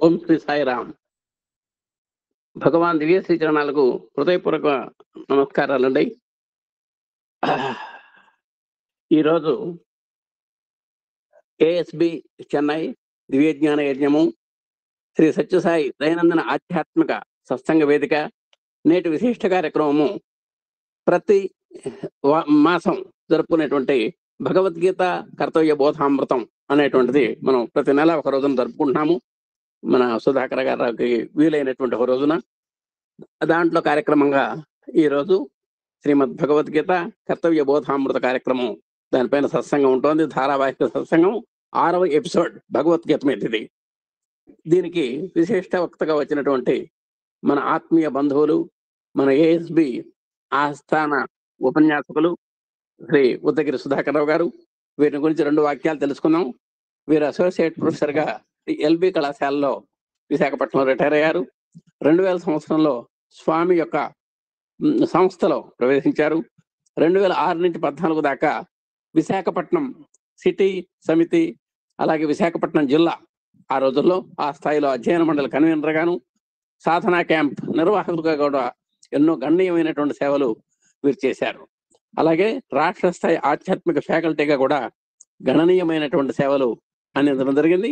ఓం శ్రీ సాయిరామ్. భగవాన్ దివ్య శ్రీ చరణాలకు హృదయపూర్వక నమస్కారాలండి. ఈరోజు ఏఎస్బి చెన్నై దివ్య జ్ఞాన యజ్ఞము శ్రీ సత్యసాయి దైనందిన ఆధ్యాత్మిక సత్సంగ వేదిక నేటి విశిష్ట కార్యక్రమము ప్రతి మాసం జరుపుకునేటువంటి భగవద్గీత కర్తవ్య బోధామృతం అనేటువంటిది మనం ప్రతి నెల ఒక రోజున జరుపుకుంటున్నాము. మన సుధాకర్ గారికి వీలైనటువంటి ఒక రోజున దాంట్లో కార్యక్రమంగా ఈరోజు శ్రీమద్ భగవద్గీత కర్తవ్య బోధామృత కార్యక్రమం దానిపైన సత్సంగం ఉంటుంది. ధారావాహిక సత్సంగం 6వ ఎపిసోడ్ భగవద్గీత మీద ఇది. దీనికి విశిష్ట వక్తగా వచ్చినటువంటి మన ఆత్మీయ బంధువులు, మన ఏఎస్బి ఆస్థాన ఉపన్యాసకులు శ్రీ ఉద్దగిరి సుధాకర్ రావు గారు. వీరిని గురించి 2 వాక్యాలు తెలుసుకుందాం. వీరు అసోసియేట్ ప్రొఫెసర్గా ఎల్బి కళాశాలలో విశాఖపట్నంలో రిటైర్ అయ్యారు. 2000 సంవత్సరంలో స్వామి యొక్క సంస్థలో ప్రవేశించారు. 2006 నుంచి 14 దాకా విశాఖపట్నం సిటీ సమితి, అలాగే విశాఖపట్నం జిల్లా ఆ రోజుల్లో ఆ స్థాయిలో అధ్యయన మండలి కన్వీనర్ గాను, సాధనా క్యాంప్ నిర్వాహకులుగా కూడా ఎన్నో గణనీయమైనటువంటి సేవలు వీరు చేశారు. అలాగే రాష్ట్ర స్థాయి ఆధ్యాత్మిక ఫ్యాకల్టీగా కూడా గణనీయమైనటువంటి సేవలు అందించడం జరిగింది.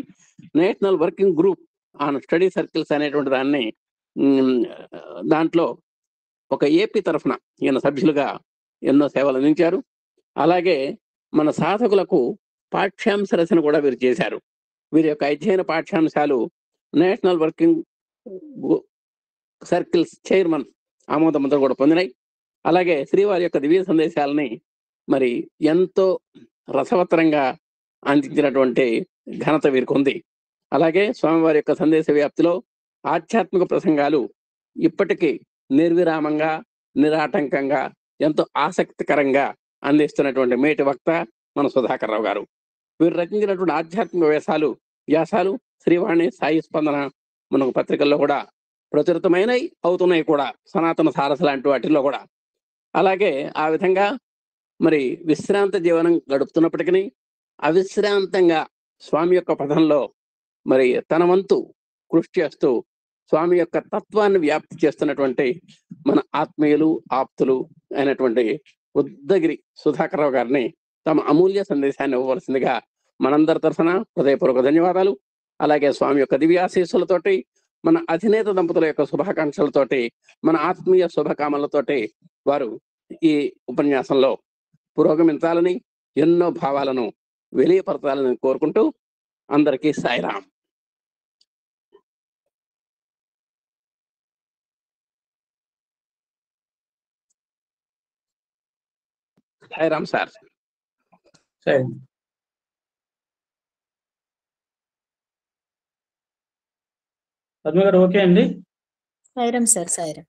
National working group on study circles అనేటువంటి దాంట్లో ఒక ఏపీ తరఫున ఈయన సభ్యులుగా ఎన్నో సేవలు అందించారు. అలాగే మన సాధకులకు పాఠ్యాంశ రచన కూడా వీరు చేశారు. వీరి యొక్క అధ్యయన పాఠ్యాంశాలు నేషనల్ వర్కింగ్ సర్కిల్స్ చైర్మన్ ఆమోదముద్ర కూడా పొందినాయి. అలాగే శ్రీవారి యొక్క దివ్య సందేశాలని మరి ఎంతో రసవత్తరంగా అందించినటువంటి ఘనత వీరికి ఉంది. అలాగే స్వామివారి యొక్క సందేశ వ్యాప్తిలో ఆధ్యాత్మిక ప్రసంగాలు ఇప్పటికీ నిర్విరామంగా, నిరాటంకంగా, ఎంతో ఆసక్తికరంగా అందిస్తున్నటువంటి మేటి వక్త మన సుధాకర్ రావు గారు. వీరు రచించినటువంటి ఆధ్యాత్మిక వ్యాసాలు శ్రీవాణి, సాయి స్పందన మనకు పత్రికల్లో కూడా ప్రచురితమైనవి, అవుతున్నాయి కూడా, సనాతన సారథి లాంటి వాటిల్లో కూడా. అలాగే ఆ విధంగా మరి విశ్రాంత జీవనం గడుపుతున్నప్పటికీ అవిశ్రాంతంగా స్వామి యొక్క పథంలో మరి తన వంతు కృషి చేస్తూ స్వామి యొక్క తత్వాన్ని వ్యాప్తి చేస్తున్నటువంటి మన ఆత్మీయులు, ఆప్తులు అయినటువంటి ఉద్దగిరి సుధాకర్ రావు గారిని తమ అమూల్య సందేశాన్ని ఇవ్వవలసిందిగా మనందరి తరఫున హృదయపూర్వక ధన్యవాదాలు. అలాగే స్వామి యొక్క దివ్యాశీస్సులతోటి, మన అధినేత దంపతుల యొక్క శుభాకాంక్షలతోటి, మన ఆత్మీయ శుభకామలతోటి వారు ఈ ఉపన్యాసంలో పురోగమించాలని, ఎన్నో భావాలను వెలియపరచాలని కోరుకుంటూ అందరికీ సాయిరాం. సాయిరాం సార్. పద్మ గారు ఓకే అండి? సాయిరాం సార్. సాయిరాం.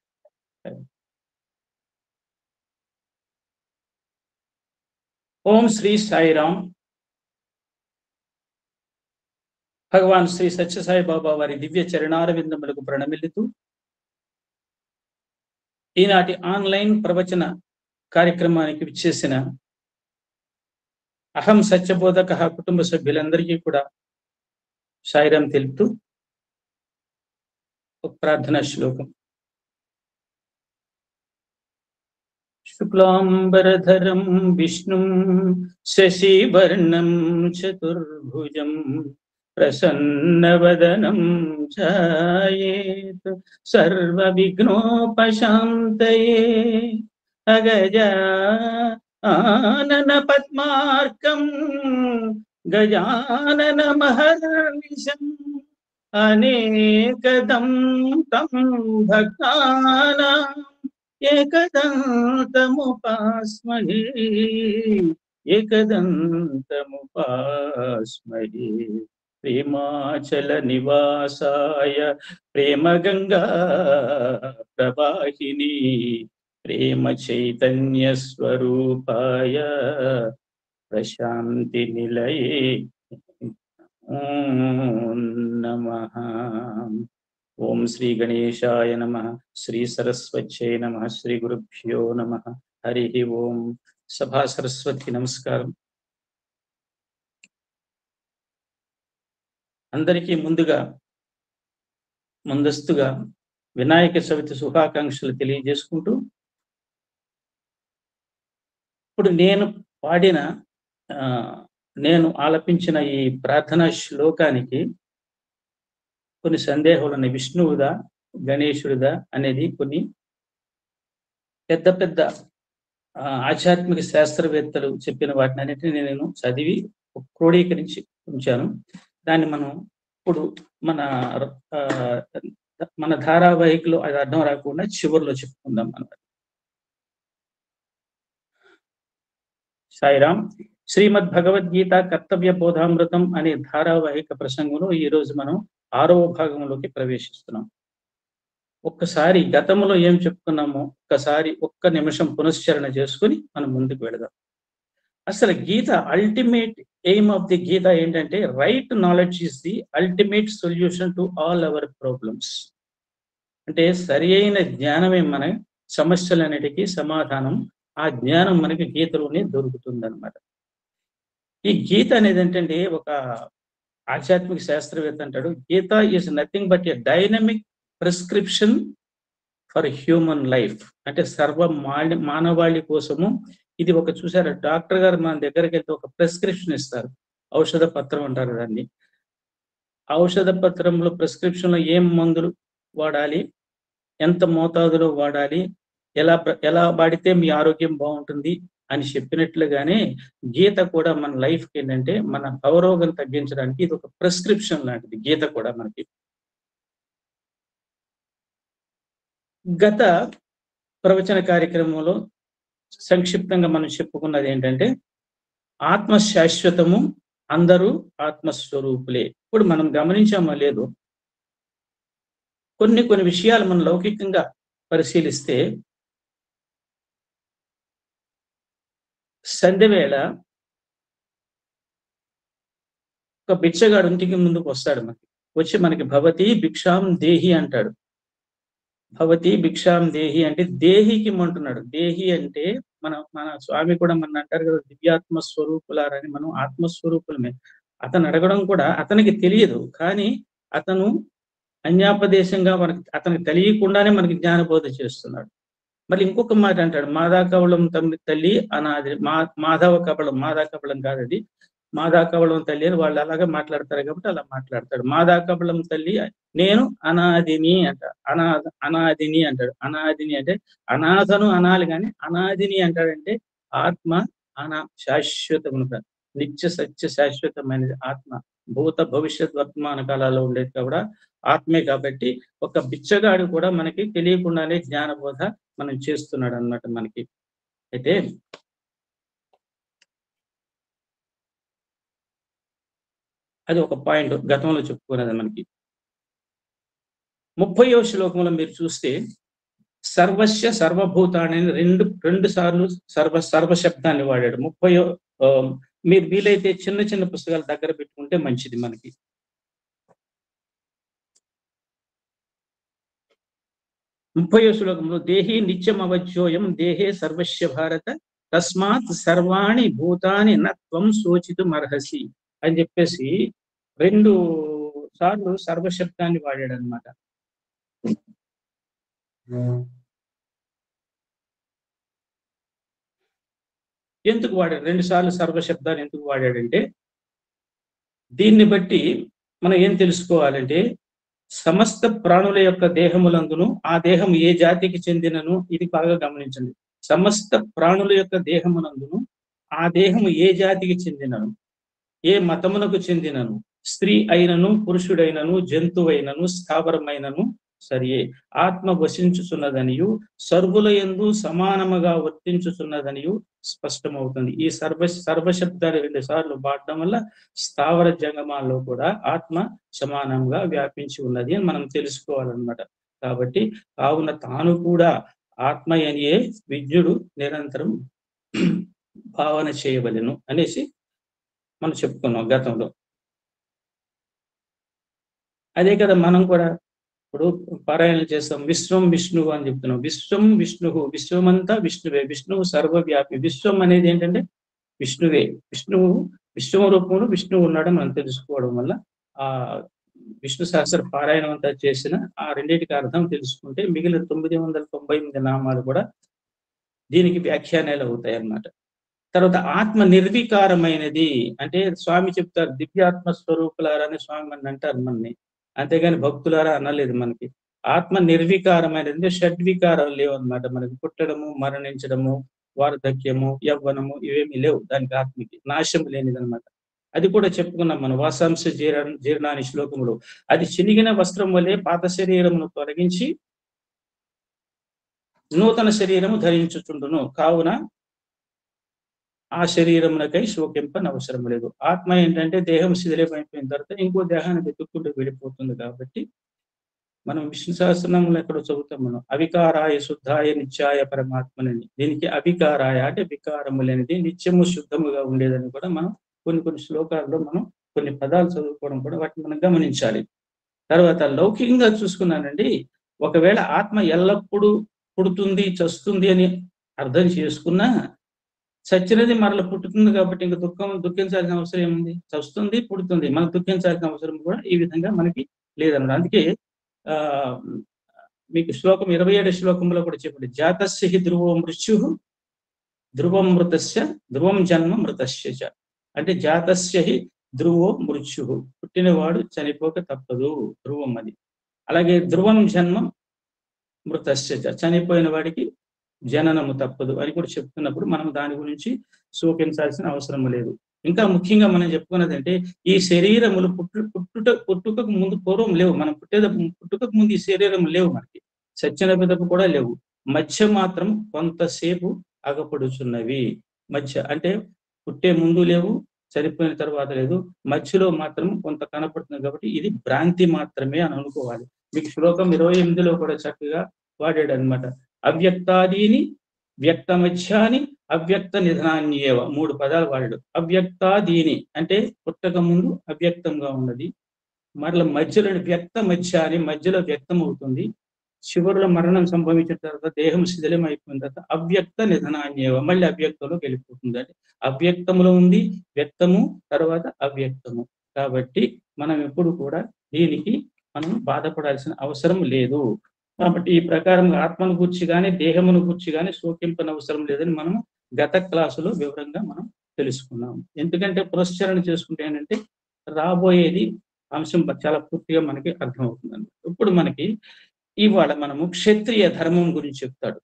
ఓం శ్రీ సాయిరాం. భగవాన్ శ్రీ సత్యసాయి బాబా వారి దివ్య చరణారవిందములకు ప్రణమిల్లుతూ ఈనాటి ఆన్లైన్ ప్రవచన కార్యక్రమానికి విచ్చేసిన అహం సత్యబోధక కుటుంబ సభ్యులందరికీ కూడా సాయిరాం తెలుపుతూ ఒక ప్రార్థనా శ్లోకం. శుక్లాంబరధరం విష్ణుం శశివర్ణం చతుర్భుజం ప్రసన్నవదనం ఛాయేత్ సర్వవిఘ్నోపశాంతయే అగజా ఆనన పద్మార్కం గజానన మహర్నిశం అనేకదం తం భక్తానాం ఏకదంతముపాస్మహే ప్రేమాచల నివాసాయ ప్రేమ గంగా ప్రవాహిని ప్రేమ చైతన్య స్వరూపాయ ప్రశాంతి నిలయే నమః. ఓం శ్రీ గణేశాయ నమః. శ్రీ సరస్వత్యై నమః. శ్రీ గురుభ్యో నమః. హరి ఓం. సభా సరస్వతి నమస్కారం. అందరికీ ముందుగా ముందస్తుగా వినాయక చవితి శుభాకాంక్షలు తెలియజేసుకుంటూ, ఇప్పుడు నేను ఆలపించిన ఈ ప్రార్థనా శ్లోకానికి కొన్ని సందేహాలు ఉన్నాయి. విష్ణువుదా, గణేశుడిదా అనేది కొన్ని పెద్ద పెద్ద ఆధ్యాత్మిక శాస్త్రవేత్తలు చెప్పిన వాటిని అన్నిటిని నేను చదివి క్రోడీకరించి ఉంచాను. దాన్ని మనం ఇప్పుడు మన ధారావాహికలో అది అర్థం రాకుండా చివరిలో చెప్పుకుందాం అన్నమాట. సాయిరాం. శ్రీమద్ భగవద్గీత కర్తవ్య బోధామృతం అనే ధారావాహిక ప్రసంగంలో ఈ రోజు మనం 6వ భాగంలోకి ప్రవేశిస్తున్నాం. ఒక్కసారి గతంలో ఏం చెప్పుకున్నామో ఒక్క నిమిషం పునశ్చరణ చేసుకుని మనం ముందుకు వెళదాం. అసలు గీత అల్టిమేట్ ఎయిమ్ ఆఫ్ ది గీత ఏంటంటే, right knowledge is the ultimate solution to all our problems. అంటే సరి అయిన జ్ఞానమే మన సమస్యలన్నిటికీ సమాధానం. ఆ జ్ఞానం మనకి గీతలోనే దొరుకుతుంది అనమాట. ఈ గీత అనేది ఏంటంటే, ఒక ఆధ్యాత్మిక శాస్త్రవేత్త అంటాడు, Gita is nothing but a dynamic prescription for human life. అంటే మానవాళి కోసము ఇది ఒక చూసారా, డాక్టర్ గారు మన దగ్గరికి వెళ్తే ఒక ప్రిస్క్రిప్షన్ ఇస్తారు, ఔషధ పత్రం అంటారు దాన్ని. ఔషధ పత్రంలో ప్రిస్క్రిప్షన్లో ఏం మందులు వాడాలి, ఎంత మోతాదులో వాడాలి, ఎలా వాడితే మీ ఆరోగ్యం బాగుంటుంది అని చెప్పినట్లుగానే గీత కూడా మన లైఫ్కి ఏంటంటే, మన అవరోగం తగ్గించడానికి ఇది ఒక ప్రిస్క్రిప్షన్ లాంటిది గీత కూడా మనకి. గత ప్రవచన కార్యక్రమంలో సంక్షిప్తంగా మనం చెప్పుకున్నది ఏంటంటే, ఆత్మ శాశ్వతము, అందరూ ఆత్మస్వరూపులే. ఇప్పుడు మనం గమనించామో లేదు, కొన్ని విషయాలు మనం లౌకికంగా పరిశీలిస్తే, సంధ్యవేళ ఒక బిచ్చగాడు ఇంటికి ముందుకు వస్తాడు, వచ్చి మనకి భవతి భిక్షాం దేహి అంటాడు. భవతి భిక్షాం దేహి అంటే దేహికి అంటున్నాడు. దేహి అంటే మన స్వామి కూడా మన అంటారు కదా, దివ్యాత్మ స్వరూపులారని. మనం ఆత్మస్వరూపులమే. అతను అడగడం కూడా అతనికి తెలియదు, కానీ అతను అన్యాపదేశంగా అతనికి తెలియకుండానే మనకి జ్ఞానబోధ చేస్తున్నాడు. మళ్ళీ ఇంకొక మాట అంటాడు, మాదా కవళం తల్లి అనాది. మాధవ కవళం, మాదా కవళం కాదు అది, మాదా కవళం తల్లి అని వాళ్ళు అలాగే మాట్లాడతారు కాబట్టి అలా మాట్లాడతాడు. మాదా కవళం తల్లి, నేను అనాదిని అంట. అనాదిని అంటాడు. అనాదిని అంటే అనాథను అనాలి, కానీ అనాదిని అంటాడంటే ఆత్మ శాశ్వతం, నిత్య సత్య శాశ్వతమైనది ఆత్మ. భూత భవిష్యత్ వర్తమాన కాలాల్లో ఉండేది కూడా ఆత్మే. కాబట్టి ఒక బిచ్చగాడు కూడా మనకి తెలియకుండానే జ్ఞానబోధ మనం చేస్తున్నాడు అన్నమాట మనకి. అయితే అది ఒక పాయింట్ గతంలో చెప్పుకున్నది మనకి. 30వ శ్లోకంలో మీరు చూస్తే సర్వస్య సర్వభూతాన్ని రెండు సార్లు సర్వ శబ్దాన్ని వాడాడు. మీరు వీలైతే చిన్న చిన్న పుస్తకాలు దగ్గర పెట్టుకుంటే మంచిది మనకి. ముప్పయో శ్లోకంలో దేహి నిత్యం అవజ్యోయం దేహే సర్వస్య భారత తస్మాత్ సర్వాణి భూతాని నత్వం శోచితుమర్హసి అని చెప్పేసి 2 సార్లు సర్వశబ్దాన్ని వాడాడు అనమాట. ఎందుకు వాడాడు 2 సార్లు సర్వశబ్దాన్ని ఎందుకు వాడాడంటే, దీన్ని బట్టి మనం ఏం తెలుసుకోవాలంటే, సమస్త ప్రాణుల యొక్క దేహములందును ఆ దేహం ఏ జాతికి చెందినను, ఇది బాగా గమనించండి, సమస్త ప్రాణుల యొక్క దేహమునందును ఆ దేహము ఏ జాతికి చెందినను, ఏ మతమునకు చెందినను, స్త్రీ అయినను పురుషుడైనను జంతువైనను స్థావరమైనను సరియే, ఆత్మ వసించుచున్నదనియు సర్వుల యందు సమానముగా వర్తించుచున్నదనియు స్పష్టమవుతుంది. ఈ సర్వశబ్దాలు 2 సార్లు వాడడం వల్ల స్థావర జంగమాల్లో కూడా ఆత్మ సమానంగా వ్యాపించి ఉన్నది అని మనం తెలుసుకోవాలన్నమాట. కాబట్టి కావున తాను కూడా ఆత్మ అనియే విద్యుడు నిరంతరం భావన చేయవలెను అనేసి మనం చెప్పుకున్నాం గతంలో. అదే కదా మనం కూడా ఇప్పుడు పారాయణలు చేస్తాం, విశ్వం విష్ణువు అని చెప్తున్నాం. విశ్వం విష్ణువు, విశ్వమంతా విష్ణువే, విష్ణువు సర్వవ్యాపి. విశ్వం అనేది ఏంటంటే విష్ణువే. విష్ణువు విశ్వ రూపంలో విష్ణువు ఉన్నాడని మనం తెలుసుకోవడం వల్ల ఆ విష్ణు సహస్ర పారాయణం అంతా చేసిన ఆ రెండింటికి అర్థం తెలుసుకుంటే మిగిలిన 998 నామాలు కూడా దీనికి వ్యాఖ్యానాలు అవుతాయి అన్నమాట. తర్వాత ఆత్మ నిర్వికారమైనది అంటే స్వామి చెప్తారు, దివ్యాత్మ స్వరూపులారా అని స్వామి మన అంటారు మనని. అంతేగాని భక్తులారా అనలేదు మనకి. ఆత్మ నిర్వికారమైనది అంటే షడ్వికారాలు లేవు అనమాట. మనకి పుట్టడము, మరణించడము, వార్ధక్యము, యవ్వనము ఇవేమి లేవు దానికి. ఆత్మకి నాశం లేనిదనమాట. అది కూడా చెప్పుకున్నాం మనం వాసాంశ జీర్ణాని శ్లోకములో. అది చినిగిన వస్త్రం వల్లే పాత శరీరమును తొలగించి నూతన శరీరము ధరించుచుండును. కావున ఆ శరీరమునకై శోకింపని అవసరం లేదు. ఆత్మ ఏంటంటే దేహం శిథిలమైపోయిన తర్వాత ఇంకో దేహాన్ని వెతుక్కుంటూ వెళ్ళిపోతుంది. కాబట్టి మనం విష్ణు సహస్రనామంలో ఎక్కడో చదువుతాం మనం, అవికారాయ శుద్ధాయ నిత్యాయ పరమాత్మని. దీనికి అవికారాయ అంటే వికారము లేనిది, నిత్యము శుద్ధముగా ఉండేదని కూడా మనం కొన్ని శ్లోకాల్లో మనం కొన్ని పదాలు చదువుకోవడం కూడా వాటిని మనం గమనించాలి. తర్వాత లౌకికంగా చూసుకున్నానండి, ఒకవేళ ఆత్మ ఎల్లప్పుడూ పుడుతుంది చస్తుంది అని అర్థం చేసుకున్నా, చచ్చినది మరల పుట్టుతుంది కాబట్టి ఇంకా దుఃఖించాల్సిన అవసరం ఏముంది? చస్తుంది, పుడుతుంది, మనం దుఃఖించాల్సిన అవసరం కూడా ఈ విధంగా మనకి లేదన్నమాట. అందుకే మీకు శ్లోకం 27 శ్లోకంలో కూడా చెప్పండి, జాతస్య హి ధ్రువో మృత్యు ధ్రువం మృతస్య ధ్రువం జన్మ మృతస్య. అంటే జాతస్య హి ధ్రువో మృత్యు, పుట్టినవాడు చనిపోక తప్పదు, ధ్రువం అది. అలాగే ధ్రువం జన్మ మృతస్య, చనిపోయిన వాడికి జననము తప్పదు అని కూడా చెప్తున్నప్పుడు మనం దాని గురించి శోకించాల్సిన అవసరం లేదు. ఇంకా ముఖ్యంగా మనం చెప్పుకున్నది అంటే, ఈ శరీరములు పుట్టుకకు ముందు పూర్వం లేవు. మనం పుట్టుకకు ముందు ఈ శరీరం లేవు, మనకి సత్యన పిదపు కూడా లేవు. మధ్య మాత్రం కొంతసేపు అగపడుచున్నవి. మధ్య అంటే పుట్టే ముందు లేవు, చనిపోయిన తర్వాత లేదు, మధ్యలో మాత్రం కొంత కనపడుతుంది. కాబట్టి ఇది భ్రాంతి మాత్రమే అని అనుకోవాలి. మీకు శ్లోకం 28లో కూడా చక్కగా వాడాడు అనమాట. అవ్యక్తాదీని వ్యక్తమధ్యాని అవ్యక్త నిధనాన్యేవ, 3 పదాలు వాడాడు. అవ్యక్తాదీని అంటే పుట్టక ముందు అవ్యక్తంగా ఉన్నది, మరల మధ్యలో వ్యక్త మధ్యాని మధ్యలో వ్యక్తం అవుతుంది, చివరిలో మరణం సంభవించిన తర్వాత దేహం శిథిలం అయిపోయిన తర్వాత అవ్యక్త నిధనాన్యేవ మళ్ళీ అవ్యక్తంలోకి వెళ్ళిపోతుంది. అంటే అవ్యక్తములో ఉంది వ్యక్తము, తర్వాత అవ్యక్తము. కాబట్టి మనం ఎప్పుడు కూడా దీనికి మనం బాధపడాల్సిన అవసరం లేదు. కాబట్టి ఈ ప్రకారం ఆత్మను గూర్చి కానీ దేహమును గూర్చి కానీ శోకింపని అవసరం లేదని మనం గత క్లాసులో వివరంగా మనం తెలుసుకున్నాం. ఎందుకంటే పురస్చరణ చేసుకుంటే ఏంటంటే రాబోయేది అంశం చాలా పూర్తిగా మనకి అర్థమవుతుంది. ఇప్పుడు మనకి ఇవాళ మనము క్షత్రియ ధర్మం గురించి చెప్తాడు.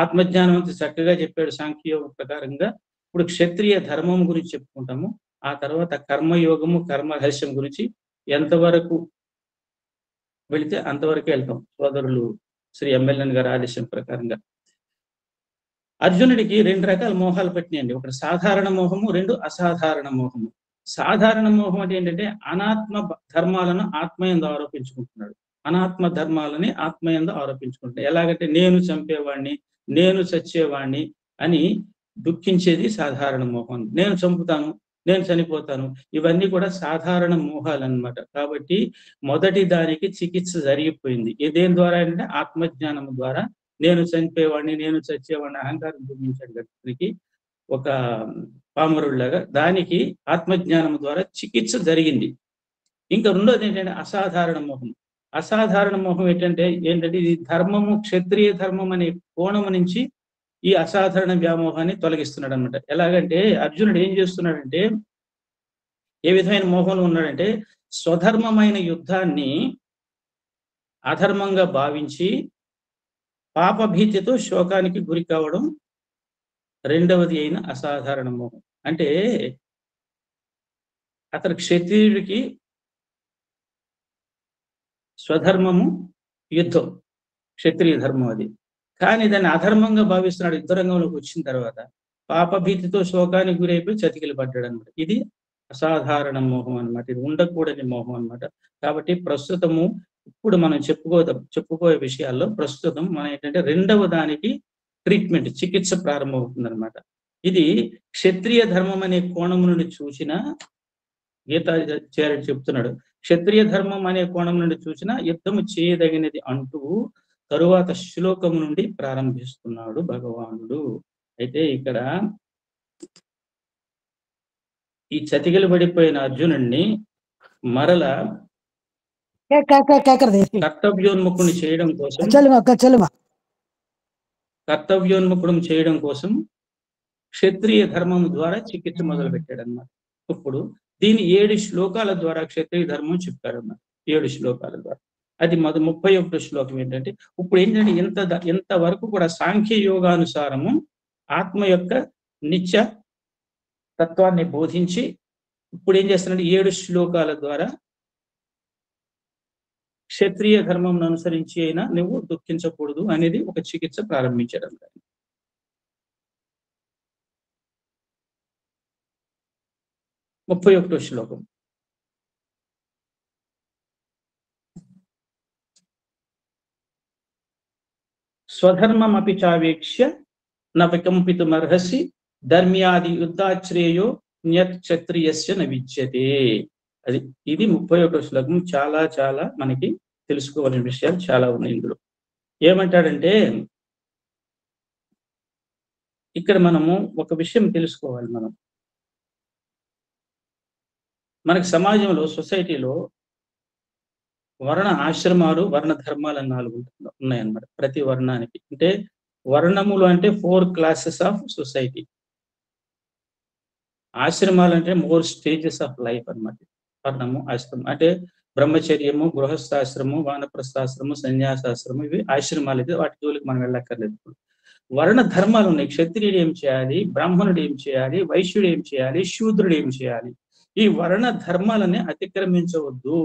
ఆత్మజ్ఞానం అంతా చక్కగా చెప్పాడు సాంఖ్యయోగ ప్రకారంగా. ఇప్పుడు క్షత్రియ ధర్మం గురించి చెప్పుకుంటాము. ఆ తర్వాత కర్మయోగము, కర్మరహస్యం గురించి ఎంతవరకు వెళితే అంతవరకే వెళ్తాం, సోదరులు శ్రీ ఎమ్మెల్యన్ గారి ఆదేశం ప్రకారంగా. అర్జునుడికి 2 రకాల మోహాలు పట్టినాయండి. ఒకటి సాధారణ మోహము, 2 అసాధారణ మోహము. సాధారణ మోహం అంటే ఏంటంటే అనాత్మ ధర్మాలను ఆత్మయందు ఆరోపించుకుంటున్నాడు. అనాత్మ ధర్మాలని ఆత్మయందు ఆరోపించుకుంటున్నాడు. ఎలాగంటే నేను చంపేవాడిని, నేను చచ్చేవాడిని అని దుఃఖించేది సాధారణ మోహం. నేను చంపుతాను, నేను చనిపోతాను, ఇవన్నీ కూడా సాధారణ మోహాలు అన్నమాట. కాబట్టి మొదటి దానికి చికిత్స జరిగిపోయింది. దేని ద్వారా అంటే ఆత్మజ్ఞానం ద్వారా. నేను చనిపోయేవాడిని, నేను చచ్చేవాడిని అహంకారం చూపించాడు వ్యక్తికి ఒక పామరుడిలాగా. దానికి ఆత్మజ్ఞానం ద్వారా చికిత్స జరిగింది. ఇంకా రెండోది ఏంటంటే అసాధారణ మోహం. అసాధారణ మోహం ఏంటంటే ఇది ధర్మము, క్షత్రియ ధర్మం అనే కోణము నుంచి ఈ అసాధారణ వ్యామోహాన్ని తొలగిస్తున్నాడు అనమాట. ఎలాగంటే అర్జునుడు ఏం చేస్తున్నాడంటే, ఏ విధమైన మోహంలో ఉన్నాడంటే స్వధర్మమైన యుద్ధాన్ని అధర్మంగా భావించి పాపభీతితో శోకానికి గురి కావడం రెండవది అయిన అసాధారణ మోహం. అంటే అతను క్షత్రియుడికి స్వధర్మము యుద్ధం, క్షత్రియ ధర్మం అది. కానీ దాన్ని అధర్మంగా భావిస్తున్నాడు. యుద్ధరంగంలోకి వచ్చిన తర్వాత పాపభీతితో శోకానికి గురైపోయి చతికిలు పడ్డాడు అనమాట. ఇది అసాధారణ మోహం అనమాట. ఇది ఉండకూడని మోహం అనమాట. కాబట్టి ప్రస్తుతము ఇప్పుడు మనం చెప్పుకోయే విషయాల్లో ప్రస్తుతం మనం ఏంటంటే రెండవ దానికి ట్రీట్మెంట్, చికిత్స ప్రారంభమవుతుంది అనమాట. ఇది క్షత్రియ ధర్మం అనే కోణం నుండి చూసిన గీతాచార్యుడు చెప్తున్నాడు. క్షత్రియ ధర్మం అనే కోణం నుండి చూసిన యుద్ధము చేయదగినది అంటూ తరువాత శ్లోకం నుండి ప్రారంభిస్తున్నాడు భగవానుడు. అయితే ఇక్కడ ఈ చతికిలు పడిపోయిన అర్జునుడిని మరల क्या कर दे కర్తవ్యోన్ముఖుని చేయడం కోసం चल माँ కర్తవ్యోన్ముఖుడు చేయడం కోసం క్షత్రియ ధర్మం ద్వారా చికిత్స మొదలు పెట్టాడు అన్నమాట. ఇప్పుడు దీని 7 శ్లోకాల ద్వారా క్షత్రియ ధర్మం చెప్పాడు అన్నమాట. 7 శ్లోకాల ద్వారా. అది 31 శ్లోకం ఏంటంటే, ఇప్పుడు ఏంటంటే ఇంత వరకు కూడా సాంఖ్య యోగానుసారము ఆత్మ యొక్క నిత్య తత్వాన్ని బోధించి ఇప్పుడు ఏం చేస్తున్నాడు 7 శ్లోకాల ద్వారా క్షత్రియ ధర్మం అనుసరించి అయినా నువ్వు దుఃఖించకూడదు అనేది ఒక చికిత్స ప్రారంభించాడు అన్నమాట. 31 శ్లోకం. స్వధర్మమపి చావేక్ష్య న వికంపితుమర్హసి ధర్మ్యాది యుద్ధాశ్రేయో న్యత్ క్షత్రియస్య న విద్యతే. ఇది 31 శ్లోకం. చాలా చాలా మనకి తెలుసుకోవాల్సిన విషయాలు చాలా ఉన్నాయి ఇందులో. ఏమంటాడంటే, ఇక్కడ మనము ఒక విషయం తెలుసుకోవాలి. మనకి సమాజంలో సొసైటీలో వర్ణ ఆశ్రమాలు వర్ణ ధర్మాలు అని 4 ఉన్నాయన్నమాట ప్రతి వర్ణానికి. అంటే వర్ణములు అంటే 4 క్లాసెస్ ఆఫ్ సొసైటీ. ఆశ్రమాలు అంటే మోర్ స్టేజెస్ ఆఫ్ లైఫ్ అన్నమాట. వర్ణము ఆశ్రమం అంటే బ్రహ్మచర్యము, గృహస్థాశ్రము, వానప్రస్థాశ్రము, సన్యాసాశ్రము, ఇవి ఆశ్రమాలు. అయితే వాటి జోలికి మనం వెళ్ళక్కర్లేదు. ఇప్పుడు వర్ణ ధర్మాలు ఉన్నాయి. క్షత్రియుడు ఏం చేయాలి, బ్రాహ్మణుడు ఏం చేయాలి, వైశ్యుడు ఏం చేయాలి, శూద్రుడు ఏం చేయాలి. ఈ వర్ణ ధర్మాలని అతిక్రమించవద్దు.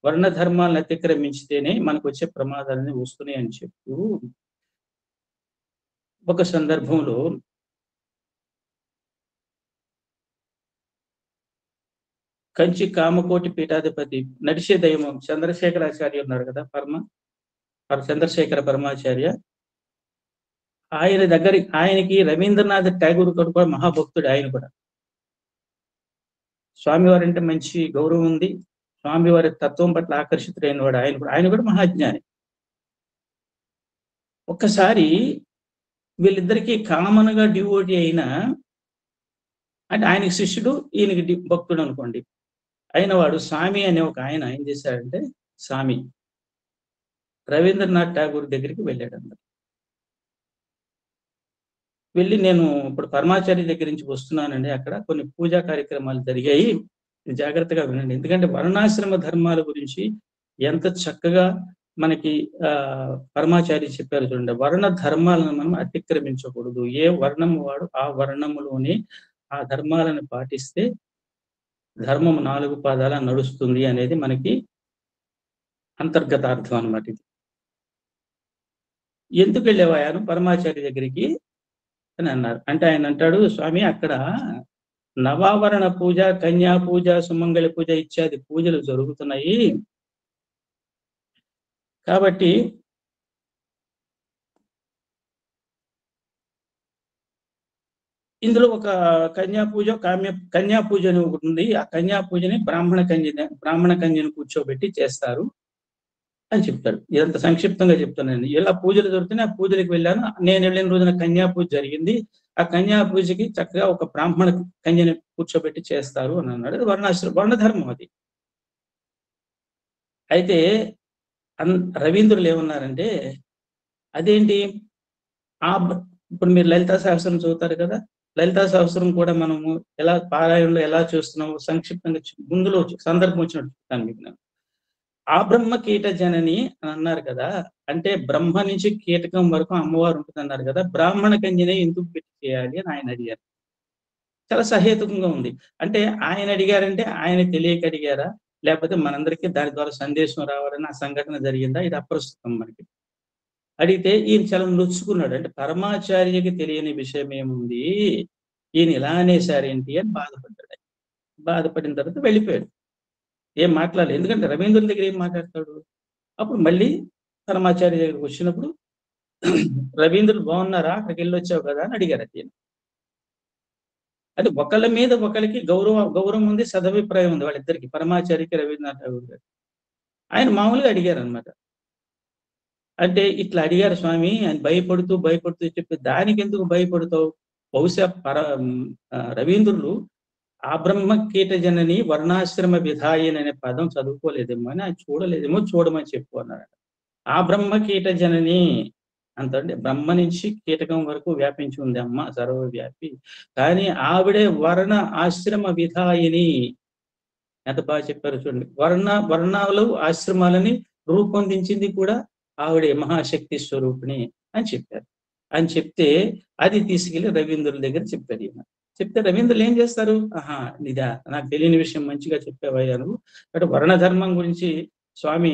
వర్ణ ధర్మాలను అతిక్రమించితేనే మనకు వచ్చే ప్రమాదాలని వస్తున్నాయి అని చెప్తూ ఒక సందర్భంలో కంచి కామకోటి పీఠాధిపతి నడిచే దైవం చంద్రశేఖరాచార్య ఉన్నారు కదా, చంద్రశేఖర పరమాచార్య. ఆయనకి రవీంద్రనాథ్ ఠాగూర్ కూడా మహాభక్తుడు. ఆయన కూడా స్వామివారి అంటే మంచి గౌరవం ఉంది. స్వామివారి తత్వం పట్ల ఆకర్షితుడైన వాడు ఆయన కూడా మహాజ్ఞాని. ఒక్కసారి వీళ్ళిద్దరికీ కామన్ గా డివోటీ అయిన, అంటే ఆయనకి శిష్యుడు ఈయనకి భక్తుడు అనుకోండి, అయిన వాడు స్వామి అనే ఒక ఆయన ఏం చేశాడంటే, స్వామి రవీంద్రనాథ్ ఠాగూర్ దగ్గరికి వెళ్ళాడు అన్నమాట. వెళ్ళి, నేను ఇప్పుడు పరమాచార్య దగ్గర నుంచి వస్తున్నానండి, అక్కడ కొన్ని పూజా కార్యక్రమాలు జరిగాయి, జాగ్రత్తగా వినండి. ఎందుకంటే వర్ణాశ్రమ ధర్మాల గురించి ఎంత చక్కగా మనకి పరమాచార్య చెప్పారు చూడండి. వర్ణ ధర్మాలను మనం అతిక్రమించకూడదు. ఏ వర్ణము వాడు ఆ వర్ణములోనే ఆ ధర్మాలను పాటిస్తే ధర్మం 4 పాదాల నడుస్తుంది అనేది మనకి అంతర్గతార్థం అన్నమాట. ఇది ఎందుకు వెళ్ళేవాయాను పరమాచార్య దగ్గరికి అని అన్నారు. అంటే ఆయన అంటాడు, స్వామి అక్కడ నవావరణ పూజ, కన్యా పూజ, సుమంగళి పూజ ఇత్యాది పూజలు జరుగుతున్నాయి. కాబట్టి ఇందులో ఒక కన్యా పూజ అని ఒకటి ఉంది. ఆ కన్యా పూజని బ్రాహ్మణ కన్యను కూర్చోబెట్టి చేస్తారు అని చెప్తాడు. ఇదంతా సంక్షిప్తంగా చెప్తానండి. ఎలా పూజలు జరుగుతున్నాయి, ఆ పూజలకు వెళ్ళాను. నేను వెళ్ళిన రోజున కన్యా పూజ జరిగింది. ఆ కన్యా పూజకి చక్కగా ఒక బ్రాహ్మణ కన్యని కూర్చోబెట్టి చేస్తారు అని అన్నాడు. వర్ణధర్మం అది. అయితే రవీంద్రులు ఏమన్నారంటే, అదేంటి, ఇప్పుడు మీరు లలితా సహస్రం చదువుతారు కదా, లలితా సహస్రం కూడా మనము ఎలా పారాయణలో ఎలా చూస్తున్నాము సంక్షిప్తంగా ముందులో సందర్భం వచ్చినట్టు చెప్తాను మీకు. నేను ఆ బ్రహ్మ కీట జనని అని అన్నారు కదా, అంటే బ్రహ్మ నుంచి కీటకం వరకు అమ్మవారు ఉంటుంది అన్నారు కదా, బ్రాహ్మణ కన్యనే ఎందుకు పెట్టి చేయాలి అని ఆయన అడిగారు. చాలా సహేతుకంగా ఉంది. అంటే ఆయన అడిగారంటే ఆయన తెలియక అడిగారా, లేకపోతే మనందరికీ దాని ద్వారా సందేశం రావాలని ఆ సంఘటన జరిగిందా, ఇది అప్రస్తుతం మనకి. అడిగితే ఈయన చాలా నొచ్చుకున్నాడు. అంటే పరమాచార్యకి తెలియని విషయం ఏముంది, ఈయన ఇలా అనేసారేంటి అని బాధపడ్డాడు. బాధపడిన తర్వాత వెళ్ళిపోయాడు. ఏం మాట్లాడలేదు. ఎందుకంటే రవీంద్రుని దగ్గర ఏం మాట్లాడతాడు. అప్పుడు మళ్ళీ పరమాచార్య దగ్గరికి వచ్చినప్పుడు, రవీంద్రుడు బాగున్నారా, అక్కడికి వెళ్ళొచ్చావు కదా అని అడిగారు. అది అంటే ఒకళ్ళ మీద ఒకరికి గౌరవం ఉంది, సదభిప్రాయం ఉంది వాళ్ళిద్దరికి, పరమాచార్యకి రవీంద్రనాథ్ ఠాగూర్ గారు. ఆయన మామూలుగా అడిగారు అనమాట. అంటే ఇట్లా అడిగారు స్వామి అని భయపడుతూ చెప్పి, దానికి ఎందుకు భయపడతావు, బహుశా రవీంద్రులు ఆ బ్రహ్మ కీట జనని వర్ణాశ్రమ విధాయని అనే పదం చదువుకోలేదేమో అని ఆయన చూడలేదేమో చూడమని చెప్పు అన్నాడు. ఆ బ్రహ్మ కీట జనని అంటే బ్రహ్మ నుంచి కీటకం వరకు వ్యాపించి ఉంది అమ్మ సర్వవ్యాపి. కానీ ఆవిడే వర్ణ ఆశ్రమ విధాయిని. ఎంత బాగా చెప్పారు చూడండి. వర్ణాలు ఆశ్రమాలని రూపొందించింది కూడా ఆవిడే మహాశక్తి స్వరూపిణి అని చెప్పారు. అని చెప్తే అది తీసుకెళ్లి రవీంద్రుల దగ్గర చెప్పారు ఈయన. చెప్తే రవీంద్రులు ఏం చేస్తారు? ఆహా, ఇదా నాకు తెలియని విషయం మంచిగా చెప్పావయ్యా నువ్వు. అంటే వర్ణ ధర్మం గురించి స్వామి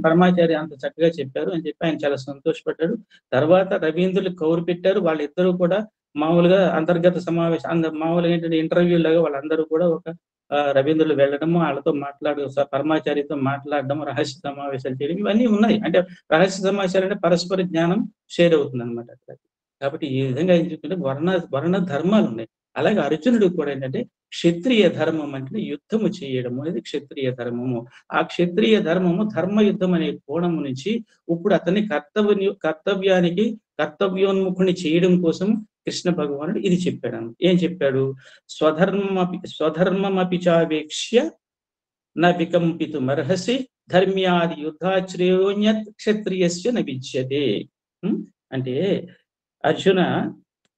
పరమాచార్య అంత చక్కగా చెప్పారు అని చెప్పి ఆయన చాలా సంతోషపడ్డాడు. తర్వాత రవీంద్రులు కౌరు పెట్టారు. వాళ్ళిద్దరూ కూడా మామూలుగా అంతర్గత సమావేశం మామూలుగా ఏంటంటే ఇంటర్వ్యూ లాగా వాళ్ళందరూ కూడా ఒక రవీంద్రులు వెళ్ళడము, వాళ్ళతో పరమాచార్యతో మాట్లాడడం, రహస్య సమావేశాలు చేయడం ఇవన్నీ ఉన్నాయి. అంటే రహస్య సమాచారం అంటే పరస్పర జ్ఞానం షేర్ అవుతుంది అనమాట అక్కడ. కాబట్టి ఈ విధంగా ఏం చెప్తుంటే వర్ణ ధర్మాలు ఉన్నాయి. అలాగే అర్జునుడు కూడా ఏంటంటే క్షత్రియ ధర్మం అంటే యుద్ధము చేయడము అనేది క్షత్రియ ధర్మము. ఆ క్షత్రియ ధర్మము ధర్మ యుద్ధం అనే కోణము నుంచి ఇప్పుడు అతన్ని కర్తవ్యోన్ముఖుని చేయడం కోసం కృష్ణ భగవానుడు ఇది చెప్పాడు. ఏం చెప్పాడు? స్వధర్మమపి చావేక్ష్య న వికంపితుమర్హసి ధర్మ్యాది యుద్ధాశ్రయోన్యత్ క్షత్రియస్య న విద్యతే. అంటే అర్జున,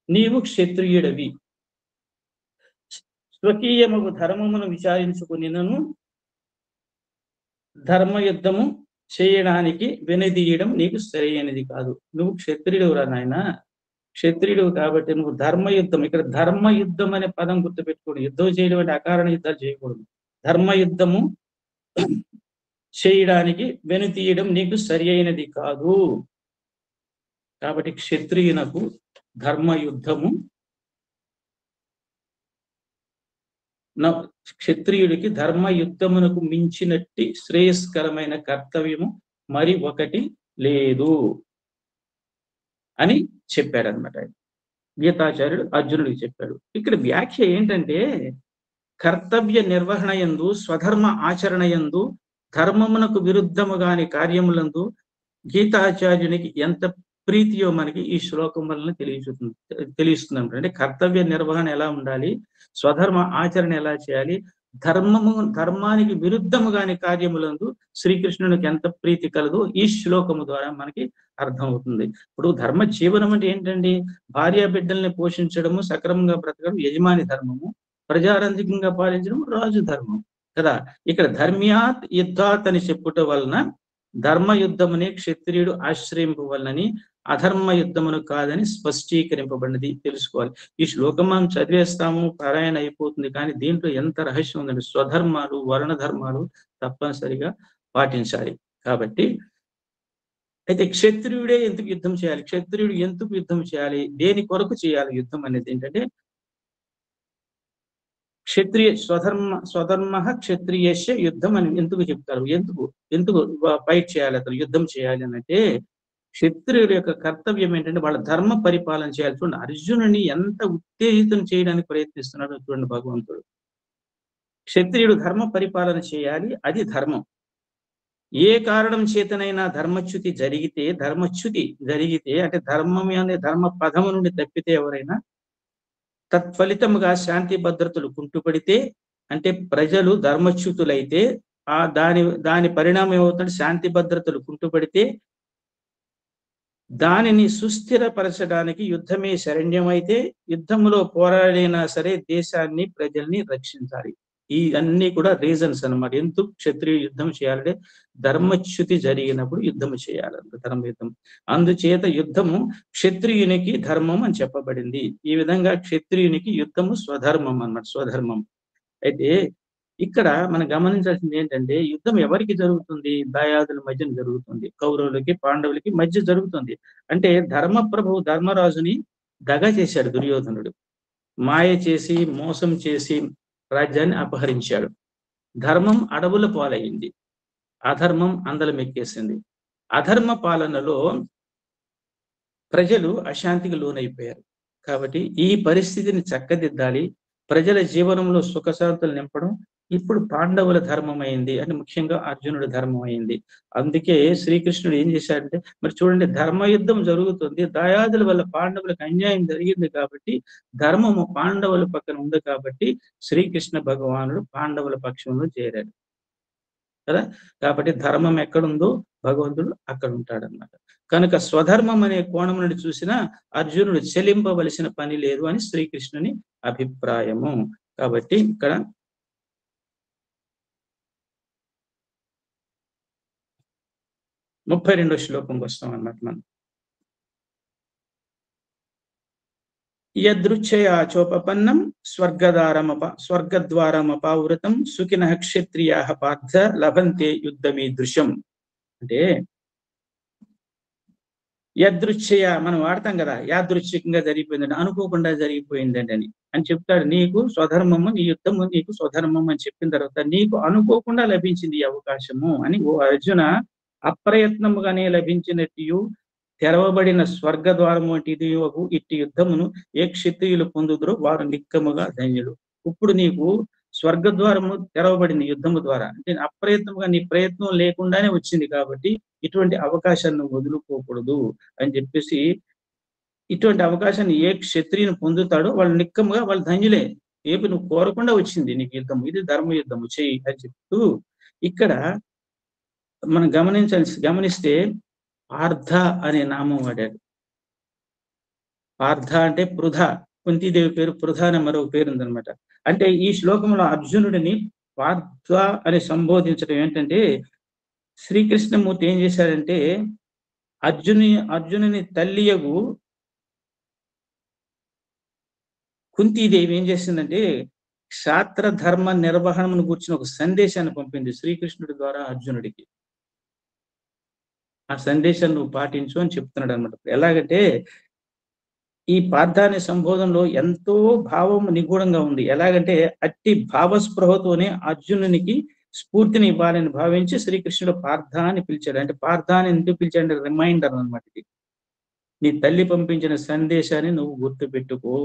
నీవు క్షత్రియుడవి, స్వకీయముగు ధర్మమును విచారించుకునినను ధర్మయుద్ధము చేయడానికి వెనుదీయడం నీకు సరైనది కాదు. నువ్వు క్షత్రియుడురా నాయన, క్షత్రియుడు కాబట్టి నువ్వు ధర్మయుద్ధం, ఇక్కడ ధర్మయుద్ధం అనే పదం గుర్తుపెట్టుకోండి. యుద్ధం చేయడం అంటే అకారణ యుద్ధాలు చేయకూడదు. ధర్మయుద్ధము చేయడానికి వెనుతీయడం నీకు సరి అయినది కాదు. కాబట్టి క్షత్రియునకు ధర్మయుద్ధము, క్షత్రియుడికి ధర్మయుద్ధమునకు మించినట్టి శ్రేయస్కరమైన కర్తవ్యము మరి ఒకటి లేదు అని చెప్పాడనమాట. గీతాచార్యుడు అర్జునుడికి చెప్పాడు. ఇక్కడ వ్యాఖ్య ఏంటంటే కర్తవ్య నిర్వహణ యందు, స్వధర్మ ఆచరణ యందు, ధర్మమునకు విరుద్ధము గాని కార్యములందు గీతాచార్యునికి ఎంత ప్రీతియో మనకి ఈ శ్లోకం వలన తెలుస్తుంది. అంటే కర్తవ్య నిర్వహణ ఎలా ఉండాలి, స్వధర్మ ఆచరణ ఎలా చేయాలి, ధర్మానికి విరుద్ధము కాని కార్యములందు శ్రీకృష్ణునికి ఎంత ప్రీతి కలదో ఈ శ్లోకము ద్వారా మనకి అర్థమవుతుంది. ఇప్పుడు ధర్మ జీవనం అంటే ఏంటండి? భార్య బిడ్డల్ని పోషించడము, సక్రమంగా బ్రతకడం యజమాని ధర్మము, ప్రజారంజకంగా పాలించడం రాజు ధర్మం కదా. ఇక్కడ ధర్మ్యాత్ యుద్ధాత్ అని చెప్పుట వలన ధర్మయుద్ధమునే క్షత్రియుడు ఆశ్రయింపవలనని, అధర్మ యుద్ధమును కాదని స్పష్టీకరింపబడినది తెలుసుకోవాలి. ఈ శ్లోకం మనం చదివేస్తాము, పారాయణ అయిపోతుంది, కానీ దీంట్లో ఎంత రహస్యం ఉందండి. స్వధర్మాలు, వర్ణ ధర్మాలు తప్పనిసరిగా పాటించాలి. కాబట్టి అయితే క్షత్రియుడే ఎందుకు యుద్ధం చేయాలి, క్షత్రియుడు ఎందుకు యుద్ధం చేయాలి, దేని కొరకు చేయాలి యుద్ధం అనేది ఏంటంటే క్షత్రియ స్వధర్మ క్షత్రియస్య యుద్ధం అని ఎందుకు చెప్తారు? ఎందుకు ఫైట్ చేయాలి, అతను యుద్ధం చేయాలి అని అంటే క్షత్రియుల యొక్క కర్తవ్యం ఏంటంటే వాళ్ళ ధర్మ పరిపాలన చేయాలి. చూడండి, అర్జునుని ఎంత ఉత్తేజితం చేయడానికి ప్రయత్నిస్తున్నాడో చూడండి భగవంతుడు. క్షత్రియుడు ధర్మ పరిపాలన చేయాలి, అది ధర్మం. ఏ కారణం చేతనైనా ధర్మచ్యుతి జరిగితే అంటే ధర్మం అనే ధర్మ పదము నుండి తప్పితే ఎవరైనా తత్ఫలితముగా శాంతి భద్రతలు కుంటుపడితే, అంటే ప్రజలు ధర్మచ్యుతులైతే దాని పరిణామం ఏమవుతుందంటే శాంతి భద్రతలు కుంటుపడితే దానిని సుస్థిరపరచడానికి యుద్ధమే శరణ్యమైతే, యుద్ధంలో పోరాడైనా సరే దేశాన్ని ప్రజల్ని రక్షించాలి. ఈ అన్ని కూడా రీజన్స్ అన్నమాట. ఎందుకు క్షత్రియ యుద్ధం చేయాలంటే ధర్మచ్యుతి జరిగినప్పుడు యుద్ధం చేయాలంట, ధర్మయుద్ధం. అందుచేత యుద్ధము క్షత్రియునికి ధర్మం అని చెప్పబడింది. ఈ విధంగా క్షత్రియునికి యుద్ధము స్వధర్మం అన్నమాట, స్వధర్మం. అయితే ఇక్కడ మనం గమనించాల్సింది ఏంటంటే యుద్ధం ఎవరికి జరుగుతుంది? దాయాదుల మధ్యన జరుగుతుంది, కౌరవులకి పాండవులకి మధ్య జరుగుతుంది. అంటే ధర్మప్రభువు ధర్మరాజుని దగ చేశాడు దుర్యోధనుడు, మాయ చేసి మోసం చేసి రాజ్యాన్ని అపహరించాడు. ధర్మం అడవుల పాలయ్యింది, అధర్మం అందలమెక్కేసింది. అధర్మ పాలనలో ప్రజలు అశాంతికి లోనైపోయారు. కాబట్టి ఈ పరిస్థితిని చక్కదిద్దాలి, ప్రజల జీవనంలో సుఖశాంతులు నింపడం ఇప్పుడు పాండవుల ధర్మం అయింది అంటే ముఖ్యంగా అర్జునుడి ధర్మం అయింది. అందుకే శ్రీకృష్ణుడు ఏం చేశాడంటే, మరి చూడండి, ధర్మయుద్ధం జరుగుతుంది, దాయాదుల వల్ల పాండవులకు అన్యాయం జరిగింది కాబట్టి, ధర్మము పాండవుల పక్కన ఉంది కాబట్టి శ్రీకృష్ణ భగవానుడు పాండవుల పక్షంలో చేరాడు కదా. కాబట్టి ధర్మం ఎక్కడుందో భగవంతుడు అక్కడ ఉంటాడన్నమాట. కనుక స్వధర్మం అనే కోణం నుండి చూసినా అర్జునుడు చెలింపవలసిన పని లేదు అని శ్రీకృష్ణుని అభిప్రాయము. కాబట్టి ఇక్కడ 32వ శ్లోకంకి వస్తాం అన్నమాట మనం. యదృచ్ఛయాచోపపన్నం స్వర్గద్వారమపావృతం సుఖినః క్షత్రియాః పార్థ లభంతే యుద్ధమీదృశం. అంటే యదృచ్ఛయ మనం వాడతాం కదా, యాదృచ్ఛికంగా జరిగిపోయిందండి, అనుకోకుండా జరిగిపోయిందండి అని చెప్తాడు. నీకు స్వధర్మము, నీ యుద్ధము నీకు స్వధర్మం అని చెప్పిన తర్వాత నీకు అనుకోకుండా లభించింది ఈ అవకాశము అని, ఓ అర్జున, అప్రయత్నముగానే లభించినట్టు తెరవబడిన స్వర్గద్వారం వంటిది ఇట్టి యుద్ధమును ఏ క్షత్రియులు పొందుదురో వారు నిక్కముగా ధన్యులు. ఇప్పుడు నీకు స్వర్గద్వారము తెరవబడింది యుద్ధము ద్వారా, అంటే అప్రయత్నంగా నీ ప్రయత్నం లేకుండానే వచ్చింది కాబట్టి ఇటువంటి అవకాశాన్ని వదులుకోకూడదు అని చెప్పేసి, ఇటువంటి అవకాశాన్ని ఏ క్షత్రియుని పొందుతాడో వాళ్ళు నిక్కముగా వాళ్ళు ధన్యులే. ఏపి నువ్వు కోరకుండా వచ్చింది నీకు యుద్ధం, ఇది ధర్మ యుద్ధము చెయ్యి అని చెప్తూ ఇక్కడ మనం గమనిస్తే పార్థ అనే నామం వాడాడు. పార్థ అంటే పృథ, కుంతీదేవి పేరు పృథ అనే మరొక పేరు ఉందనమాట. అంటే ఈ శ్లోకంలో అర్జునుడిని పార్థ అని సంబోధించడం ఏంటంటే, శ్రీకృష్ణమూర్తి ఏం చేశాడంటే అర్జునుని తల్లియగు కుంతీదేవి ఏం చేసిందంటే క్షాత్ర ధర్మ నిర్వహణను గురించిన ఒక సందేశాన్ని పంపింది శ్రీకృష్ణుడి ద్వారా అర్జునుడికి. ఆ సందేశాన్ని నువ్వు పాటించు అని చెప్తున్నాడు అనమాట. ఎలాగంటే ఈ పార్థాన్ని సంబోధనలో ఎంతో భావం నిగూఢంగా ఉంది. ఎలాగంటే అట్టి భావస్పృహతోనే అర్జునునికి స్ఫూర్తిని ఇవ్వాలని భావించి శ్రీకృష్ణుడు పార్థ అని పిలిచాడు. అంటే పార్థ అని ఎందుకు పిలిచాడు, రిమైండర్ అనమాట. నీ తల్లి పంపించిన సందేశాన్ని నువ్వు గుర్తుపెట్టుకో.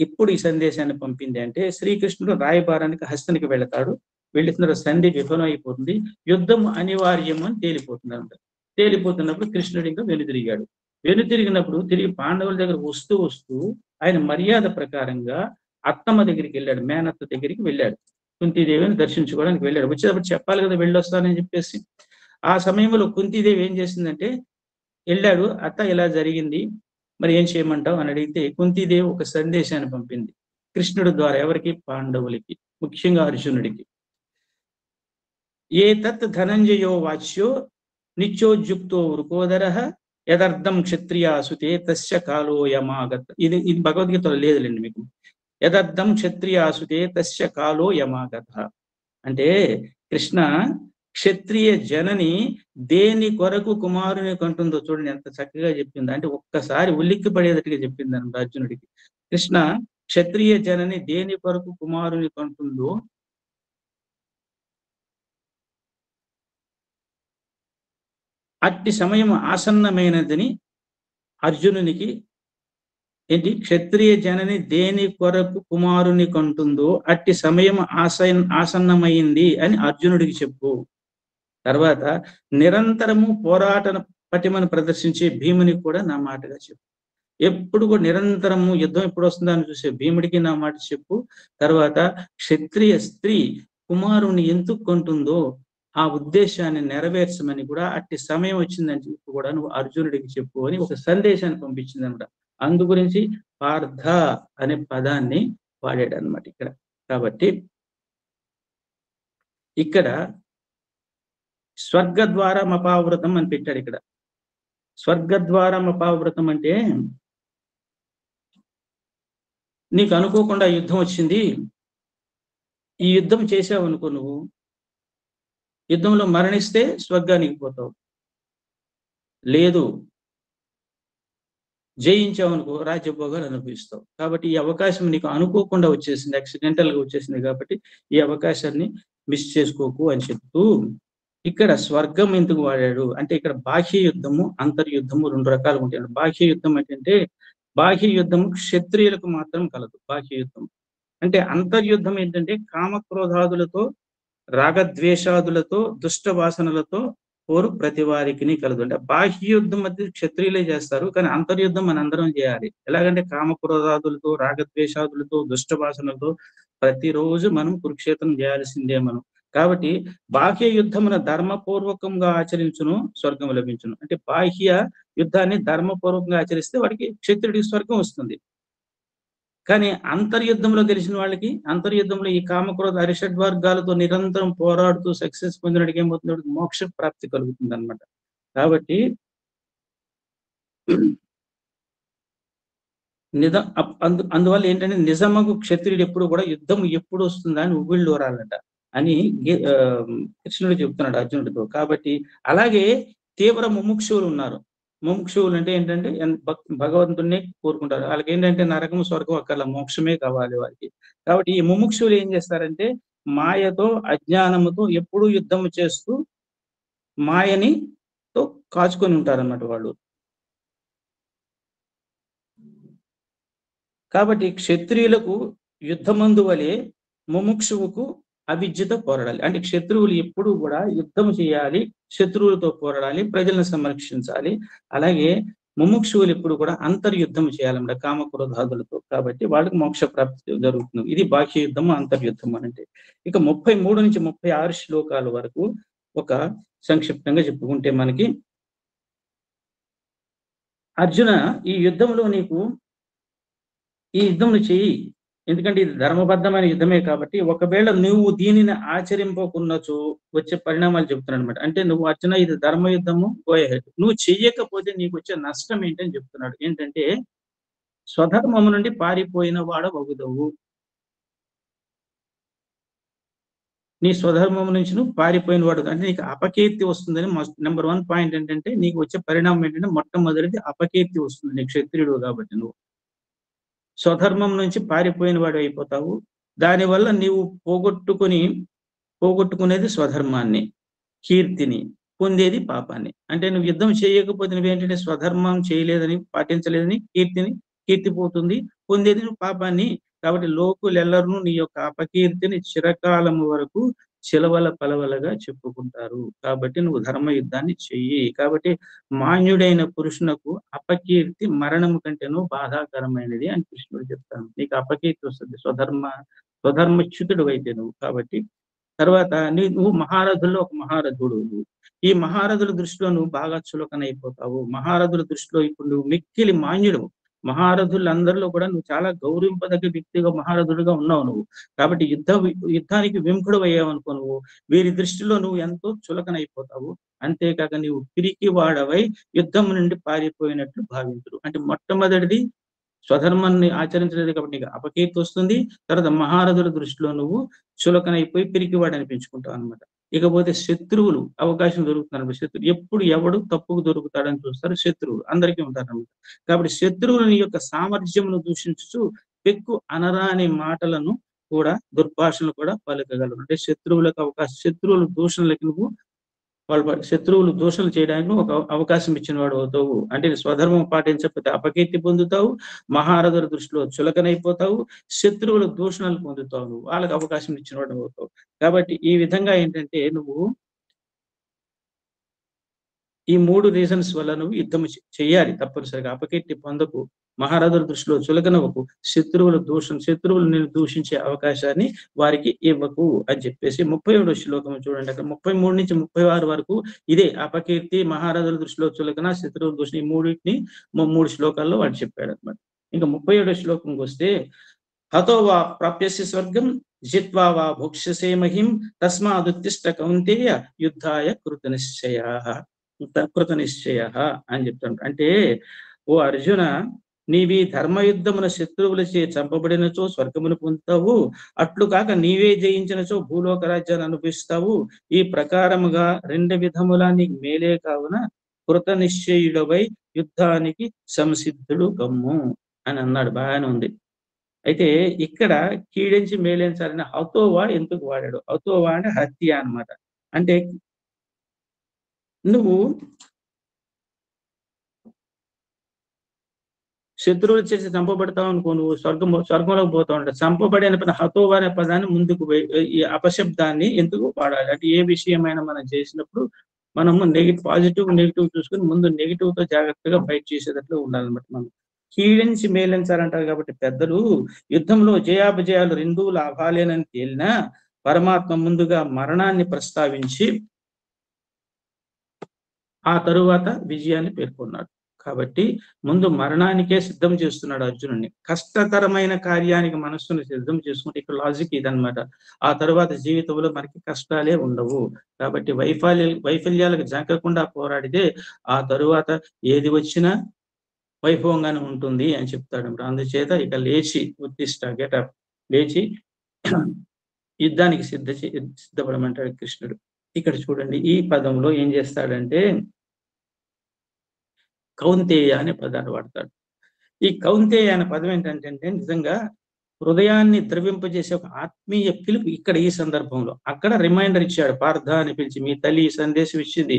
ఎప్పుడు ఈ సందేశాన్ని పంపింది అంటే, శ్రీకృష్ణుడు రాయబారానికి హస్తనికి వెళతాడు, వెళుతున్న సంధి విఫలం అయిపోతుంది, యుద్ధం అనివార్యం అని తేలిపోతుంది. తేలిపోతున్నప్పుడు కృష్ణుడు ఇంకా వెనుతిరిగాడు. వెనుతిరిగినప్పుడు తిరిగి పాండవుల దగ్గర వస్తూ ఆయన మర్యాద ప్రకారంగా అత్తమ్మ దగ్గరికి వెళ్ళాడు, మేనత్త దగ్గరికి వెళ్ళాడు, కుంతీదేవిని దర్శించుకోవడానికి వెళ్ళాడు. వచ్చేటప్పుడు చెప్పాలి కదా వెళ్ళొస్తానని చెప్పేసి. ఆ సమయంలో కుంతీదేవి ఏం చేసిందంటే, వెళ్ళాడు, అత్త ఇలా జరిగింది, మరి ఏం చేయమంటావు అని అడిగితే కుంతీదేవి ఒక సందేశాన్ని పంపింది కృష్ణుడి ద్వారా. ఎవరికి? పాండవులకి, ముఖ్యంగా అర్జునుడికి. ఏ తత్ ధనంజయో వాచ్యో నిత్యోద్యుక్తో వృకోదరః యదర్థం క్షత్రియాసుతే తస్య కాలో యమాగత. ఇది భగవద్గీతలో లేదులేండి మీకు. యదర్థం క్షత్రియాసుతే తస్య కాలో యమాగత అంటే, కృష్ణ క్షత్రియ జనని దేని కొరకు కుమారుని కంటుందో చూడండి ఎంత చక్కగా చెప్పింది. అంటే ఒక్కసారి ఉలిక్కి పడేటట్టుగా చెప్పింది అన్నమాట అర్జునుడికి. కృష్ణ క్షత్రియ జనని దేని కొరకు కుమారుని కంటుందో అట్టి సమయం ఆసన్నమైనదని అర్జునునికి, ఏంటి, క్షత్రియ జనని దేని కొరకు కుమారుని కంటుందో అట్టి సమయం ఆసన్నమైంది అని అర్జునుడికి చెప్పు. తర్వాత నిరంతరము పోరాట పటిమను ప్రదర్శించే భీమునికి కూడా నా మాటగా చెప్పు. ఎప్పుడు కూడా నిరంతరము యుద్ధం ఎప్పుడు వస్తుందని చూసే భీముడికి నా మాట చెప్పు. తర్వాత క్షత్రియ స్త్రీ కుమారుని ఎందుకు కొంటుందో ఆ ఉద్దేశాన్ని నెరవేర్చమని కూడా, అట్టి సమయం వచ్చిందని చెప్పి కూడా నువ్వు అర్జునుడికి చెప్పు అని ఒక సందేశాన్ని పంపించింది అనమాట. అందు గురించి పార్థ అనే పదాన్ని వాడాడు అనమాట ఇక్కడ. కాబట్టి ఇక్కడ స్వర్గద్వారం అపావృతం అని పెట్టాడు. ఇక్కడ స్వర్గద్వారం అపావృతం అంటే, నీకు అనుకోకుండా యుద్ధం వచ్చింది, ఈ యుద్ధం చేసావు అనుకో, నువ్వు యుద్ధంలో మరణిస్తే స్వర్గానికి పోతావు, లేదు జయించావు అనుకో రాజ్యభోగాలు అనుభవిస్తావు. కాబట్టి ఈ అవకాశం నీకు అనుకోకుండా వచ్చేసింది, యాక్సిడెంటల్ గా వచ్చేసింది. కాబట్టి ఈ అవకాశాన్ని మిస్ చేసుకోకు అని చెప్తూ ఇక్కడ స్వర్గం ఎందుకు వాడాడు అంటే, ఇక్కడ బాహ్య యుద్ధము అంతర్యుద్ధము రెండు రకాలు ఉంటాయి. బాహ్య యుద్ధం అంటే బాహ్య యుద్ధము క్షత్రియులకు మాత్రం కలదు. బాహ్య యుద్ధం అంటే అంతర్యుద్ధం ఏంటంటే కామక్రోధాదులతో, రాగద్వేషాదులతో, దుష్ట వాసనలతో పోరు ప్రతి వారికిని కలదు. అంటే బాహ్య యుద్ధం మధ్య క్షత్రియులే చేస్తారు. కానీ అంతర్యుద్ధం మనందరం చేయాలి. ఎలాగంటే కామక్రోధాదులతో, రాగద్వేషాదులతో, దుష్ట వాసనలతో ప్రతిరోజు మనం కురుక్షేత్రం చేయాల్సిందే మనం. కాబట్టి బాహ్య యుద్ధమున ధర్మపూర్వకంగా ఆచరించును స్వర్గం లభించును. అంటే బాహ్య యుద్ధాన్ని ధర్మపూర్వకంగా ఆచరిస్తే వాడికి క్షత్రుడికి స్వర్గం వస్తుంది. కానీ అంతర్యుద్ధంలో గెలిచిన వాళ్ళకి, అంతర్యుద్ధంలో ఈ కామక్రోధ అరిషడ్ వర్గాలతో నిరంతరం పోరాడుతూ సక్సెస్ పొందినడికి ఏమవుతుంది, మోక్ష ప్రాప్తి కలుగుతుంది అనమాట. కాబట్టి అందువల్ల ఏంటంటే నిజమగు క్షత్రియుడు ఎప్పుడు కూడా యుద్ధం ఎప్పుడు వస్తుందా అని ఉవ్విళ్ళూరాలట అని కృష్ణుడు చెప్తున్నాడు అర్జునుడితో. కాబట్టి అలాగే తీవ్ర ముముక్షువులు ఉన్నారు. ముముక్షువులు అంటే ఏంటంటే భగవంతుడిని కోరుకుంటారు. వాళ్ళకి ఏంటంటే నరకం స్వర్గం అక్కర్ల, మోక్షమే కావాలి వారికి. కాబట్టి ఈ ముముక్షువులు ఏం చేస్తారంటే మాయతో, అజ్ఞానముతో ఎప్పుడూ యుద్ధం చేస్తూ మాయని తో కాచుకొని ఉంటారన్నమాట వాళ్ళు. కాబట్టి క్షత్రియులకు యుద్ధమందు వలె ముముక్షువుకు అవిద్యతో పోరాడాలి. అంటే క్షత్రువులు ఎప్పుడూ కూడా యుద్ధం చేయాలి, శత్రువులతో పోరాడాలి, ప్రజలను సంరక్షించాలి. అలాగే ముముక్షువులు ఎప్పుడు కూడా అంతర్యుద్ధం చేయాలన్నమాట కామక్రోధాదులతో. కాబట్టి వాళ్ళకి మోక్ష ప్రాప్తి జరుగుతుంది. ఇది బాహ్య యుద్ధము, అంతర్యుద్ధం అంటే. ఇక 33 నుంచి 36 శ్లోకాల వరకు ఒక సంక్షిప్తంగా చెప్పుకుంటే మనకి అర్జున, ఈ యుద్ధంలో నీకు ఈ యుద్ధం చెయ్యి, ఎందుకంటే ఇది ధర్మబద్ధమైన యుద్ధమే. కాబట్టి ఒకవేళ నువ్వు దీనిని ఆచరింపకున్నచో వచ్చే పరిణామాలు చెప్తున్నాడు అనమాట. అంటే నువ్వు అర్జున ఇది ధర్మ యుద్ధము, గో అహెడ్. నువ్వు చెయ్యకపోతే నీకు వచ్చే నష్టం ఏంటని చెప్తున్నాడు. ఏంటంటే స్వధర్మము నుండి పారిపోయిన వాడవగుదవు. నీ స్వధర్మం నుంచి నువ్వు పారిపోయిన వాడు అంటే నీకు అపకీర్తి వస్తుందని నెంబర్ 1 పాయింట్ ఏంటంటే నీకు వచ్చే పరిణామం ఏంటంటే మొట్టమొదటిది అపకీర్తి వస్తుంది. నీ క్షత్రియుడు కాబట్టి నువ్వు స్వధర్మం నుంచి పారిపోయిన వాడు అయిపోతావు. దానివల్ల నీవు పోగొట్టుకునేది స్వధర్మాన్ని, కీర్తిని, పొందేది పాపాన్ని. అంటే నువ్వు యుద్ధం చేయకపోతే నువ్వేంటంటే స్వధర్మం చేయలేదని, పాటించలేదని కీర్తి పోతుంది, పొందేది నువ్వు పాపాన్ని. కాబట్టి లోకులెల్లరూ నీ యొక్క అపకీర్తిని చిరకాలము వరకు చిలవల పలవలగా చెప్పుకుంటారు. కాబట్టి నువ్వు ధర్మ యుద్ధాన్ని చెయ్యి. కాబట్టి మాన్యుడైన పురుషునకు అపకీర్తి మరణము కంటేనూ బాధాకరమైనది అని కృష్ణుడు చెప్తాను. నీకు అపకీర్తి వస్తుంది స్వధర్మచ్యుతుడు అయితే నువ్వు. కాబట్టి తర్వాత నువ్వు మహారథుల్లో ఒక మహారథుడు. ఈ మహారథుల దృష్టిలో నువ్వు బాగా చులకనైపోతావు. మహారథుల దృష్టిలో ఇప్పుడు నువ్వు మిక్కిలి మాన్యుడు. మహారథులందరిలో కూడా నువ్వు చాలా గౌరవింపదగ్గ వ్యక్తిగా మహారథుడుగా ఉన్నావు నువ్వు. కాబట్టి యుద్ధానికి విముఖుడు అయ్యావు అనుకో, నువ్వు వీరి దృష్టిలో నువ్వు ఎంతో చులకనైపోతావు. అంతేకాక నీవు పిరికి వాడవై యుద్ధం నుండి పారిపోయినట్లు భావించుడు. అంటే మొట్టమొదటిది స్వధర్మాన్ని ఆచరించలేదు కాబట్టి నీకు అపకీర్తి వస్తుంది. తర్వాత మహారథుల దృష్టిలో నువ్వు చులకనైపోయి పిరికివాడు అనిపించుకుంటావు అనమాట. ఇకపోతే శత్రువులు అవకాశం దొరుకుతున్నారు. శత్రువు ఎప్పుడు ఎవడు తప్పుకు దొరుకుతాడని చూస్తారు. శత్రువులు అందరికీ ఉంటారన్నమాట. కాబట్టి శత్రువులు నీ యొక్క సామర్థ్యమును దూషించుచు పెక్కు అనరాని మాటలను కూడా, దుర్భాషలు కూడా పలకగలరు. అంటే శత్రువుల దూషణలకి నువ్వు శత్రువులు దూషణలు చేయడానికి ఒక అవకాశం ఇచ్చిన వాడు అవుతావు. అంటే స్వధర్మం పాటించకపోతే అపకీర్తి పొందుతావు, మహారథుల దృష్టిలో చులకనైపోతావు, శత్రువుల దూషణలు పొందుతావు, నువ్వు వాళ్ళకి అవకాశం ఇచ్చిన వాడు అవుతావు. కాబట్టి ఈ విధంగా ఏంటంటే నువ్వు ఈ 3 రీజన్స్ వల్ల నువ్వు యుద్ధం చెయ్యాలి తప్పనిసరిగా. అపకీర్తి పొందకు, మహారథుల దృష్టిలో చులకనవ్వకు, శత్రువులు నేను దూషించే అవకాశాన్ని వారికి ఇవ్వకు అని చెప్పేసి 37వ శ్లోకం చూడండి. అక్కడ 33 నుంచి 36 వరకు ఇదే అపకీర్తి, మహారథుల దృష్టిలో చులకన, శత్రువుల దూషణ, ఈ మూడింటిని 3 శ్లోకాల్లో వాడు చెప్పాడు అనమాట. ఇంకా 37వ శ్లోకంకి వస్తే హతో వా ప్రాప్యస్య స్వర్గం జిత్వా వా భోక్ష్యసే మహిం తస్మాదుత్తిష్ట కౌంతేయ యుద్ధాయ కృత నిశ్చయ అని చెప్తాడు. అంటే ఓ అర్జున, నీవి ధర్మయుద్ధమున శత్రువులచే చంపబడినచో స్వర్గమును పొందుతావు, అట్లు కాక నీవే జయించినచో భూలోక రాజ్యాన్ని అనుభవిస్తావు. ఈ ప్రకారముగా 2 విధములా నీకు మేలే కావున కృత నిశ్చయుడవై యుద్ధానికి సంసిద్ధుడు కమ్ము అని అన్నాడు. బాగానే ఉంది. అయితే ఇక్కడ కీడించి మేలేంచాలని హతోవా ఎందుకు వాడాడు? హతోవా అంటే హత్య అన్నమాట. అంటే నువ్వు శత్రువులు చేసి చంపబడతావు అనుకో, నువ్వు స్వర్గంలోకి పోతా ఉంటావు. చంపబడి అనే పద హతోవ అనే పదాన్ని ముందుకు ఈ అపశబ్దాన్ని ఎందుకు వాడాలి అంటే ఏ విషయమైనా మనం చేసినప్పుడు మనము నెగిటివ్ చూసుకుని ముందు నెగిటివ్ తో జాగ్రత్తగా ఫైట్ చేసేటట్లు ఉండాలన్నమాట. మనం కీడించి మేలించాలంటారు కాబట్టి పెద్దలు యుద్ధంలో జయాపజయాలు రెండూ లాభాలేనని తేలినా పరమాత్మ ముందుగా మరణాన్ని ప్రస్తావించి ఆ తరువాత విజయాన్ని పేర్కొన్నాడు. కాబట్టి ముందు మరణానికే సిద్ధం చేస్తున్నాడు అర్జునుడిని. కష్టతరమైన కార్యానికి మనస్సును సిద్ధం చేసుకుంటే ఇక్కడ లాజిక్ ఇదనమాట. ఆ తర్వాత జీవితంలో మనకి కష్టాలే ఉండవు. కాబట్టి వైఫల్యాలకు జంకకుండా పోరాడితే ఆ తరువాత ఏది వచ్చినా వైభవంగానే ఉంటుంది అని చెప్తాడు. అందుచేత ఇక లేచి ఉత్తిష్ట గెటప్ లేచి యుద్ధానికి సిద్ధపడమంటాడు కృష్ణుడు. ఇక్కడ చూడండి ఈ పదంలో ఏం చేస్తాడంటే కౌంతేయ అనే పదాన్ని వాడతాడు. ఈ కౌంతేయ అనే పదం ఏంటంటే నిజంగా హృదయాన్ని ద్రవింపజేసే ఒక ఆత్మీయ పిలుపు ఇక్కడ ఈ సందర్భంలో. అక్కడ రిమైండర్ ఇచ్చాడు, పార్థ అని పిలిచి మీ తల్లి ఈ సందేశం ఇచ్చింది,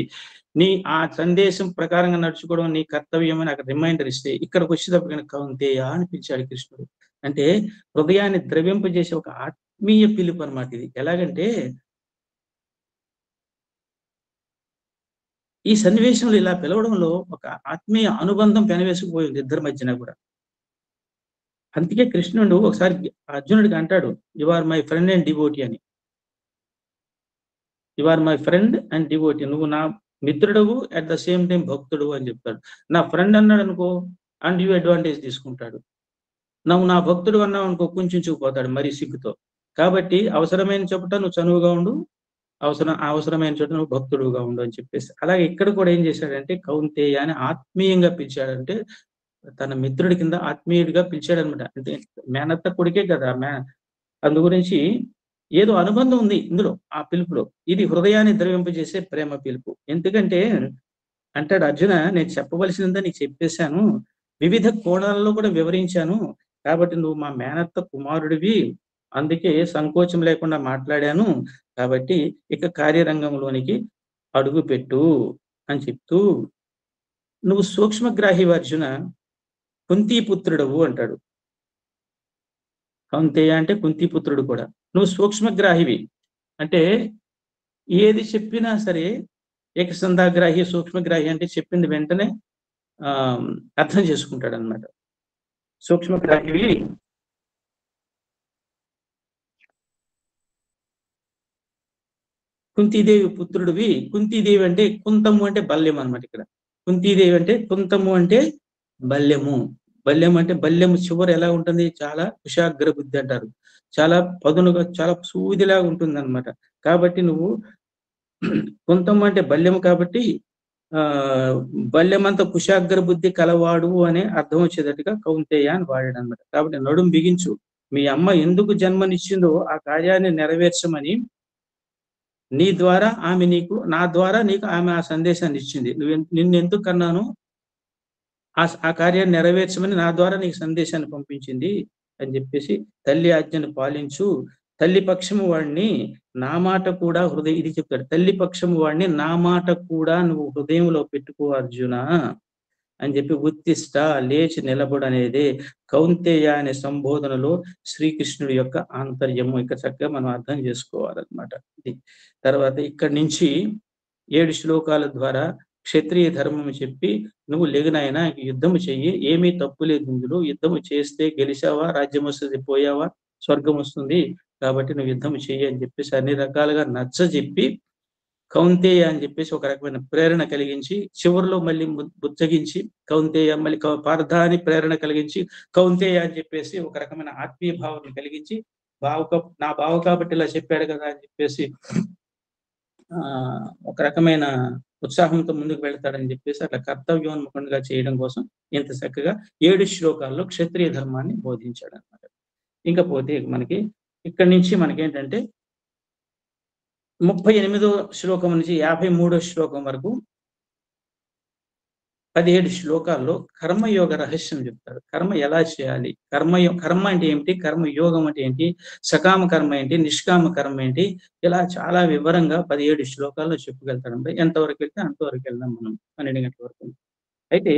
నీ ఆ సందేశం ప్రకారంగా నడుచుకోవడం నీ కర్తవ్యం అని అక్కడ రిమైండర్ ఇస్తే ఇక్కడికి వచ్చేటప్పుడు కౌంతేయ అని పిలిచాడు కృష్ణుడు. అంటే హృదయాన్ని ద్రవింపజేసే ఒక ఆత్మీయ పిలుపు అన్నమాట ఇది. ఎలాగంటే ఈ సన్నివేశంలో ఇలా పిలవడంలో ఒక ఆత్మీయ అనుబంధం పెనవేసుకుపోయింది ఇద్దరి మధ్యన కూడా. అందుకే కృష్ణుడు ఒకసారి అర్జునుడికి అంటాడు, you are my friend and devotee అని. You are my friend and devotee, నువ్వు నా మిత్రుడవు అట్ ద సేమ్ టైం భక్తుడు అని చెప్తాడు. నా ఫ్రెండ్ అన్నాడు అనుకో అండ్ యూ అడ్వాంటేజ్ తీసుకుంటాడు, నువ్వు నా భక్తుడు అన్నావు అనుకో కొంచెం చూపోతాడు మరి సిగ్గుతో. కాబట్టి అవసరమైన చోట నువ్వు చనువుగా ఉండు, అవసరమైన చోట నువ్వు భక్తుడుగా ఉండు అని చెప్పేసి. అలాగే ఇక్కడ కూడా ఏం చేశాడంటే కౌంతేయ అని ఆత్మీయంగా పిలిచాడంటే తన మిత్రుడి కింద ఆత్మీయుడిగా పిలిచాడనమాట. అంటే మేనత్త కొడుకే కదా అందు గురించి ఏదో అనుబంధం ఉంది ఇందులో ఆ పిలుపులో. ఇది హృదయాన్ని ద్రవింపజేసే ప్రేమ పిలుపు. ఎందుకంటే అంటాడు అర్జున, నేను చెప్పవలసిందా నీకు చెప్పేశాను, వివిధ కోణాలలో కూడా వివరించాను, కాబట్టి నువ్వు మా మేనత్త కుమారుడివి, అందుకే సంకోచం లేకుండా మాట్లాడాను, కాబట్టి ఇక కార్యరంగంలోనికి అడుగు పెట్టు అని చెప్తూ, నువ్వు సూక్ష్మగ్రాహి అర్జున, కుంతీపుత్రుడవు అంటాడు. కౌంతేయ అంటే కుంతీపుత్రుడు కూడా. నువ్వు సూక్ష్మగ్రాహివి అంటే ఏది చెప్పినా సరే ఏకసంధాగ్రాహి సూక్ష్మగ్రాహి అంటే చెప్పింది వెంటనే అర్థం చేసుకుంటాడు అనమాట. సూక్ష్మగ్రాహివి కుంతీదేవి పుత్రుడివి. కుంతీదేవి అంటే కుంతము అంటే బల్యం అనమాట. ఇక్కడ కుంతీదేవి అంటే కుంతము అంటే బల్యము. బల్యం అంటే బల్యము చివరి ఎలా ఉంటుంది, చాలా కుశాగ్ర బుద్ధి అంటారు, చాలా పదునుగా చాలా సూదిలాగా ఉంటుంది అనమాట. కాబట్టి నువ్వు కుంతము అంటే బల్యము కాబట్టి బల్యమంత కుశాగ్ర బుద్ధి కలవాడు అనే అర్థం వచ్చేటట్టుగా కౌంతేయ అని వాడాడు అనమాట. కాబట్టి నడుం బిగించు, మీ అమ్మ ఎందుకు జన్మనిచ్చిందో ఆ కార్యాన్ని నెరవేర్చమని నీ ద్వారా ఆమె నీకు, నా ద్వారా నీకు ఆమె ఆ సందేశాన్ని ఇచ్చింది. నిన్ను ఎందుకు కన్నాను, ఆ కార్యాన్ని నెరవేర్చమని నా ద్వారా నీకు సందేశాన్ని పంపించింది అని చెప్పేసి, తల్లి ఆజ్ఞను పాలించు, తల్లి పక్షము వాడిని నా మాట కూడా ఇది చెప్తాడు, తల్లి పక్షము వాడిని నా మాట కూడా నువ్వు హృదయంలో పెట్టుకో అర్జున అని చెప్పి ఉత్తిష్ట లేచి నిలబడు అనేది కౌంతేయ అనే సంబోధనలో శ్రీకృష్ణుడి యొక్క ఆంతర్యము ఇక్కడ చక్కగా మనం అర్థం చేసుకోవాలన్నమాట. ఇది తర్వాత ఇక్కడి నుంచి 7 శ్లోకాల ద్వారా క్షత్రియ ధర్మం చెప్పి, నువ్వు లేగినైనా యుద్ధము చెయ్యి, ఏమీ తప్పు లేదు ఇందులో, యుద్ధము చేస్తే గెలిచావా రాజ్యం వస్తుంది, పోయావా స్వర్గం వస్తుంది, కాబట్టి నువ్వు యుద్ధం చెయ్యి అని చెప్పేసి అన్ని రకాలుగా నచ్చ చెప్పి కౌంతేయ అని చెప్పేసి ఒక రకమైన ప్రేరణ కలిగించి, చివరిలో మళ్ళీ బుచ్చగించి కౌంతేయ, మళ్ళీ పార్థ అని ప్రేరణ కలిగించి కౌంతేయ అని చెప్పేసి ఒక రకమైన ఆత్మీయ భావన కలిగించి, నా బావ కాబట్టి ఇలా చెప్పాడు కదా అని చెప్పేసి ఒక రకమైన ఉత్సాహంతో ముందుకు వెళ్తాడని చెప్పేసి అట్లా కర్తవ్యోన్ముఖంగా చేయడం కోసం ఇంత చక్కగా 7 శ్లోకాల్లో క్షత్రియ ధర్మాన్ని బోధించాడు అనమాట. ఇంకపోతే మనకి ఇక్కడి నుంచి మనకేంటంటే 38వ శ్లోకం నుంచి 53వ శ్లోకం వరకు 17 శ్లోకాల్లో కర్మయోగ రహస్యం చెప్తాడు. కర్మ ఎలా చేయాలి, కర్మ అంటే ఏమిటి, కర్మయోగం అంటే ఏంటి, సకామ కర్మ ఏంటి, నిష్కామ కర్మ ఏంటి, ఇలా చాలా వివరంగా 17 శ్లోకాల్లో చెప్పగలుగుతాడు. ఎంతవరకు వెళ్తే అంతవరకు వెళ్దాం మనం 12 గంటల వరకు. అయితే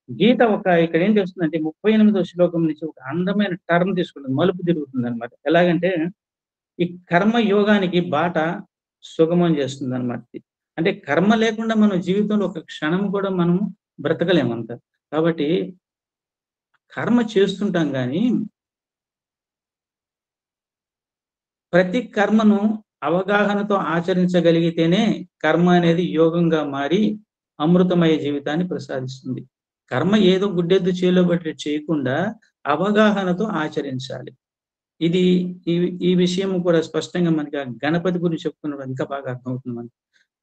గీత ఇక్కడ ఏం చేస్తుందంటే 38వ శ్లోకం నుంచి ఒక అందమైన టర్మ్ తీసుకుంటుంది, మలుపు తిరుగుతుంది అనమాట. ఎలాగంటే ఈ కర్మ యోగానికి బాట సుగమం చేస్తుంది అనమాట. అంటే కర్మ లేకుండా మనం జీవితంలో ఒక క్షణం కూడా మనం బ్రతకలేమంత. కాబట్టి కర్మ చేస్తుంటాం కానీ ప్రతి కర్మను అవగాహనతో ఆచరించగలిగితేనే కర్మ అనేది యోగంగా మారి అమృతమయ జీవితాన్ని ప్రసాదిస్తుంది. కర్మ ఏదో గుడ్డెద్దు చేలో బట్టి చేయకుండా అవగాహనతో ఆచరించాలి. ఇది ఈ విషయం కూడా స్పష్టంగా మనకి గణపతి గురించి చెప్తున్నప్పుడు ఇంకా బాగా అర్థమవుతుంది మనకి.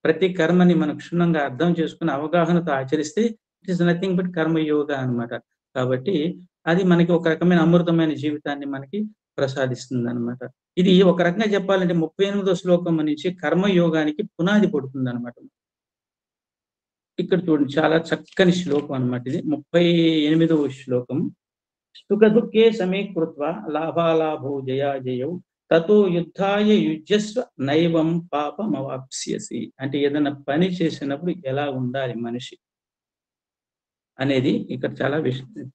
ప్రతి కర్మని మనం క్షుణ్ణంగా అర్థం చేసుకుని అవగాహనతో ఆచరిస్తే it is nothing but karma yoga అనమాట. కాబట్టి అది మనకి ఒక రకమైన అమృతమైన జీవితాన్ని మనకి ప్రసాదిస్తుంది అనమాట. ఇది ఒక రకంగా చెప్పాలంటే 38వ శ్లోకం నుంచి కర్మయోగానికి పునాది పడుతుంది అనమాట. ఇక్కడ చూడండి, చాలా చక్కని శ్లోకం అనమాట ఇది. 38వ శ్లోకం. సుఖ దుఃఖే సమీకృత్వ లాభాలాభో జయాజయౌ తతో యుద్ధాయ యుజ్యస్వ నైవం పాపమవాప్స్యసి. అంటే ఏదైనా పని చేసినప్పుడు ఎలా ఉండాలి మనిషి అనేది ఇక్కడ చాలా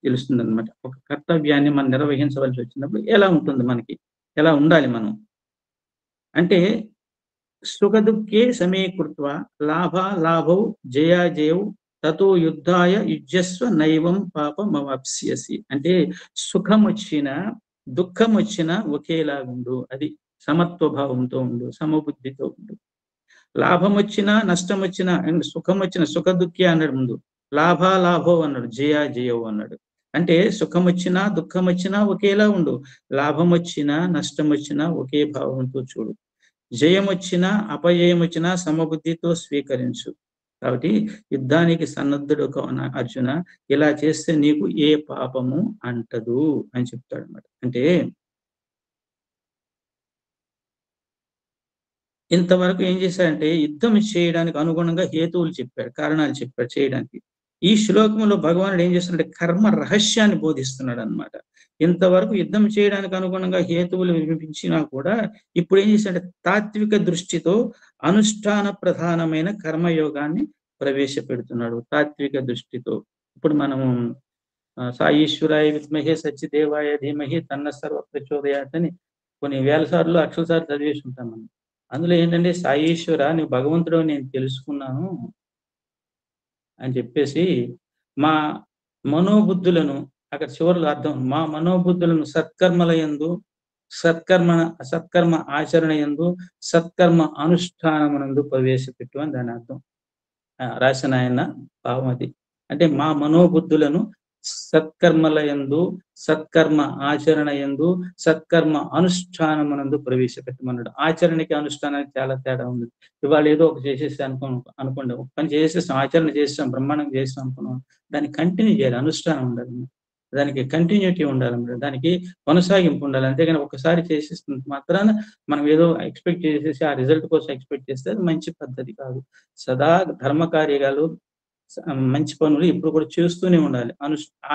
తెలుస్తుంది అనమాట. ఒక కర్తవ్యాన్ని మనం నిర్వహించవలసి వచ్చినప్పుడు ఎలా ఉంటుంది మనకి, ఎలా ఉండాలి మనం అంటే సుఖ దుఃఖే సమీకృత్వ లాభాలాభౌ జయాజయౌ తతో యుద్ధాయ యుజ్యస్వ నైవం పాపమవాప్స్యసి. అంటే సుఖం వచ్చినా దుఃఖం వచ్చినా ఒకేలా ఉండు, అది సమత్వ భావంతో ఉండు, సమబుద్ధితో ఉండు. లాభం వచ్చినా నష్టం వచ్చినా, సుఖం వచ్చిన సుఖ దుఃఖి అన్నాడు ముందు, లాభాలాభో అన్నాడు, జయాజయౌ అన్నాడు. అంటే సుఖం వచ్చినా దుఃఖం వచ్చినా ఒకేలా ఉండు, లాభం వచ్చినా నష్టం వచ్చినా ఒకే భావంతో చూడు, జయం వచ్చినా అపజయం వచ్చినా సమబుద్ధితో స్వీకరించు. కాబట్టి యుద్ధానికి సన్నద్ధుడు కావున అర్జున, ఇలా చేస్తే నీకు ఏ పాపము అంటదు అని చెప్తాడు అనమాట. అంటే ఇంతవరకు ఏం చేశాడంటే యుద్ధం చేయడానికి అనుగుణంగా హేతువులు చెప్పాడు, కారణాలు చెప్పాడు చేయడానికి. ఈ శ్లోకంలో భగవానుడు ఏం చేస్తున్నాడు, కర్మ రహస్యాన్ని బోధిస్తున్నాడు అనమాట. ఇంతవరకు యుద్ధం చేయడానికి అనుగుణంగా హేతువులు వినిపించినా కూడా ఇప్పుడు ఏం చేశాడంటే తాత్విక దృష్టితో అనుష్ఠాన ప్రధానమైన కర్మయోగాన్ని ప్రవేశపెడుతున్నాడు. తాత్విక దృష్టితో ఇప్పుడు మనము సాయీశ్వరాయ విద్మహే సత్యదేవాయ ధీమహి తన్న సర్వ ప్రచోదయాత్ అని కొన్ని వేల సార్లు లక్షల సార్లు చదివేసి ఉంటాం మనం. అందులో ఏంటంటే సాయీశ్వర నువ్వు భగవంతుడు నేను తెలుసుకున్నాను అని చెప్పేసి మా మనోబుద్ధులను, అక్కడ చివరిలో అర్థం, మా మనోబుద్ధులను సత్కర్మ ఆచరణ యందు సత్కర్మ అనుష్ఠానమునందు ప్రవేశపెట్టు అని దాని అర్థం. రాసిన ఆయన భావం అది. అంటే మా మనోబుద్ధులను సత్కర్మల యందు సత్కర్మ ఆచరణ యందు సత్కర్మ అనుష్ఠానమునందు ప్రవేశపెట్టమన్నాడు. ఆచరణకి అనుష్ఠానానికి చాలా తేడా ఉంది. ఇవాళ ఏదో ఒక చేసేసి అనుకోండి, ఒక పని చేసేస్తాం, ఆచరణ చేస్తాం, బ్రహ్మాండంగా చేస్తాం అనుకున్నాం, దాన్ని కంటిన్యూ చేయాలి, అనుష్ఠానం ఉండాలి, దానికి కంటిన్యూటీ ఉండాలన్నమాట, దానికి కొనసాగింపు ఉండాలి. అంతేగాని ఒకసారి చేసేస్తుంది మాత్రాన మనం ఏదో ఎక్స్పెక్ట్ చేసేసి ఆ రిజల్ట్ కోసం ఎక్స్పెక్ట్ చేస్తే అది మంచి పద్ధతి కాదు. సదా ధర్మ కార్యాలు మంచి పనులు ఇప్పుడు కూడా చేస్తూనే ఉండాలి.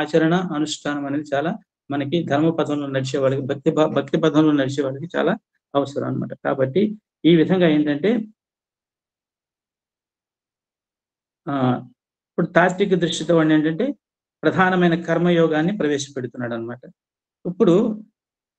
ఆచరణ అనుష్ఠానం అనేది చాలా మనకి ధర్మ పదంలో నడిచేవాడికి, భక్తి పదంలో నడిచేవాడికి చాలా అవసరం అన్నమాట. కాబట్టి ఈ విధంగా ఏంటంటే ఇప్పుడు తాత్విక దృష్టితో వాడిని ఏంటంటే ప్రధానమైన కర్మయోగాన్ని ప్రవేశపెడుతున్నాడు అనమాట. ఇప్పుడు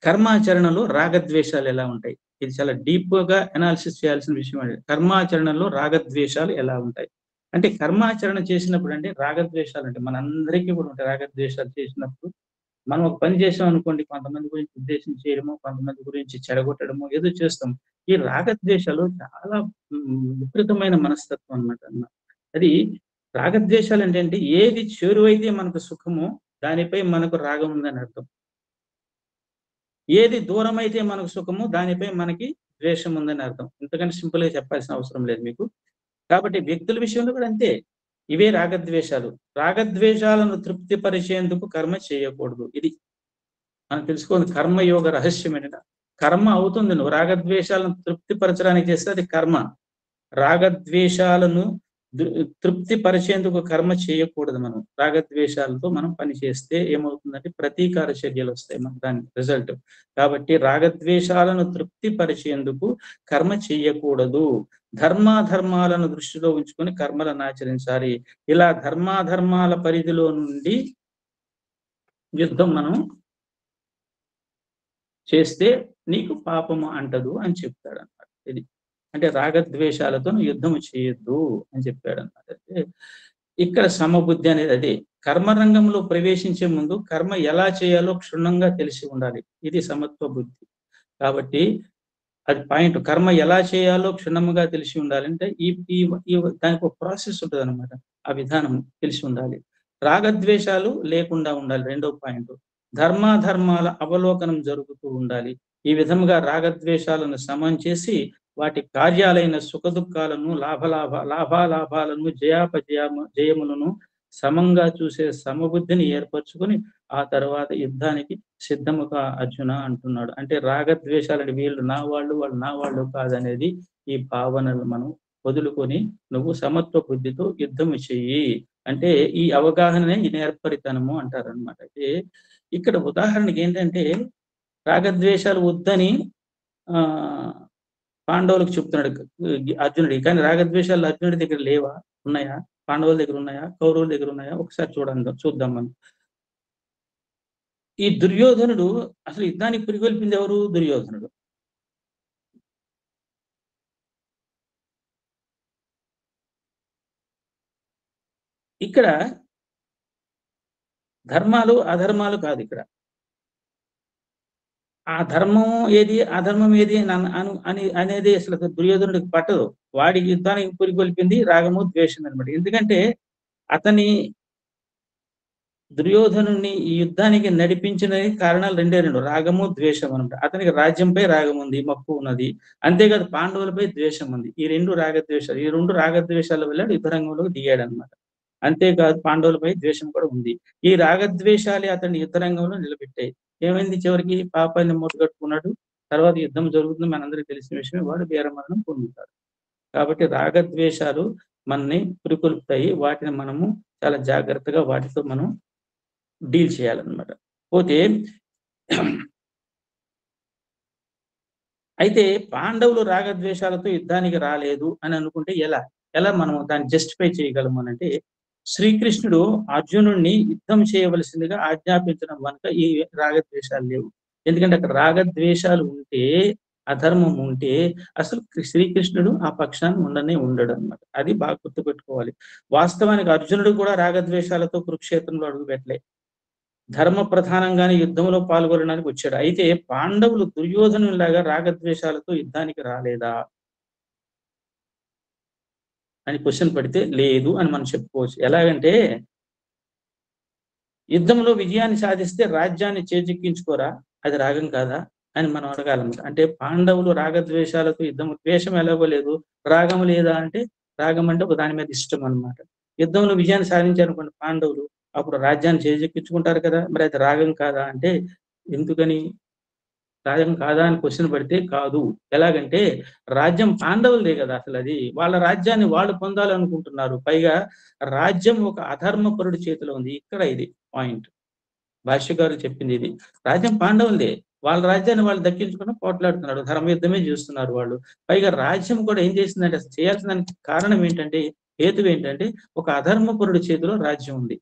కర్మాచరణలో రాగద్వేషాలు ఎలా ఉంటాయి, ఇది చాలా డీప్ గా అనాలిసిస్ చేయాల్సిన విషయం అండి. కర్మాచరణలో రాగద్వేషాలు ఎలా ఉంటాయి అంటే, కర్మాచరణ చేసినప్పుడు అంటే రాగద్వేషాలు అంటే మనందరికీ కూడా ఉంటాయి. రాగద్వేషాలు చేసినప్పుడు మనం ఒక పని చేసాం అనుకోండి, కొంతమంది గురించి ఉద్దేశం చేయడము, కొంతమంది గురించి చెడగొట్టడము ఏదో చేస్తాం. ఈ రాగద్వేషాలు చాలా విపరీతమైన మనస్తత్వం అన్నమాట. అది రాగద్వేషాలు అంటే ఏది చేరువైతే మనకు సుఖమో దానిపై మనకు రాగం ఉందని అర్థం, ఏది దూరం అయితే మనకు సుఖము దానిపై మనకి ద్వేషం ఉందని అర్థం. ఇంతకంటే సింపుల్ గా చెప్పాల్సిన అవసరం లేదు మీకు. కాబట్టి వ్యక్తుల విషయంలో కూడా అంతే, ఇవే రాగద్వేషాలు. రాగద్వేషాలను తృప్తిపరిచేందుకు కర్మ చేయకూడదు. ఇది మనం తెలుసుకోండి కర్మయోగ రహస్యం ఏంటంటే, కర్మ అవుతుంది, నువ్వు రాగద్వేషాలను తృప్తిపరచడానికి చేస్తే అది కర్మ. రాగద్వేషాలను తృప్తి పరిచేందుకు కర్మ చేయకూడదు. మనం రాగద్వేషాలతో మనం పని చేస్తే ఏమవుతుందంటే ప్రతీకార చర్యలు వస్తాయి మనకు దాని రిజల్ట్. కాబట్టి రాగద్వేషాలను తృప్తి పరిచేందుకు కర్మ చెయ్యకూడదు. ధర్మాధర్మాలను దృష్టిలో ఉంచుకొని కర్మలను ఆచరించాలి. ఇలా ధర్మాధర్మాల పరిధిలో నుండి యుద్ధం మనం చేస్తే నీకు పాపము అంటదు అని చెప్తాడు అన్నమాట. ఇది అంటే రాగద్వేషాలతో నువ్వు యుద్ధం చేయొద్దు అని చెప్పాడు అన్నమాట. అంటే ఇక్కడ సమబుద్ధి అనేది అదే. కర్మరంగంలో ప్రవేశించే ముందు కర్మ ఎలా చేయాలో క్షుణ్ణంగా తెలిసి ఉండాలి. ఇది సమత్వ బుద్ధి. కాబట్టి అది పాయింట్. కర్మ ఎలా చేయాలో క్షుణ్ణముగా తెలిసి ఉండాలంటే ఈ ఈ ఈ దానికి ఒక ప్రాసెస్ ఉంటుంది అనమాట. ఆ విధానం తెలిసి ఉండాలి. రాగద్వేషాలు లేకుండా ఉండాలి. రెండో పాయింట్. ధర్మాధర్మాల అవలోకనం జరుగుతూ ఉండాలి. ఈ విధముగా రాగద్వేషాలను సమం చేసి వాటి కార్యాలైన సుఖదుఖాలను లాభాలాభాలను జయములను సమంగా చూసే సమబుద్ధిని ఏర్పరచుకొని ఆ తర్వాత యుద్ధానికి సిద్ధముగా అర్జున అంటున్నాడు. అంటే రాగద్వేషాలని వీళ్ళు నా వాళ్ళు నా వాళ్ళు కాదనేది ఈ భావనలు మనం వదులుకొని నువ్వు సమత్వ బుద్ధితో యుద్ధము చెయ్యి అంటే ఈ అవగాహననే ఈ నేర్పరితనము అంటారనమాట. అయితే ఇక్కడ ఉదాహరణకి ఏంటంటే రాగద్వేషాలు వద్దని పాండవులకు చెప్తున్నాడు అర్జునుడి. కానీ రాగద్వేషాలు అర్జునుడి దగ్గర లేవా? ఉన్నాయా? పాండవుల దగ్గర ఉన్నాయా? కౌరవుల దగ్గర ఉన్నాయా? ఒకసారి చూద్దాం మనం. ఈ దుర్యోధనుడు అసలు యుద్ధానికి పురిగొల్పింది ఎవరు? దుర్యోధనుడు. ఇక్కడ ధర్మాలు అధర్మాలు కాదు. ఇక్కడ ఆ ధర్మం ఏది అధర్మం ఏది అనేది అసలు దుర్యోధనుడికి పట్టదు. వాడి యుద్ధానికి పురిగొల్పింది రాగము ద్వేషం అనమాట. ఎందుకంటే అతని దుర్యోధనుని ఈ యుద్ధానికి నడిపించిన కారణాలు రెండు. రాగము ద్వేషం అనమాట. అతనికి రాజ్యంపై రాగం ఉంది, మక్కువ ఉన్నది. అంతేకాదు పాండవులపై ద్వేషం ఉంది. ఈ రెండు రాగద్వేషాల వల్ల యుద్ధరంగంలోకి దిగాడు అనమాట. అంతేకాదు పాండవులపై ద్వేషం కూడా ఉంది. ఈ రాగద్వేషాలే అతన్ని యుద్ధరంగంలో నిలబెట్టాయి. ఏమైంది? చివరికి పాపాన్ని మూటగట్టుకున్నాడు. తర్వాత యుద్ధం జరుగుతుంది, మనందరికీ తెలిసిన విషయమే. వాడు వీరమరణం పొందుతాడు. కాబట్టి రాగద్వేషాలు మనని పురికొల్పుతాయి. వాటిని మనము చాలా జాగ్రత్తగా వాటితో మనం డీల్ చేయాలన్నమాట. పోతే అయితే పాండవులు రాగద్వేషాలతో యుద్ధానికి రాలేదు అని అనుకుంటే ఎలా మనం దాన్ని జస్టిఫై చేయగలము అని అంటే, శ్రీకృష్ణుడు అర్జునుడిని యుద్ధం చేయవలసిందిగా ఆజ్ఞాపించడం కనుక ఈ రాగద్వేషాలు లేవు. ఎందుకంటే అక్కడ రాగద్వేషాలు ఉంటే, అధర్మం ఉంటే అసలు శ్రీకృష్ణుడు ఆ పక్షాన్ని ఉండడు అనమాట. అది బాగా గుర్తుపెట్టుకోవాలి. వాస్తవానికి అర్జునుడు కూడా రాగద్వేషాలతో కురుక్షేత్రంలో అడుగు పెట్టలే. ధర్మ ప్రధానంగానే యుద్ధంలో పాల్గొనడానికి వచ్చాడు. అయితే పాండవులు దుర్యోధనులాగా రాగద్వేషాలతో యుద్ధానికి రాలేదా అని క్వశ్చన్ పడితే లేదు అని మనం చెప్పుకోవచ్చు. ఎలాగంటే యుద్ధంలో విజయాన్ని సాధిస్తే రాజ్యాన్ని చేజిక్కించుకోరా, అది రాగం కాదా అని మనం అడగాలన్నమాట. అంటే పాండవులు రాగద్వేషాలతో ద్వేషం ఎలాగోలేదు, రాగం లేదా అంటే రాగం అంటే ఒక దాని మీద ఇష్టం అనమాట. యుద్ధంలో విజయాన్ని సాధించారనుకోండి పాండవులు, అప్పుడు రాజ్యాన్ని చేజిక్కించుకుంటారు కదా. మరి అది రాగం కాదా అంటే ఎందుకని రాగం కాదా అని క్వశ్చన్ పడితే కాదు. ఎలాగంటే రాజ్యం పాండవులదే కదా. అసలు అది వాళ్ళ రాజ్యాన్ని వాళ్ళు పొందాలనుకుంటున్నారు. పైగా రాజ్యం ఒక అధర్మపరుడి చేతిలో ఉంది. ఇక్కడ ఇది పాయింట్. భాష్యకారు చెప్పింది ఇది. రాజ్యం పాండవులదే. వాళ్ళ రాజ్యాన్ని వాళ్ళు దక్కించుకుని పోట్లాడుతున్నారు. ధర్మయుద్ధమే చేస్తున్నారు వాళ్ళు. పైగా రాజ్యం కూడా ఏం చేసిందంటే అసలు చేయాల్సిన దానికి కారణం ఏంటంటే, హేతు ఏంటంటే ఒక అధర్మపరుడి చేతిలో రాజ్యం ఉంది.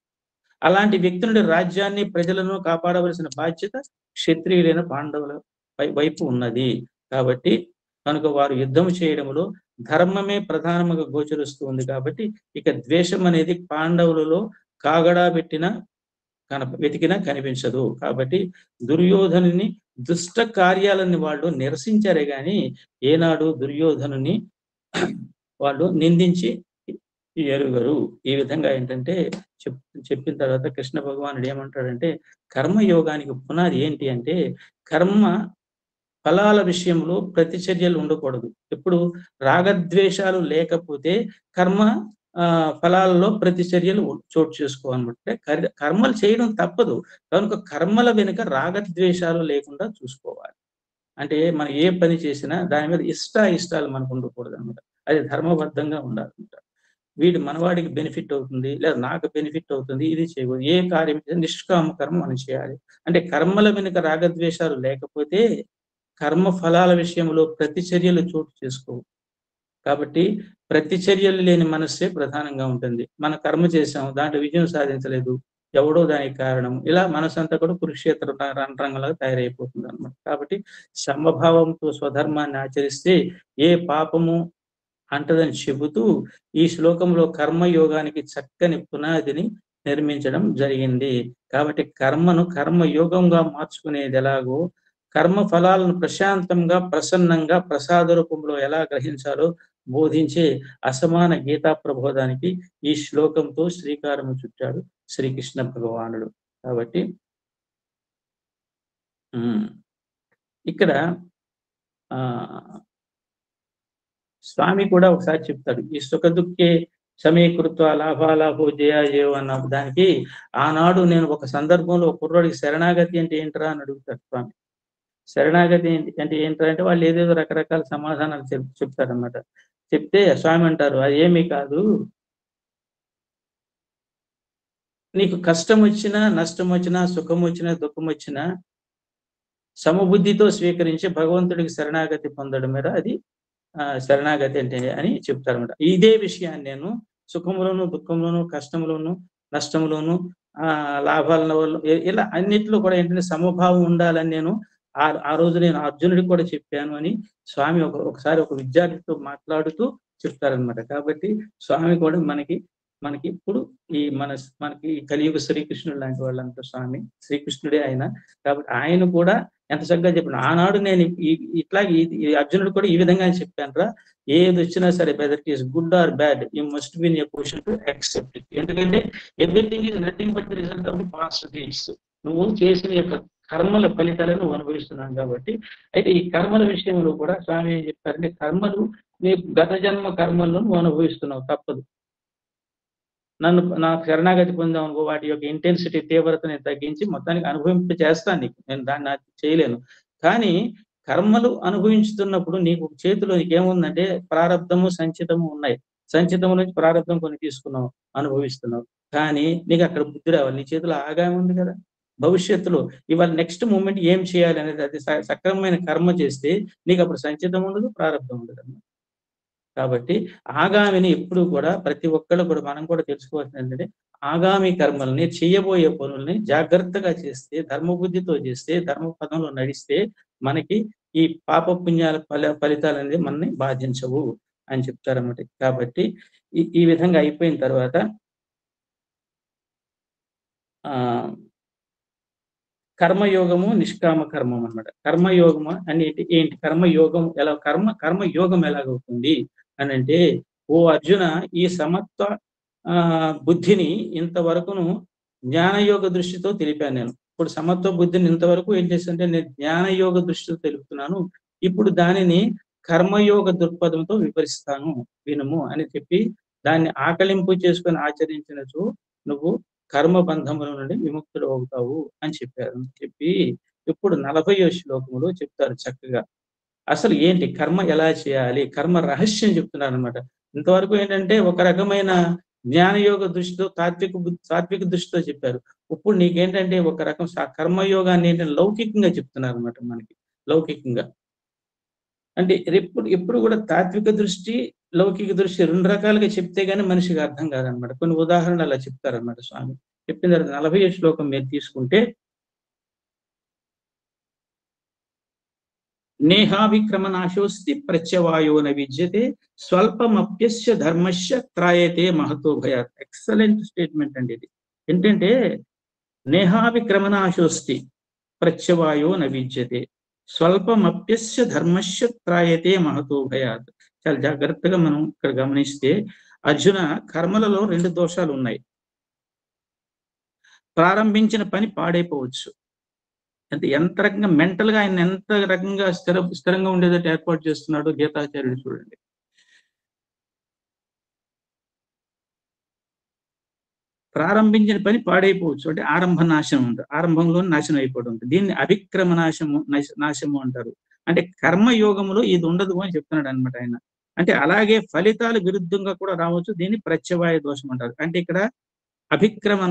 అలాంటి వ్యక్తి నుండి రాజ్యాన్ని ప్రజలను కాపాడవలసిన బాధ్యత క్షత్రియులైన పాండవుల వైపు ఉన్నది. కాబట్టి కనుక వారు యుద్ధం చేయడంలో ధర్మమే ప్రధానంగా గోచరిస్తుంది. కాబట్టి ఇక ద్వేషం అనేది పాండవులలో కాగడా వెతికినా కనిపించదు. కాబట్టి దుర్యోధనుని దుష్ట కార్యాలని వాళ్ళు నిరసించారే గాని ఏనాడు దుర్యోధనుని వాళ్ళు నిందించి ఎరుగరు. ఈ విధంగా ఏంటంటే చెప్పిన తర్వాత కృష్ణ భగవానుడు ఏమంటాడంటే, కర్మయోగానికి పునాది ఏంటి అంటే, కర్మ ఫలాల విషయంలో ప్రతిచర్యలు ఉండకూడదు. ఎప్పుడు రాగద్వేషాలు లేకపోతే కర్మ ఫలాలలో ప్రతిచర్యలు చోటు చేసుకోవాలన్నమాట. కర్మలు చేయడం తప్పదు. కనుక కర్మల వెనుక రాగద్వేషాలు లేకుండా చూసుకోవాలి. అంటే మనం ఏ పని చేసినా దాని మీద ఇష్టాలు మనకు ఉండకూడదు అనమాట. అది ధర్మబద్ధంగా ఉండాలన్నమాట. వీడు మనవాడికి బెనిఫిట్ అవుతుంది, లేదా నాకు బెనిఫిట్ అవుతుంది, ఇది చేయకూడదు. ఏ కార్యం నిష్కామ కర్మ మనం చేయాలి. అంటే కర్మల వెనుక రాగద్వేషాలు లేకపోతే కర్మ ఫలాల విషయంలో ప్రతిచర్యలు చోటు చేసుకోవు. కాబట్టి ప్రతిచర్యలు లేని మనస్సే ప్రధానంగా ఉంటుంది. మన కర్మ చేసాం, దాంట్లో విజయం సాధించలేదు, ఎవడో దానికి కారణం. ఇలా మనసంతా కూడా కురుక్షేత్ర రణరంగంలాగా తయారైపోతుంది అనమాట. కాబట్టి సమభావంతో స్వధర్మాన్ని ఆచరిస్తే ఏ పాపము అంటదని చెబుతూ ఈ శ్లోకంలో కర్మయోగానికి చక్కని పునాదిని నిర్మించడం జరిగింది. కాబట్టి కర్మను కర్మయోగంగా మార్చుకునేది ఎలాగో, కర్మ ఫలాలను ప్రశాంతంగా, ప్రసన్నంగా, ప్రసాద రూపంలో ఎలా గ్రహించాలో బోధించే అసమాన గీతా ప్రబోధానికి ఈ శ్లోకంతో శ్రీకారము చుట్టాడు శ్రీకృష్ణ భగవానుడు. కాబట్టి ఇక్కడ స్వామి కూడా ఒకసారి చెప్తాడు, ఈ సుఖ దుఃఖే సమీకృత్వ లాభాలాభో జయాజేవ అన్న దానికి ఆనాడు నేను ఒక సందర్భంలో ఒక కుర్రాడికి శరణాగతి అంటే ఏంటరా అని అడుగుతాడు స్వామి. శరణాగతి అంటే ఏంటంటే అంటే వాళ్ళు ఏదేదో రకరకాల సమాధానాలు చెప్తారనమాట. చెప్తే స్వామి అంటారు, అది ఏమీ కాదు, నీకు కష్టం వచ్చినా, నష్టం వచ్చినా, సుఖం వచ్చినా, దుఃఖం వచ్చినా సమబుద్ధితో స్వీకరించి భగవంతుడికి శరణాగతి పొందడమేర అది శరణాగతి అంటే అని చెప్తారన్నమాట. ఇదే విషయాన్ని నేను సుఖంలోను, దుఃఖంలోను, కష్టంలోను, నష్టంలోను, లాభాల ఇలా అన్నిట్లో కూడా ఏంటంటే సమభావం ఉండాలని నేను ఆ రోజు నేను అర్జునుడికి కూడా చెప్పాను అని స్వామి ఒకసారి ఒక విద్యార్థితో మాట్లాడుతూ చెప్తారనమాట. కాబట్టి స్వామి కూడా మనకి ఇప్పుడు మనకి కలియుగ శ్రీకృష్ణుడు లాంటి వాళ్ళంతా స్వామి శ్రీకృష్ణుడే ఆయన. కాబట్టి ఆయన కూడా ఎంత చక్కగా చెప్పిన ఆనాడు నేను ఇట్లాగే అర్జునుడు కూడా ఈ విధంగా చెప్పాను రా, ఏది వచ్చినా సరే whether it is good or bad you must be in a position to accept it. ఎందుకంటే everything is nothing but the result of the past deeds. నువ్వు చేసిన యొక్క కర్మల ఫలితాలను నువ్వు అనుభవిస్తున్నావు. కాబట్టి అయితే ఈ కర్మల విషయంలో కూడా స్వామి ఏం చెప్తారంటే, కర్మలు నీ గత జన్మ కర్మలను నువ్వు అనుభవిస్తున్నావు, తప్పదు. నాకు శరణాగతి పొందాం అనుకో, వాటి యొక్క ఇంటెన్సిటీ తీవ్రతని తగ్గించి మొత్తానికి అనుభవింప చేస్తాను నీకు, నేను దాన్ని చేయలేను. కానీ కర్మలు అనుభవించుతున్నప్పుడు నీకు చేతిలో నీకేముందంటే ప్రారంధము, సంచితము ఉన్నాయి. సంచితము నుంచి ప్రారంధం కొన్ని తీసుకున్నావు, అనుభవిస్తున్నావు. కానీ నీకు అక్కడ బుద్ధి రావాలి, నీ చేతిలో ఆగామి ఉంది కదా. భవిష్యత్తులో ఇవాళ నెక్స్ట్ మూమెంట్ ఏం చేయాలి అనేది అది సక్రమమైన కర్మ చేస్తే నీకు అప్పుడు సంచితం ఉండదు, ప్రారంధం ఉండదు అన్నమాట. కాబట్టి ఆగామిని ఎప్పుడు కూడా ప్రతి ఒక్కళ్ళు కూడా మనం కూడా తెలుసుకోవాల్సింది ఏంటంటే, ఆగామి కర్మల్ని, చేయబోయే పనుల్ని జాగ్రత్తగా చేస్తే, ధర్మబుద్ధితో చేస్తే, ధర్మ పదంలో నడిస్తే మనకి ఈ పాప పుణ్యాల ఫలితాలు అనేది మనని బాధించవు అని చెప్తారన్నమాట. కాబట్టి ఈ విధంగా అయిపోయిన తర్వాత కర్మయోగము, నిష్కామ కర్మం అన్నమాట. కర్మయోగము అనేది ఏంటి? కర్మయోగం ఎలా కర్మయోగం ఎలాగవుతుంది అని అంటే, ఓ అర్జున, ఈ సమత్వ బుద్ధిని ఇంతవరకును జ్ఞానయోగ దృష్టితో తెలిపాను నేను. ఇప్పుడు సమత్వ బుద్ధిని ఇంతవరకు ఏం చేస్తుంటే నేను జ్ఞానయోగ దృష్టితో తెలుపుతున్నాను. ఇప్పుడు దానిని కర్మయోగ దృక్పథంతో వివరిస్తాను, వినుము అని చెప్పి దాన్ని ఆకలింపు చేసుకొని ఆచరించినచో నువ్వు కర్మ బంధముల నుండి విముక్తుడు అవుతావు అని చెప్పారు. చెప్పి ఇప్పుడు 40వ శ్లోకములో చెప్తారు చక్కగా అసలు ఏంటి కర్మ ఎలా చేయాలి, కర్మ రహస్యం చెప్తున్నారు అనమాట. ఇంతవరకు ఏంటంటే ఒక రకమైన జ్ఞానయోగ దృష్టితో, తాత్విక దృష్టితో చెప్పారు. ఇప్పుడు నీకేంటంటే ఒక రకం కర్మయోగాన్ని ఏంటంటే లౌకికంగా చెప్తున్నారు అనమాట. మనకి లౌకికంగా అంటే ఎప్పుడు కూడా తాత్విక దృష్టి, లౌకిక దృష్టి రెండు రకాలుగా చెప్తే గానీ మనిషికి అర్థం కాదనమాట. కొన్ని ఉదాహరణలు అలా చెప్తారనమాట స్వామి. చెప్పిన తర్వాత 40వ శ్లోకం మీరు తీసుకుంటే, నేహావిక్రమనాశోస్తి ప్రత్యవాయోన విద్యతే స్వల్పమప్యస్య ధర్మస్య త్రాయతే మహతో భయాత్. ఎక్సలెంట్ స్టేట్మెంట్ అండి ఇది. ఏంటంటే నేహావిక్రమనాశోస్తి ప్రత్యవాయో న విద్యతే స్వల్పమప్యస్య ధర్మస్య త్రాయతే మహతో భయాత్. చాలా జాగ్రత్తగా మనం ఇక్కడ గమనిస్తే, అర్జున, కర్మలలో 2 దోషాలు ఉన్నాయి. ప్రారంభించిన పని పాడైపోవచ్చు. అంటే ఎంత రకంగా మెంటల్ గా ఆయన ఎంత రకంగా స్థిరంగా ఉండేదట్టు ఏర్పాటు చేస్తున్నాడు గీతాచార్యుడు చూడండి. ప్రారంభించిన పని పాడైపోవచ్చు అంటే ఆరంభ నాశనం ఉంటుంది, ఆరంభంలో నాశనం అయిపోవడం ఉంటుంది. దీన్ని అవిక్రమ నాశము అంటారు. అంటే కర్మయోగములో ఇది ఉండదు అని చెప్తున్నాడు అనమాట ఆయన. అంటే అలాగే ఫలితాలు విరుద్ధంగా కూడా రావచ్చు. దీన్ని ప్రత్యవాయ దోషం అంటారు. అంటే ఇక్కడ అభిక్రమ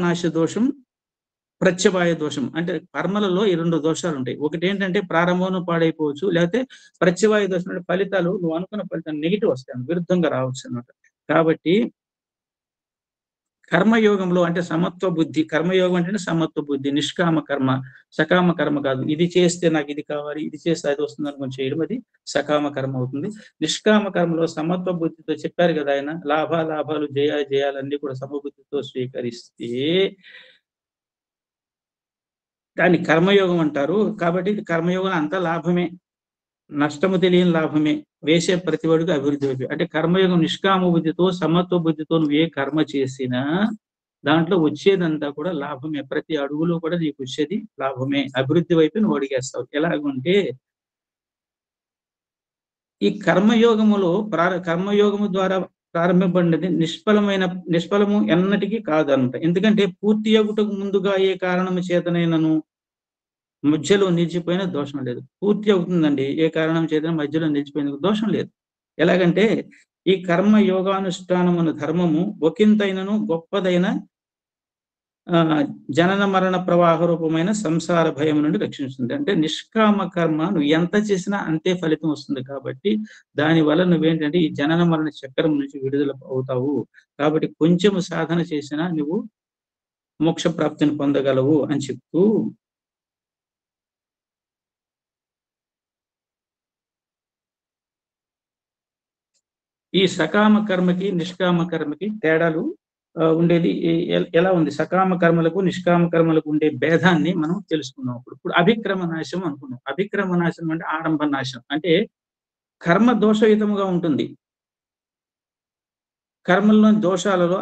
నాశ దోషం, ప్రత్యవాయ దోషం. అంటే కర్మలలో ఈ 2 దోషాలు ఉంటాయి. ఒకటి ఏంటంటే ప్రారంభంలో పాడైపోవచ్చు, లేకపోతే ప్రత్యవాయ దోషం అంటే ఫలితాలు నువ్వు అనుకున్న ఫలితం నెగిటివ్ వస్తాయి, విరుద్ధంగా రావచ్చు అన్నమాట. కాబట్టి కర్మయోగంలో అంటే సమత్వ బుద్ధి, కర్మయోగం అంటే సమత్వ బుద్ధి, నిష్కామ కర్మ, సకామ కర్మ కాదు. ఇది చేస్తే నాకు ఇది కావాలి, ఇది చేస్తే అది వస్తుంది అనుకుని చేయడం, అది సకామ కర్మ అవుతుంది. నిష్కామ కర్మలో సమత్వ బుద్ధితో చెప్పారు కదా ఆయన, లాభాలు జయాలన్నీ కూడా సమబుద్ధితో స్వీకరిస్తే దాన్ని కర్మయోగం అంటారు. కాబట్టి ఇది కర్మయోగం అంతా లాభమే, నష్టము తెలియని లాభమే, వేసే ప్రతివాడికి అభివృద్ధి వైపు. అంటే కర్మయోగం నిష్కామ బుద్ధితో సమత్వ బుద్ధితో నువ్వు ఏ కర్మ చేసినా దాంట్లో వచ్చేదంతా కూడా లాభమే, ప్రతి అడుగులో కూడా నీకు వచ్చేది లాభమే, అభివృద్ధి వైపు నువ్వు అడిగేస్తావు. ఎలాగంటే ఈ కర్మయోగము ద్వారా ప్రారంభింపబడినది నిష్ఫలము ఎన్నటికీ కాదన్నమాట. ఎందుకంటే పూర్తి అగుటకు ముందుగా ఏ కారణము చేతనైనను మధ్యలో నిలిచిపోయిన దోషం లేదు. పూర్తి అవుతుందండి ఏ కారణం చేత మధ్యలో నిలిచిపోయిన దోషం లేదు. ఎలాగంటే ఈ కర్మ యోగానుష్ఠానమున ధర్మము ఒకంతైనను గొప్పదైన జనన మరణ ప్రవాహ రూపమైన సంసార భయం నుండి రక్షిస్తుంది. అంటే నిష్కామ కర్మ నువ్వు ఎంత చేసినా అంతే ఫలితం వస్తుంది. కాబట్టి దానివల్ల నువ్వేంటంటే ఈ జనన మరణ చక్రం నుంచి విడుదల అవుతావు. కాబట్టి కొంచెము సాధన చేసినా నువ్వు మోక్ష ప్రాప్తిని పొందగలవు అని చెప్తూ ఈ సకామ కర్మకి నిష్కామ కర్మకి తేడాలు ఉండేది ఎలా ఉంది? సకామ కర్మలకు నిష్కామ కర్మలకు ఉండే భేదాన్ని మనం తెలుసుకున్నాం. ఇప్పుడు అభిక్రమ నాశం అనుకున్నాం. అభిక్రమ నాశనం అంటే ఆరంభ నాశం. అంటే కర్మ దోషయుతముగా ఉంటుంది. కర్మల్లో దోషాలలో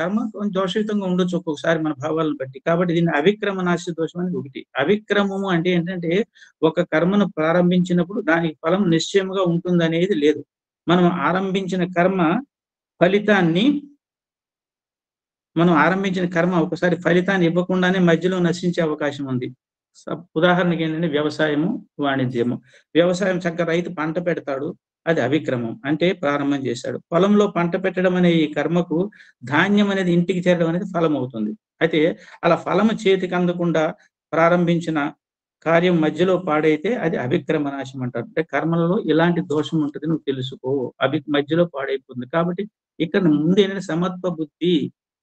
కర్మ దోషయుతంగా ఉండొచ్చు ఒక్కొక్కసారి మన భావాలను బట్టి. కాబట్టి దీన్ని అవిక్రమ నాశ దోషం అనేది ఒకటి. అవిక్రమము అంటే ఏంటంటే ఒక కర్మను ప్రారంభించినప్పుడు దానికి ఫలం నిశ్చయముగా ఉంటుంది అనేది లేదు. మనం ఆరంభించిన కర్మ ఒకసారి ఫలితాన్ని ఇవ్వకుండానే మధ్యలో నశించే అవకాశం ఉంది. ఉదాహరణకి ఏంటంటే వ్యవసాయము, వాణిజ్యము. వ్యవసాయం చక్కగా రైతు పంట పెడతాడు, అది అవిక్రమం, అంటే ప్రారంభం చేశాడు. పొలంలో పంట పెట్టడం అనే ఈ కర్మకు ధాన్యం అనేది ఇంటికి చేరడం అనేది ఫలం అవుతుంది. అయితే అలా ఫలము చేతికి అందకుండా ప్రారంభించిన కార్యం మధ్యలో పాడైతే అది అవిక్రమ నాశం అంటారు. అంటే కర్మలలో ఇలాంటి దోషం ఉంటుంది, నువ్వు తెలుసుకో, మధ్యలో పాడైపోతుంది. కాబట్టి ఇక్కడ ముందు ఏంటంటే సమత్వ బుద్ధి,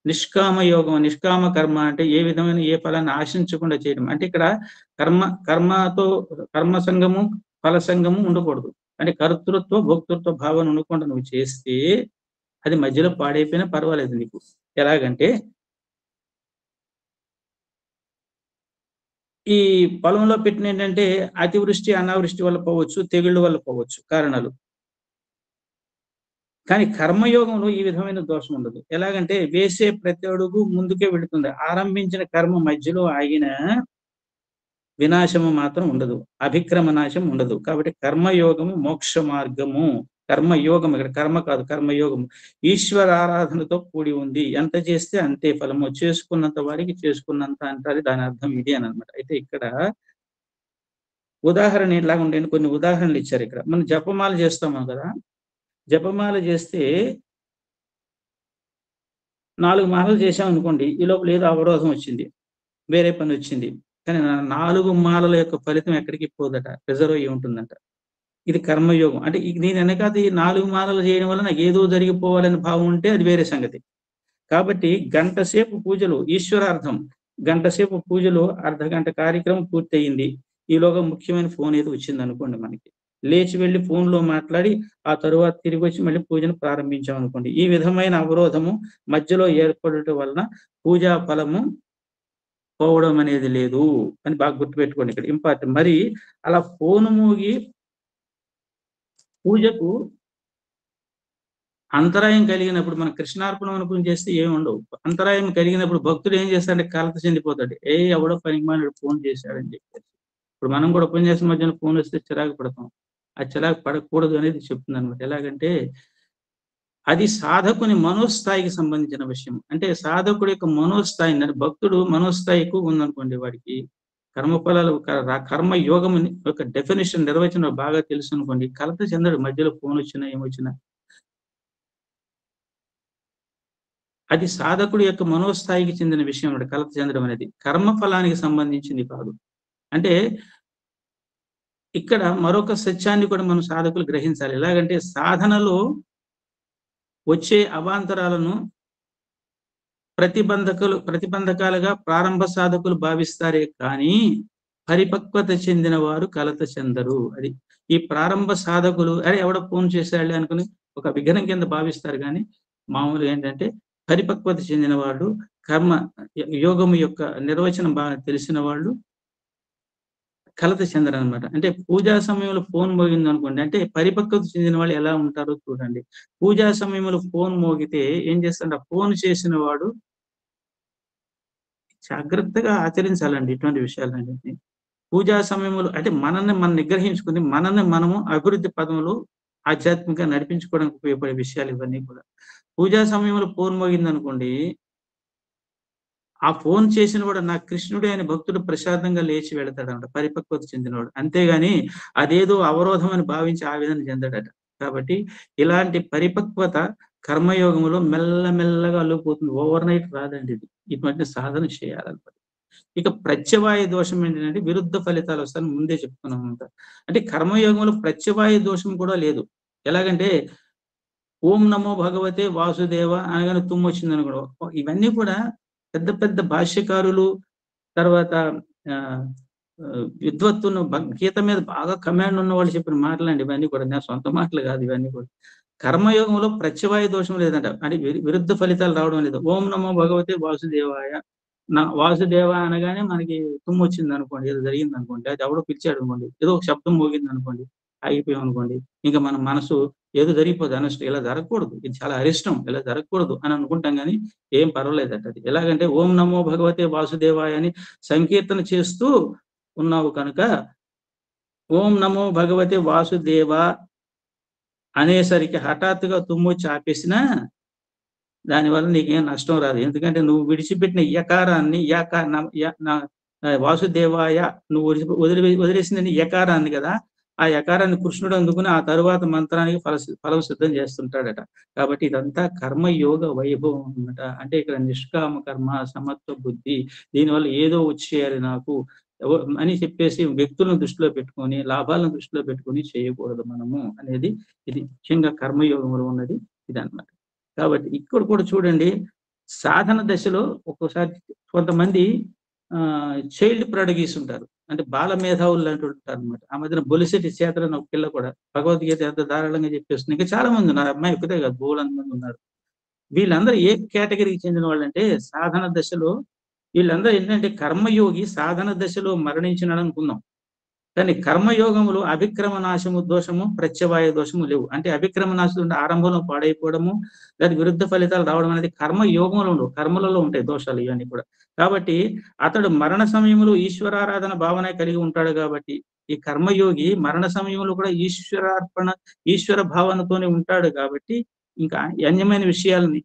నిష్కామ కర్మ అంటే ఏ విధమైన ఏ ఫలాన్ని ఆశించకుండా చేయడం. అంటే ఇక్కడ కర్మ సంఘము ఫల సంఘము ఉండకూడదు. అంటే కర్తృత్వ భోక్తృత్వ భావన ఉండకుండా నువ్వు చేస్తే అది మధ్యలో పాడైపోయినా పర్వాలేదు నీకు. ఎలాగంటే ఈ పొలంలో పెట్టిన ఏంటంటే అతివృష్టి అనావృష్టి వల్ల పోవచ్చు, తెగుళ్ళ వల్ల పోవచ్చు కారణాలు. కానీ కర్మయోగంలో ఈ విధమైన దోషం ఉండదు. ఎలాగంటే వేసే ప్రతి అడుగు ముందుకే వెళుతుంది. ఆరంభించిన కర్మ మధ్యలో ఆగిన వినాశము మాత్రం ఉండదు, అభిక్రమ నాశం ఉండదు. కాబట్టి కర్మయోగము మోక్ష మార్గము. కర్మయోగం ఇక్కడ కర్మ కాదు, కర్మయోగము ఈశ్వర ఆరాధనతో కూడి ఉంది. ఎంత చేస్తే అంతే ఫలము, చేసుకున్నంత వారికి చేసుకున్నంత అంటారు. దాని అర్థం ఇది అని అనమాట. అయితే ఇక్కడ ఉదాహరణ ఇలాగ ఉండేది, కొన్ని ఉదాహరణలు ఇచ్చారు ఇక్కడ. మనం జపమాల చేస్తాము కదా, జపమాల చేస్తే 4 మాలలు చేసాం అనుకోండి, ఈ లోపల ఏదో అవరోధం వచ్చింది, వేరే పని వచ్చింది. కానీ 4 మాలల యొక్క ఫలితం ఎక్కడికి పోదట, రిజర్వ్ అయ్యి ఉంటుందంట. ఇది కర్మయోగం. అంటే దీని వెనకాల ఈ 4 మాలలు చేయడం వల్ల నాకు ఏదో జరిగిపోవాలని భావం ఉంటే అది వేరే సంగతి. కాబట్టి గంట సేపు పూజలు ఈశ్వరార్థం, గంట సేపు పూజలు, అర్ధగంట కార్యక్రమం పూర్తయింది. ఈలోగా ముఖ్యమైన ఫోన్ ఏదో వచ్చింది అనుకోండి, మనకి లేచి వెళ్ళి ఫోన్లో మాట్లాడి ఆ తరువాత తిరిగి వచ్చి మళ్ళీ పూజను ప్రారంభించాం అనుకోండి, ఈ విధమైన అవరోధము మధ్యలో ఏర్పడటం వలన పూజా ఫలము పోవడం అనేది లేదు అని బాగా గుర్తుపెట్టుకోండి. ఇక్కడ ఇంపార్టెంట్. మరి అలా ఫోను మోగి పూజకు అంతరాయం కలిగినప్పుడు, మనం కృష్ణార్పణం అనుకుని చేస్తే ఏమి ఉండవు. అంతరాయం కలిగినప్పుడు భక్తుడు ఏం చేస్తాడంటే కలత చెందిపోతాడు. ఎవడో పనికిమాలిన ఫోన్ చేశాడని చెప్పేసి. ఇప్పుడు మనం కూడా ఉపన్యాసం మధ్యన ఫోన్ వస్తే చిరాకు పడతాం. ఆ చిరాకు పడకూడదు అనేది చెప్తుంది అనమాట. ఎలాగంటే అది సాధకుని మనోస్థాయికి సంబంధించిన విషయం. అంటే సాధకుడి యొక్క మనోస్థాయి, భక్తుడు మనోస్థాయి ఎక్కువ ఉందనుకోండి వాడికి, కర్మఫలాలు కర్మ యోగం యొక్క డెఫినేషన్ నిర్వచనం బాగా తెలుసు అనుకోండి, కలత చెందడు. మధ్యలో ఫోన్ వచ్చినా ఏమొచ్చినా అది సాధకుడి యొక్క మనోస్థాయికి చెందిన విషయం అన్నమాట. కలత చెందడం అనేది కర్మ ఫలానికి సంబంధించింది కాదు. అంటే ఇక్కడ మరొక సత్యాన్ని కూడా మనం సాధకులు గ్రహించాలి. ఎలాగంటే సాధనలో వచ్చే అవాంతరాలను ప్రతిబంధకాలుగా ప్రారంభ సాధకులు భావిస్తారే కానీ పరిపక్వత చెందిన వారు కలత చెందరు. అది ఈ ప్రారంభ సాధకులు అరే ఎవడో ఫోన్ చేశాడులే అనుకుని ఒక విఘ్నం కింద భావిస్తారు. కానీ మామూలుగా ఏంటంటే పరిపక్వత చెందిన వాళ్ళు, కర్మ యోగము యొక్క నిర్వచనం బాగా తెలిసిన వాళ్ళు కలత చెందరు అనమాట. అంటే పూజా సమయంలో ఫోన్ మోగింది అనుకోండి, అంటే పరిపక్వత చెందిన వాళ్ళు ఎలా ఉంటారో చూడండి. పూజా సమయంలో ఫోన్ మోగితే ఏం చేస్తాడు, ఫోన్ చేసిన వాడు జాగ్రత్తగా ఆచరించాలండి ఇటువంటి విషయాలన్నింటినీ. పూజా సమయంలో అంటే మనల్ని మనం నిగ్రహించుకుని మనల్ని మనము అభివృద్ధి పదంలో ఆధ్యాత్మికంగా నడిపించుకోవడానికి ఉపయోగపడే విషయాలు ఇవన్నీ కూడా. పూజా సమయంలో ఫోన్ మోగింది అనుకోండి, ఆ ఫోన్ చేసిన వాడు నా కృష్ణుడే అని భక్తుడు ప్రశాంతంగా లేచి వెళతాడట, పరిపక్వత చెందినవాడు. అంతేగాని అదేదో అవరోధం అని భావించి ఆ విధంగా చెందాడట. కాబట్టి ఇలాంటి పరిపక్వత కర్మయోగంలో మెల్లమెల్లగా అల్లుకుపోతుంది. ఓవర్ నైట్ రాదండి ఇది. ఇటువంటి సాధన చేయాలన్నమాట. ఇక ప్రత్యవాయ దోషం ఏంటంటే విరుద్ధ ఫలితాలు వస్తాయని ముందే చెప్పుకున్నాం అంట. అంటే కర్మయోగంలో ప్రత్యవాయ దోషం కూడా లేదు. ఎలాగంటే ఓం నమో భగవతే వాసుదేవ అనగానే తుమ్ము వచ్చింది అనుకో, ఇవన్నీ కూడా పెద్ద పెద్ద భాష్యకారులు తర్వాత విద్వత్తును గీత మీద బాగా కమాండ్ ఉన్న వాళ్ళు చెప్పిన మాటలండి ఇవన్నీ కూడా. నా సొంత మాటలు కాదు ఇవన్నీ కూడా. కర్మయోగంలో ప్రత్యవాయ దోషం లేదంట. అంటే విరుద్ధ ఫలితాలు రావడం లేదు. ఓం నమో భగవతే వాసుదేవాయ, నా వాసుదేవ అనగానే మనకి తుమ్ము వచ్చింది అనుకోండి, ఏదో జరిగింది అనుకోండి, అది ఎవడో పిలిచాడు అనుకోండి, ఏదో ఒక శబ్దం మోగింది అనుకోండి, ఆగిపోయాం అనుకోండి, ఇంకా మన మనసు ఏదో జరిగిపోదు అనొచ్చు. ఇలా జరగకూడదు, ఇది చాలా అరిష్టం, ఇలా జరగకూడదు అని అనుకుంటాం. కానీ ఏం పర్వాలేదట. అది ఎలాగంటే ఓం నమో భగవతే వాసుదేవాయ అని సంకీర్తన చేస్తూ ఉన్నావు కనుక ఓం నమో భగవతే వాసుదేవ అనేసరికి హఠాత్తుగా తుమ్ము వచ్చి ఆపేసినా దానివల్ల నీకేం నష్టం రాదు. ఎందుకంటే నువ్వు విడిచిపెట్టిన యకారాన్ని వాసుదేవాయ నువ్వు వదిలేసిందని యకారాన్ని కదా, ఆ యకారాన్ని కృష్ణుడు అందుకుని ఆ తరువాత మంత్రానికి ఫలం సిద్ధం చేస్తుంటాడట. కాబట్టి ఇదంతా కర్మయోగ వైభవం అన్నమాట. అంటే ఇక్కడ నిష్కామ కర్మ, సమత్వ బుద్ధి, దీనివల్ల ఏదో వచ్చేయాలి నాకు అని చెప్పేసి వ్యక్తులను దృష్టిలో పెట్టుకొని లాభాలను దృష్టిలో పెట్టుకొని చేయకూడదు మనము అనేది ఇది ముఖ్యంగా కర్మయోగంలో ఉన్నది ఇదన్నమాట. కాబట్టి ఇక్కడ కూడా చూడండి, సాధన దశలో ఒక్కోసారి కొంతమంది చైల్డ్ ప్రొడగీస్ ఉంటారు, అంటే బాల మేధావులు లాంటి ఉంటారు అనమాట. ఆ మధ్యన బొలిసెట్టి చేతలని ఒక పిల్ల కూడా భగవద్గీత ఎంత ధారాళంగా చెప్పేస్తుంది. ఇంకా చాలా మంది ఉన్నారు, అమ్మాయి ఒక్కతే కాదు, బోలంత మంది ఉన్నారు. వీళ్ళందరూ ఏ కేటగిరీకి చెందిన వాళ్ళు అంటే సాధన దశలో వీళ్ళందరూ ఏంటంటే కర్మయోగి సాధన దశలో మరణించినాడు అనుకుందాం. కానీ కర్మయోగములు అభిక్రమ నాశము దోషము, ప్రత్యవాయ దోషము లేవు. అంటే అభిక్రమ నాశం ఆరంభంలో పాడైపోవడము, దానికి విరుద్ధ ఫలితాలు రావడం అనేది కర్మయోగంలో ఉండవు, కర్మలలో ఉంటాయి దోషాలు ఇవన్నీ కూడా. కాబట్టి అతడు మరణ సమయంలో ఈశ్వరారాధన భావన కలిగి ఉంటాడు. కాబట్టి ఈ కర్మయోగి మరణ సమయంలో కూడా ఈశ్వరార్పణ, ఈశ్వర భావనతోనే ఉంటాడు. కాబట్టి ఇంకా అన్యమైన విషయాలని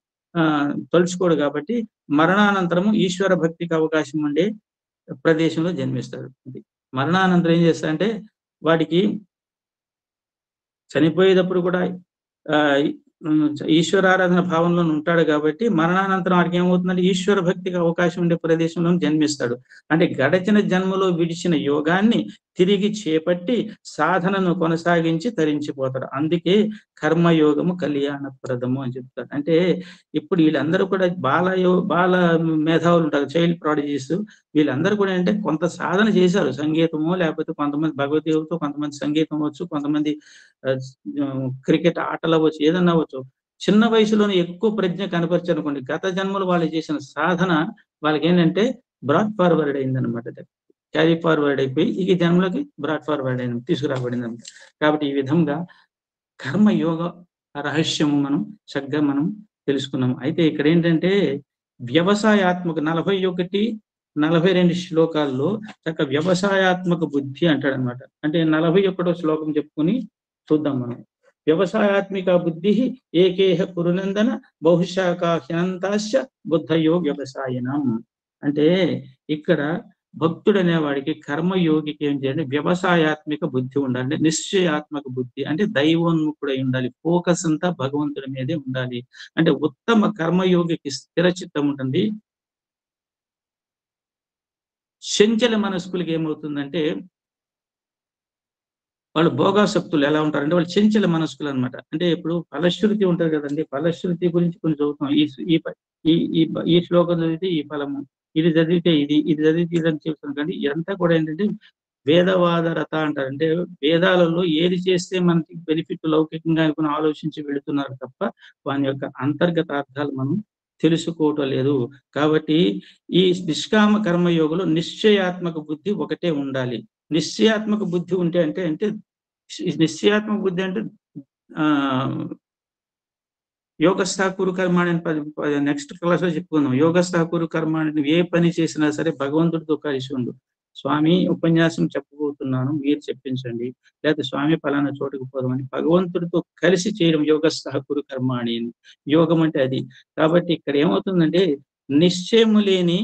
తలుచుకోడు. కాబట్టి మరణానంతరము ఈశ్వర భక్తికి అవకాశం ఉండే ప్రదేశంలో జన్మిస్తాడు. మరణానంతరం ఏం చేస్తాడంటే వాడికి చనిపోయేటప్పుడు కూడా ఈశ్వరారాధన భావంలో ఉంటాడు. కాబట్టి మరణానంతరం వాడికి ఏమవుతుందంటే ఈశ్వర భక్తికి అవకాశం ఉండే ప్రదేశంలో జన్మిస్తాడు. అంటే గడచిన జన్మలో విడిచిన యోగాన్ని తిరిగి చేపట్టి సాధనను కొనసాగించి తరించిపోతాడు. అందుకే కర్మయోగము కళ్యాణప్రదము అని చెప్తాడు. అంటే ఇప్పుడు వీళ్ళందరూ కూడా బాల మేధావులు ఉంటారు, చైల్డ్ ప్రాడిజీస్. వీళ్ళందరూ కూడా అంటే కొంత సాధన చేశారు, సంగీతము లేకపోతే కొంతమంది భగవద్గీతతో, కొంతమంది సంగీతం అవ్వచ్చు, కొంతమంది క్రికెట్ ఆటలు అవ్వచ్చు, ఏదన్నా అవ్వచ్చు. చిన్న వయసులోనే ఎక్కువ ప్రజ్ఞ కనపరిచారు అనుకోండి, గత జన్మలు వాళ్ళు చేసిన సాధన వాళ్ళకి ఏంటంటే బ్రాడ్ ఫార్వర్డ్ అయిందనమాట. క్యారీ ఫార్వర్డ్ అయిపోయి ఈ జన్మలోకి బ్రాడ్ ఫార్వర్డ్ అయింది, తీసుకురాబడింది అనమాట. కాబట్టి ఈ విధంగా కర్మయోగ రహస్యము మనం చక్కగా మనం తెలుసుకున్నాము. అయితే ఇక్కడ ఏంటంటే వ్యవసాయాత్మక 41, 42 శ్లోకాల్లో చక్క వ్యవసాయాత్మక బుద్ధి అంటాడనమాట. అంటే 41వ శ్లోకం చెప్పుకొని చూద్దాం మనం. వ్యవసాయాత్మిక బుద్ధి ఏకేహ కురునందన బహుశాఖ హ్యంతాశ్చ బుద్ధయో వ్యవసాయనం. అంటే ఇక్కడ భక్తుడు అనేవాడికి కర్మయోగికి ఏం చేయాలి, వ్యవసాయాత్మక బుద్ధి ఉండాలి, నిశ్చయాత్మక బుద్ధి అంటే దైవోన్ముఖుడై ఉండాలి, ఫోకస్ అంతా భగవంతుడి మీదే ఉండాలి. అంటే ఉత్తమ కర్మయోగికి స్థిర చిత్తం ఉంటుంది. చంచల మనస్కులకి ఏమవుతుందంటే వాళ్ళు భోగాసక్తులు ఎలా ఉంటారంటే వాళ్ళు చంచల మనస్కులు అనమాట. అంటే ఇప్పుడు ఫలశ్రుతి ఉంటది కదండి, ఫలశ్రుతి గురించి కొంచెం చదువుతాం. ఈ శ్లోకం చదివితే ఈ ఫలము, ఇది చదివితే ఇది చదివితే ఇది అని చెప్తాను. కానీ ఇదంతా కూడా ఏంటంటే వేదవాద రథ అంటారు. అంటే వేదాలలో ఏది చేస్తే మనకి బెనిఫిట్ లౌకికంగా అనుకుని ఆలోచించి వెళుతున్నారు తప్ప వాని యొక్క అంతర్గత అర్థాలు మనం తెలుసుకోవటం లేదు. కాబట్టి ఈ నిష్కామ కర్మయోగంలో నిశ్చయాత్మక బుద్ధి ఒకటే ఉండాలి. నిశ్చయాత్మక బుద్ధి ఉంటే అంటే నిశ్చయాత్మక బుద్ధి అంటే ఆ యోగస్థ కురు కర్మాణి అని నెక్స్ట్ క్లాస్ లో చెప్పుకుందాం. యోగస్థ కురు కర్మాణి ఏ పని చేసినా సరే భగవంతుడితో కలిసి ఉండు. స్వామి ఉపన్యాసం చెప్పబోతున్నాను, మీరు చెప్పించండి, లేకపోతే స్వామి పలానా చోటుకు పోదామని భగవంతుడితో కలిసి చేయడం యోగస్థ కురు కర్మాణి. యోగం అంటే అది. కాబట్టి ఇక్కడ ఏమవుతుందంటే నిశ్చయము లేని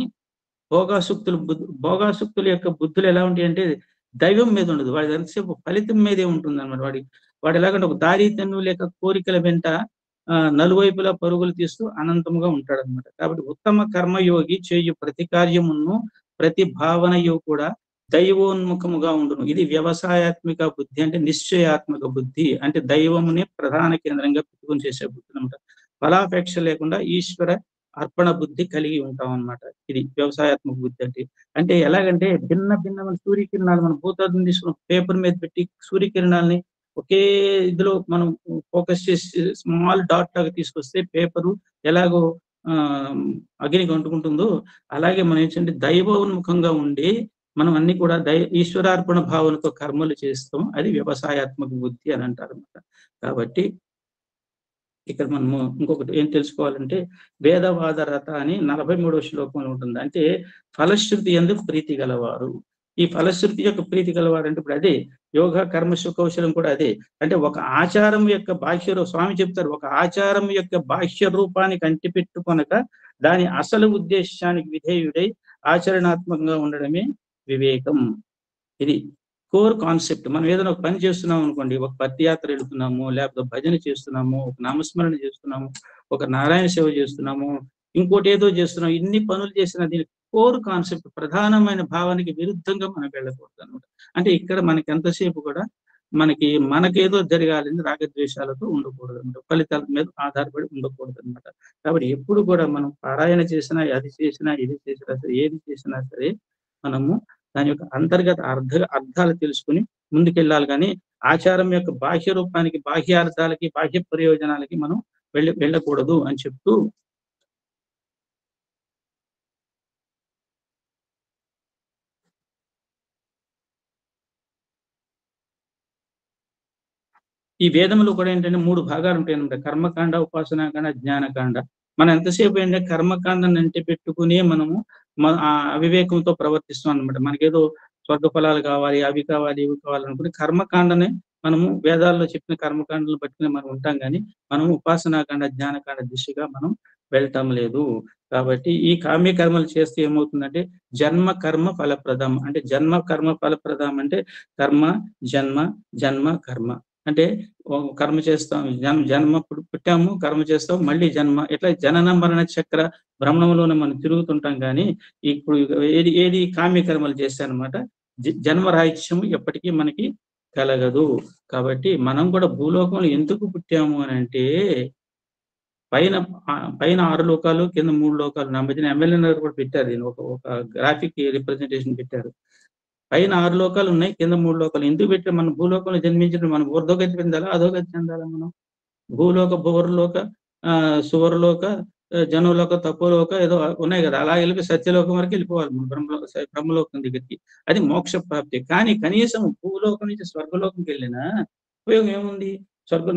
భోగాసక్తుల యొక్క బుద్ధులు ఎలా ఉంటాయి అంటే దైవం మీద ఉండదు. వాడి ఎంతసేపు ఫలితం మీదే ఉంటుంది అనమాట. వాడు ఎలాగంటే ఒక దారి తెన్ను లేక కోరికల వెంట నలువైపులా పరుగులు తీస్తూ అనంతముగా ఉంటాడనమాట. కాబట్టి ఉత్తమ కర్మయోగి చేయు ప్రతి కార్యమును ప్రతి భావనయు కూడా దైవోన్ముఖముగా ఉండును. ఇది వ్యవసాయాత్మక బుద్ధి అంటే నిశ్చయాత్మక బుద్ధి అంటే దైవమునే ప్రధాన కేంద్రంగా పెట్టుకుని చేసే బుద్ధి అనమాట. ఫలాపేక్ష లేకుండా ఈశ్వర అర్పణ బుద్ధి కలిగి ఉంటాం అన్నమాట. ఇది వ్యవసాయాత్మక బుద్ధి అంటే. అంటే ఎలాగంటే భిన్నమైన సూర్యకిరణాలు మనం భూతార్థం తీసుకున్న పేపర్ మీద పెట్టి సూర్యకిరణాలని ఒకే ఇదిలో మనం ఫోకస్ చేసి స్మాల్ డాట్ లాగా తీసుకొస్తే పేపరు ఎలాగో అగ్నికి అంటుకుంటుందో అలాగే మనం ఏంటంటే దైవోన్ముఖంగా ఉండి మనం అన్ని కూడా ఈశ్వరార్పణ భావనతో కర్మలు చేస్తాం. అది వ్యవసాయాత్మక బుద్ధి అని అంటారు అన్నమాట. కాబట్టి ఇక్కడ మనము ఇంకొకటి ఏం తెలుసుకోవాలంటే వేదవాద రథ అని 43వ శ్లోకంలో ఉంటుంది. అంటే ఫలశ్రుతి యందు ప్రీతి గలవారు. ఈ ఫలశ్రుతి యొక్క ప్రీతి గలవారు అంటే ఇప్పుడు అదే యోగ కర్మ సుకౌశలం కూడా అదే. అంటే ఒక ఆచారం యొక్క బాహ్య స్వామి చెప్తారు, ఒక ఆచారం యొక్క బాహ్య రూపానికి అంటిపెట్టుకొనక దాని అసలు ఉద్దేశానికి విధేయుడై ఆచరణాత్మకంగా ఉండడమే వివేకం. ఇది కోర్ కాన్సెప్ట్. మనం ఏదైనా ఒక పని చేస్తున్నాం అనుకోండి, ఒక పదయాత్ర వెళుతున్నాము, లేకపోతే భజన చేస్తున్నాము, ఒక నామస్మరణ చేస్తున్నాము, ఒక నారాయణ సేవ చేస్తున్నాము, ఇంకోటి ఏదో చేస్తున్నాం. ఇన్ని పనులు చేసిన దీని కోర్ కాన్సెప్ట్ ప్రధానమైన భావానికి విరుద్ధంగా మనం వెళ్ళకూడదు అనమాట. అంటే ఇక్కడ మనకి ఎంతసేపు కూడా మనకేదో జరగాలని రాగద్వేషాలతో ఉండకూడదు అనమాట. ఫలితాల మీద ఆధారపడి ఉండకూడదు అనమాట. కాబట్టి ఎప్పుడు కూడా మనం పారాయణ చేసినా, అది చేసినా, ఇది చేసినా సరే, ఏది చేసినా సరే మనము దాని యొక్క అంతర్గత అర్థాలు తెలుసుకుని ముందుకెళ్ళాలి. కానీ ఆచారం యొక్క బాహ్య రూపానికి, బాహ్య అర్థాలకి, బాహ్య ప్రయోజనాలకి మనం వెళ్ళకూడదు అని చెప్తూ ఈ వేదములు కూడా ఏంటంటే 3 భాగాలు ఉంటాయి అన్నమాట. కర్మకాండ, ఉపాసనాకాండ, జ్ఞానకాండ. మనం ఎంతసేపు ఏంటంటే కర్మకాండని అంటి పెట్టుకుని మనము అవివేకంతో ప్రవర్తిస్తాం అనమాట. మనకేదో స్వర్గ ఫలాలు కావాలి, అవి కావాలి, ఇవి కావాలి అనుకుంటే కర్మకాండనే మనము వేదాల్లో చెప్పిన కర్మకాండలు పట్టుకుని మనం ఉంటాం. కానీ మనం ఉపాసనాకాండ, జ్ఞానకాండ దిశగా మనం వెళ్తాం లేదు. కాబట్టి ఈ కామ్య కర్మలు చేస్తే ఏమవుతుందంటే జన్మ కర్మ ఫలప్రదం. అంటే జన్మ కర్మ ఫలప్రదం అంటే కర్మ జన్మ కర్మ. అంటే కర్మ చేస్తాం, జన్మ పుట్టాము, కర్మ చేస్తాం, మళ్ళీ జన్మ, ఇట్లా జనన మరణ చక్ర భ్రమణంలోనే మనం తిరుగుతుంటాం. కానీ ఇప్పుడు ఏది కామ్య కర్మలు చేస్తానమాట జన్మరాహిత్యము ఎప్పటికీ మనకి కలగదు. కాబట్టి మనం కూడా భూలోకంలో ఎందుకు పుట్టాము అని అంటే పైన 6 లోకాలు, కింద 3 లోకాలు. నా మధ్యన ఎమ్మెల్యే గారు కూడా పెట్టారు, దీన్ని ఒక గ్రాఫిక్ రిప్రజెంటేషన్ పెట్టారు. పైన 6 లోకాలు ఉన్నాయి, కింద 3 లోకాలు. ఎందుకు పెట్టి మనం భూలోకంలో జన్మించడం, మనం ఊర్ధోగతి చెందాలా, అధోగతి చెందాలా? మనం భూలోక, భువర్లోక, సువర్లోక, జనులోక, తపోలోక ఏదో ఉన్నాయి కదా, అలా వెళ్ళి సత్యలోకం వరకు వెళ్ళిపోవాలి మనం, బ్రహ్మలోకం దగ్గరికి. అది మోక్ష ప్రాప్తి. కానీ కనీసం భూలోకం నుంచి స్వర్గలోకంకి వెళ్ళినా ఉపయోగం ఏముంది?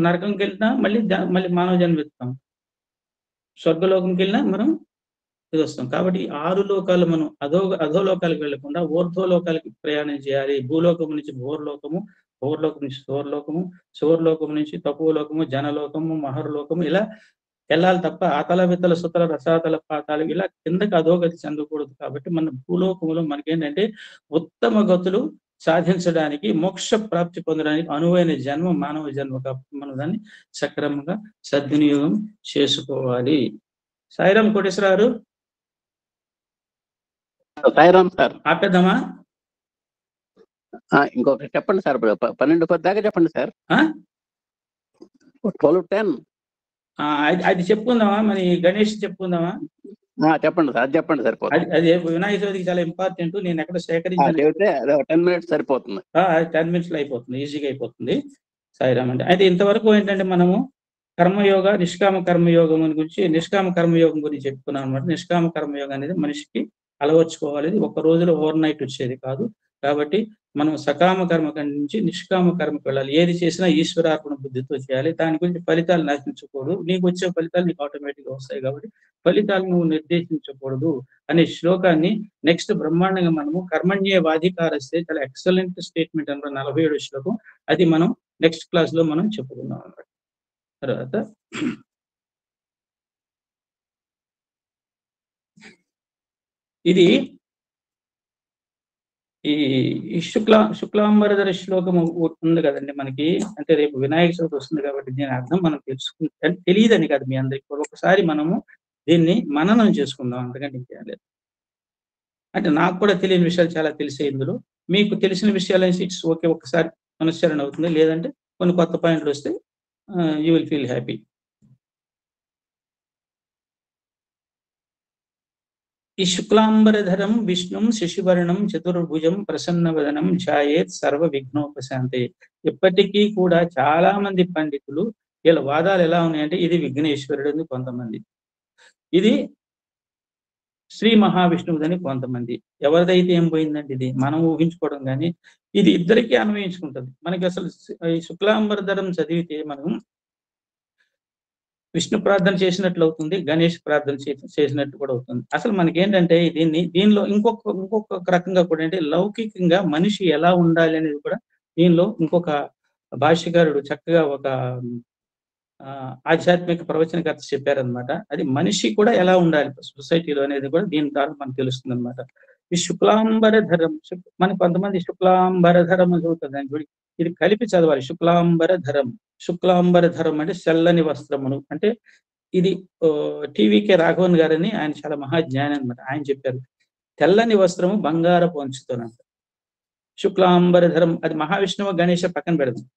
నరకంకి వెళ్ళినా మళ్ళీ మానవ జన్మిస్తాం, స్వర్గలోకంకి వెళ్ళినా మనం ఇది వస్తాం. కాబట్టి 6 లోకాలు మనం అధోలోకాలకు వెళ్లకుండా ఊర్ధ్వలోకాలకి ప్రయాణం చేయాలి. భూలోకం నుంచి భూర్లోకము, భూర్లోకం నుంచి సువర్లోకము, సువర్లోకం నుంచి తపోలోకము, జనలోకము, మహర్లోకము, ఇలా వెళ్ళాలి తప్ప అతల వితల సుతల రసాతల పాతాలు ఇలా కిందకి అధోగతి చెందకూడదు. కాబట్టి మన భూలోకములో మనకేంటంటే ఉత్తమ గతులు సాధించడానికి, మోక్ష ప్రాప్తి పొందడానికి అనువైన జన్మ మానవ జన్మ. కాబట్టి మనం దాన్ని సక్రమంగా సద్వినియోగం చేసుకోవాలి. సాయిరాం కోటేశ్వరారు సాయిరాం సార్. ఆపేద్దామా? ఇంకొకటి చెప్పండి సార్. 12 దాకా చెప్పండి సార్. 12:10. అది చెప్పుకుందామా? మరి గణేష్ చెప్పుకుందామా? చెప్పండి సార్. అది చెప్పండి సరిపోతుంది. అది వినాయక చవితికి చాలా ఇంపార్టెంట్. నేను ఎక్కడ సేకరించాను. 10 minutes సరిపోతుంది. 10 minutes లో అయిపోతుంది, ఈజీగా అయిపోతుంది. సాయిరామ్ అంటే అయితే ఇంతవరకు ఏంటంటే మనము కర్మయోగ, నిష్కామ కర్మయోగం గురించి, నిష్కామ కర్మయోగం గురించి చెప్పుకున్నాం అనమాట. నిష్కామ కర్మయోగం అనేది మనిషికి అలవర్చుకోవాలి. ఇది ఒక రోజులో ఓవర్ నైట్ వచ్చేది కాదు. కాబట్టి మనం సకామ కర్మ నుంచి నిష్కామ కర్మకు వెళ్ళాలి. ఏది చేసినా ఈశ్వరార్పణ బుద్ధితో చేయాలి. దాని గురించి ఫలితాలు నశించకూడదు. నీకు వచ్చే ఫలితాలు నీకు ఆటోమేటిక్ గా వస్తాయి. కాబట్టి ఫలితాలు నువ్వు నిర్దేశించకూడదు అనే శ్లోకాన్ని నెక్స్ట్ బ్రహ్మాండంగా మనము కర్మణ్యేవాధికారస్తే చాలా ఎక్సలెంట్ స్టేట్మెంట్ అన్నమాట. 47వ శ్లోకం. అది మనం నెక్స్ట్ క్లాస్ లో మనం చెప్పుకుందాం అన్నమాట. తర్వాత ఇది ఈ శుక్లాంబరధర శ్లోకం ఉంది కదండి మనకి. అంటే రేపు వినాయక చవితి వస్తుంది కాబట్టి దీని అర్థం మనం తెలుసుకుంటే తెలియదని కాదు మీ అందరికి. ఒకసారి మనము దీన్ని మననం చేసుకుందాం, అంతకంటే ఇంకేం లేదు. అంటే నాకు కూడా తెలియని విషయాలు చాలా తెలిసే ఇందులో. మీకు తెలిసిన విషయాలు ఇట్స్ ఓకే, ఒకసారి అనుసరణ అవుతుంది. లేదంటే కొన్ని కొత్త పాయింట్లు వస్తే యూ విల్ ఫీల్ హ్యాపీ. ఈ శుక్లాంబరధరం విష్ణుం శశివర్ణం చతుర్భుజం ప్రసన్నవదనం ఛాయేత్ సర్వ విఘ్నోపశాంతే. ఇప్పటికీ కూడా చాలా మంది పండితులు వీళ్ళ వాదాలు ఎలా ఉన్నాయంటే ఇది విఘ్నేశ్వరుడు కొంతమంది, ఇది శ్రీ మహావిష్ణువుదని కొంతమంది. ఎవరిదైతే ఏం పోయిందంటే ఇది మనం ఊహించుకోవడం కానీ ఇది ఇద్దరికీ అన్వయించుకుంటుంది. మనకి అసలు ఈ శుక్లాంబరధరం చదివితే మనం విష్ణు ప్రార్థన చేసినట్లు అవుతుంది, గణేష్ ప్రార్థన చేసినట్టు కూడా అవుతుంది. అసలు మనకి ఏంటంటే దీనిలో ఇంకొక రకంగా కూడా అంటే లౌకికంగా మనిషి ఎలా ఉండాలి అనేది కూడా దీనిలో ఇంకొక భాష్యకారుడు చక్కగా ఒక ఆధ్యాత్మిక ప్రవచనకర్త చెప్పారనమాట. అది మనిషి కూడా ఎలా ఉండాలి సొసైటీలో అనేది కూడా దీని ద్వారా మనకు తెలుస్తుంది అనమాట. ఈ శుక్లాంబరధరం మనకి కొంతమంది శుక్లాంబరధరం చదువుతుంది, ఇది కలిపి చదవాలి. శుక్లాంబరధరం, శుక్లాంబరధరం అంటే తెల్లని వస్త్రమును. అంటే ఇది టీవీకే రాఘవన్ గారని ఆయన చాలా మహాజ్ఞాని అనమాట. ఆయన చెప్పారు తెల్లని వస్త్రము బంగారపు అంచుతోనంట. శుక్లాంబరధరం అది మహావిష్ణువు గణేష పక్కన పెడదాం.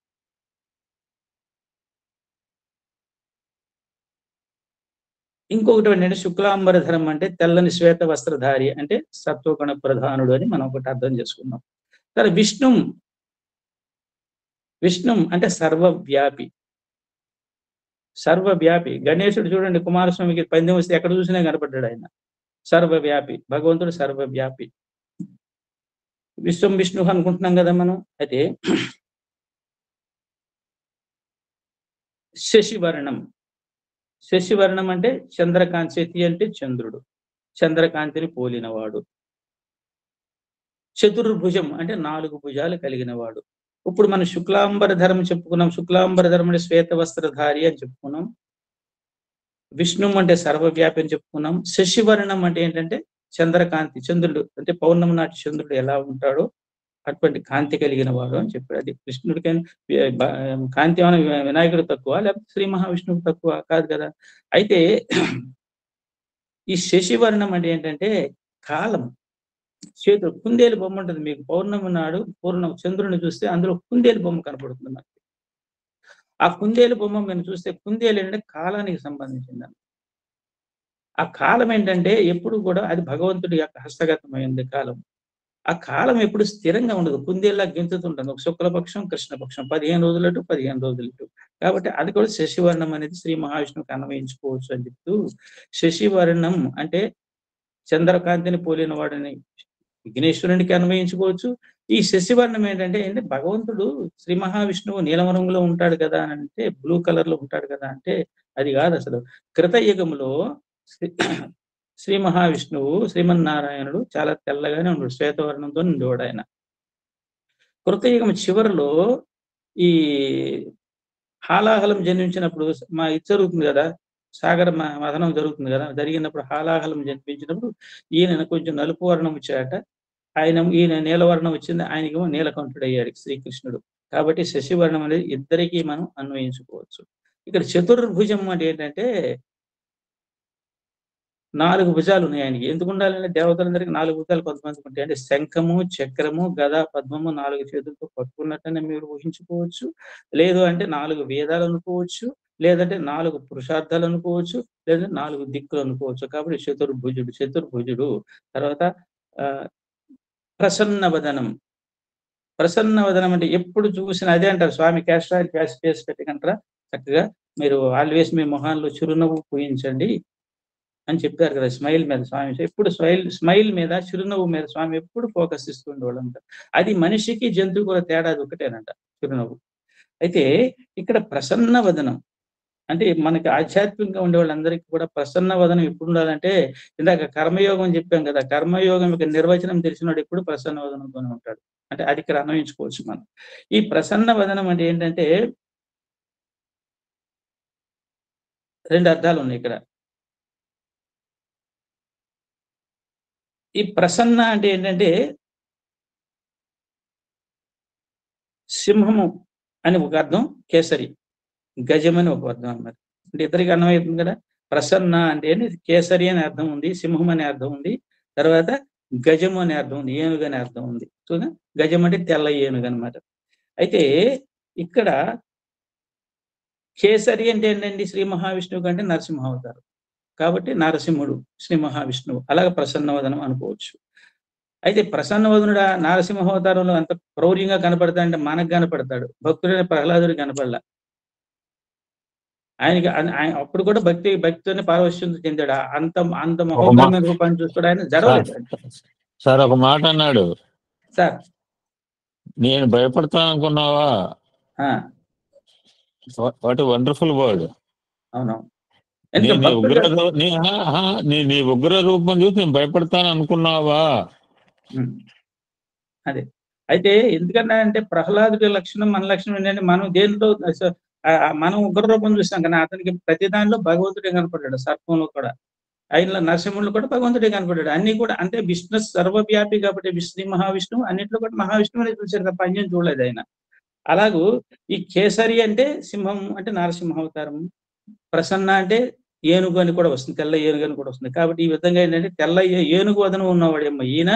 ఇంకొకటి ఏంటంటే శుక్లాంబరధరం అంటే తెల్లని శ్వేత వస్త్రధారి అంటే సత్వగుణ ప్రధానుడు అని మనం ఒకటి అర్థం చేసుకున్నాం. సరే, విష్ణుం అంటే సర్వవ్యాపి. సర్వవ్యాపి గణేశుడు చూడండి, కుమారస్వామికి పందెం వస్తే ఎక్కడ చూసినా కనపడ్డాడు ఆయన. సర్వవ్యాపి భగవంతుడు సర్వవ్యాపి. విష్ణు అనుకుంటున్నాం కదా మనం. అయితే శశివర్ణం అంటే చంద్రకాంతి. శశి అంటే చంద్రుడు, చంద్రకాంతిని పోలినవాడు. చతుర్భుజం అంటే 4 భుజాలు కలిగిన వాడు. ఇప్పుడు మనం శుక్లాంబరధరం చెప్పుకున్నాం. శుక్లాంబరధరం అంటే శ్వేత వస్త్రధారి అని చెప్పుకున్నాం. విష్ణు అంటే సర్వవ్యాపి అని చెప్పుకున్నాం. శశివర్ణం అంటే ఏంటంటే చంద్రకాంతి, చంద్రుడు అంటే పౌర్ణమి నాటి చంద్రుడు ఎలా ఉంటాడో అటువంటి కాంతి కలిగిన వాడు అని చెప్పాడు. అది కృష్ణుడికి కాంతి ఏమైనా వినాయకుడు తక్కువ లేకపోతే శ్రీ మహావిష్ణువు తక్కువ కాదు కదా. అయితే ఈ శశివర్ణం అంటే ఏంటంటే కాలం. చేతులు కుందేలు బొమ్మ ఉంటుంది మీకు. పౌర్ణమి నాడు చంద్రుని చూస్తే అందులో కుందేలు బొమ్మ కనపడుతుంది మనకి. ఆ కుందేలు బొమ్మ మనం చూస్తే కుందేలు ఏంటంటే కాలానికి సంబంధించింది. ఆ కాలం ఏంటంటే ఎప్పుడు కూడా అది భగవంతుడి యొక్క హస్తగతమైంది కాలం. ఆ కాలం ఎప్పుడు స్థిరంగా ఉండదు, కుందేలా గెంతుతుంటుంది. ఒక శుక్లపక్షం కృష్ణపక్షం 15 రోజులు అటు 15 రోజులు ఇటు. కాబట్టి అది కూడా శశివర్ణం అనేది శ్రీ మహావిష్ణువుకి అన్వయించుకోవచ్చు అని చెప్తూ శశివర్ణం అంటే చంద్రకాంతిని పోలిన వాడిని విఘ్నేశ్వరునికి అన్వయించుకోవచ్చు. ఈ శశివర్ణం ఏంటంటే భగవంతుడు శ్రీ మహావిష్ణువు నీలం రంగులో ఉంటాడు కదా అని అంటే, బ్లూ కలర్ లో ఉంటాడు కదా అంటే అది కాదు. అసలు కృతయుగంలో శ్రీ మహావిష్ణువు శ్రీమన్నారాయణుడు చాలా తెల్లగానే ఉన్నాడు, శ్వేతవర్ణంతో ఉండేవాడు ఆయన. కృతయుగం చివరిలో ఈ హాలాహలం జన్మించినప్పుడు మా ఇది జరుగుతుంది కదా, సాగర మథనం జరుగుతుంది కదా, జరిగినప్పుడు హాలాహలం జనిపించినప్పుడు ఈయన కొంచెం నలుపు వర్ణం వచ్చాడట, ఈయన నీలవర్ణం వచ్చింది, ఆయనకేమో నీలకంఠుడు అయ్యాడు శ్రీకృష్ణుడు. కాబట్టి శశివర్ణం అనేది ఇద్దరికీ మనం అన్వయించుకోవచ్చు. ఇక్కడ చతుర్భుజం అంటే ఏంటంటే 4 భుజాలు ఉన్నాయి ఆయనకి. ఎందుకు ఉండాలంటే దేవతలందరికీ 4 భుజాలు కొంతమందికి ఉంటాయి. అంటే శంఖము, చక్రము, గద, పద్మము 4 చేతులతో పట్టుకున్నట్టనే మీరు ఊహించుకోవచ్చు. లేదు అంటే 4 వేదాలు అనుకోవచ్చు. లేదంటే 4 పురుషార్థాలు అనుకోవచ్చు. లేదంటే 4 దిక్కులు అనుకోవచ్చు. కాబట్టి చతుర్భుజుడు. తర్వాత ప్రసన్నవదనం. ప్రసన్నవదనం అంటే ఎప్పుడు చూసినా అదే అంటారు స్వామి. క్యాస్టర్ ఆయిల్ ఫేస్ పెట్టకంటారా, చక్కగా మీరు ఆల్వేస్ మీ మొహాల్లో చిరునవ్వు పూయించండి అని చెప్పారు కదా. స్మైల్ మీద స్వామి ఎప్పుడు స్మైల్ మీద, చిరునవ్వు మీద స్వామి ఎప్పుడు ఫోకస్ ఇస్తూ ఉండేవాళ్ళంట. అది మనిషికి జంతువు కూడా తేడా అది ఒకటేనంట, చిరునవ్వు. అయితే ఇక్కడ ప్రసన్న వదనం అంటే మనకి ఆధ్యాత్మికంగా ఉండే వాళ్ళందరికీ కూడా ప్రసన్న వదనం ఎప్పుడు ఉండాలంటే, ఇందాక కర్మయోగం చెప్పాం కదా, కర్మయోగం యొక్క నిర్వచనం తెలిసినవాడు ఎప్పుడు ప్రసన్న వదనంతోనే ఉంటాడు. అంటే అది ఇక్కడ అన్వయించుకోవచ్చు మనం. ఈ ప్రసన్న వదనం అంటే ఏంటంటే 2 అర్థాలు ఉన్నాయి ఇక్కడ. ఈ ప్రసన్న అంటే ఏంటంటే సింహము అని ఒక అర్థం, కేసరి గజం అని ఒక అర్థం అన్నమాట. అంటే ఇద్దరికి అర్థమవుతుంది కదా. ప్రసన్న అంటే కేసరి అనే అర్థం ఉంది, సింహం అనే అర్థం ఉంది, తర్వాత గజము అనే అర్థం ఉంది, ఏనుగు అనే అర్థం ఉంది. చూడ గజం అంటే తెల్ల ఏనుగు అనమాట. అయితే ఇక్కడ కేసరి అంటే ఏంటండి, శ్రీ మహావిష్ణువు కంటే నరసింహ అవతారం కాబట్టి నరసింహుడు శ్రీ మహావిష్ణువు. అలాగే ప్రసన్నవదనం అనుకోవచ్చు. అయితే ప్రసన్నవదనుడు నరసింహావతారంలో అంత ప్రౌర్యంగా కనపడతాడంటే మనకు కనపడతాడు, భక్తుడైన ప్రహ్లాదుడు కనపడలా. ఆయనకి ఆయన అప్పుడు కూడా భక్తితోనే పారవశ్యం చెందాడు. అంత మహోత్తరమైన రూపాన్ని చూస్తాడు ఆయన. జడవలేదు సార్. ఒక మాట అన్నాడు సార్, నేను భయపడతాను అనుకున్నావా? What wonderful word. అవునవును. నీ ఉగ్ర రూపం చూసి నేను భయపడతాను అనుకున్నావా? అదే. అయితే ఎందుకన్నా అంటే ప్రహ్లాదుడి లక్షణం మన లక్షణం ఏంటంటే, మనం దేంట్లో మనం ఉగ్ర రూపం చూస్తాం కానీ అతనికి ప్రతి దానిలో భగవంతుడే కనపడ్డాడు. సర్పంలో కూడా, ఆయన నరసింహుడు కూడా భగవంతుడే కనపడ్డాడు. అన్ని కూడా అంటే విష్ణు సర్వవ్యాపి కాబట్టి శ్రీ మహావిష్ణువు అన్నింటిలో కూడా మహావిష్ణువు అనేది చూశారు తప్ప అన్యం చూడలేదు ఆయన. అలాగూ ఈ కేసరి అంటే సింహం అంటే నరసింహావతారం, ప్రసన్న అంటే ఏనుగు అని కూడా వస్తుంది, తెల్ల ఏనుగు అని కూడా వస్తుంది. కాబట్టి ఈ విధంగా ఏంటంటే తెల్ల ఏనుగు వదనం ఉన్నవాడేమో ఈయన,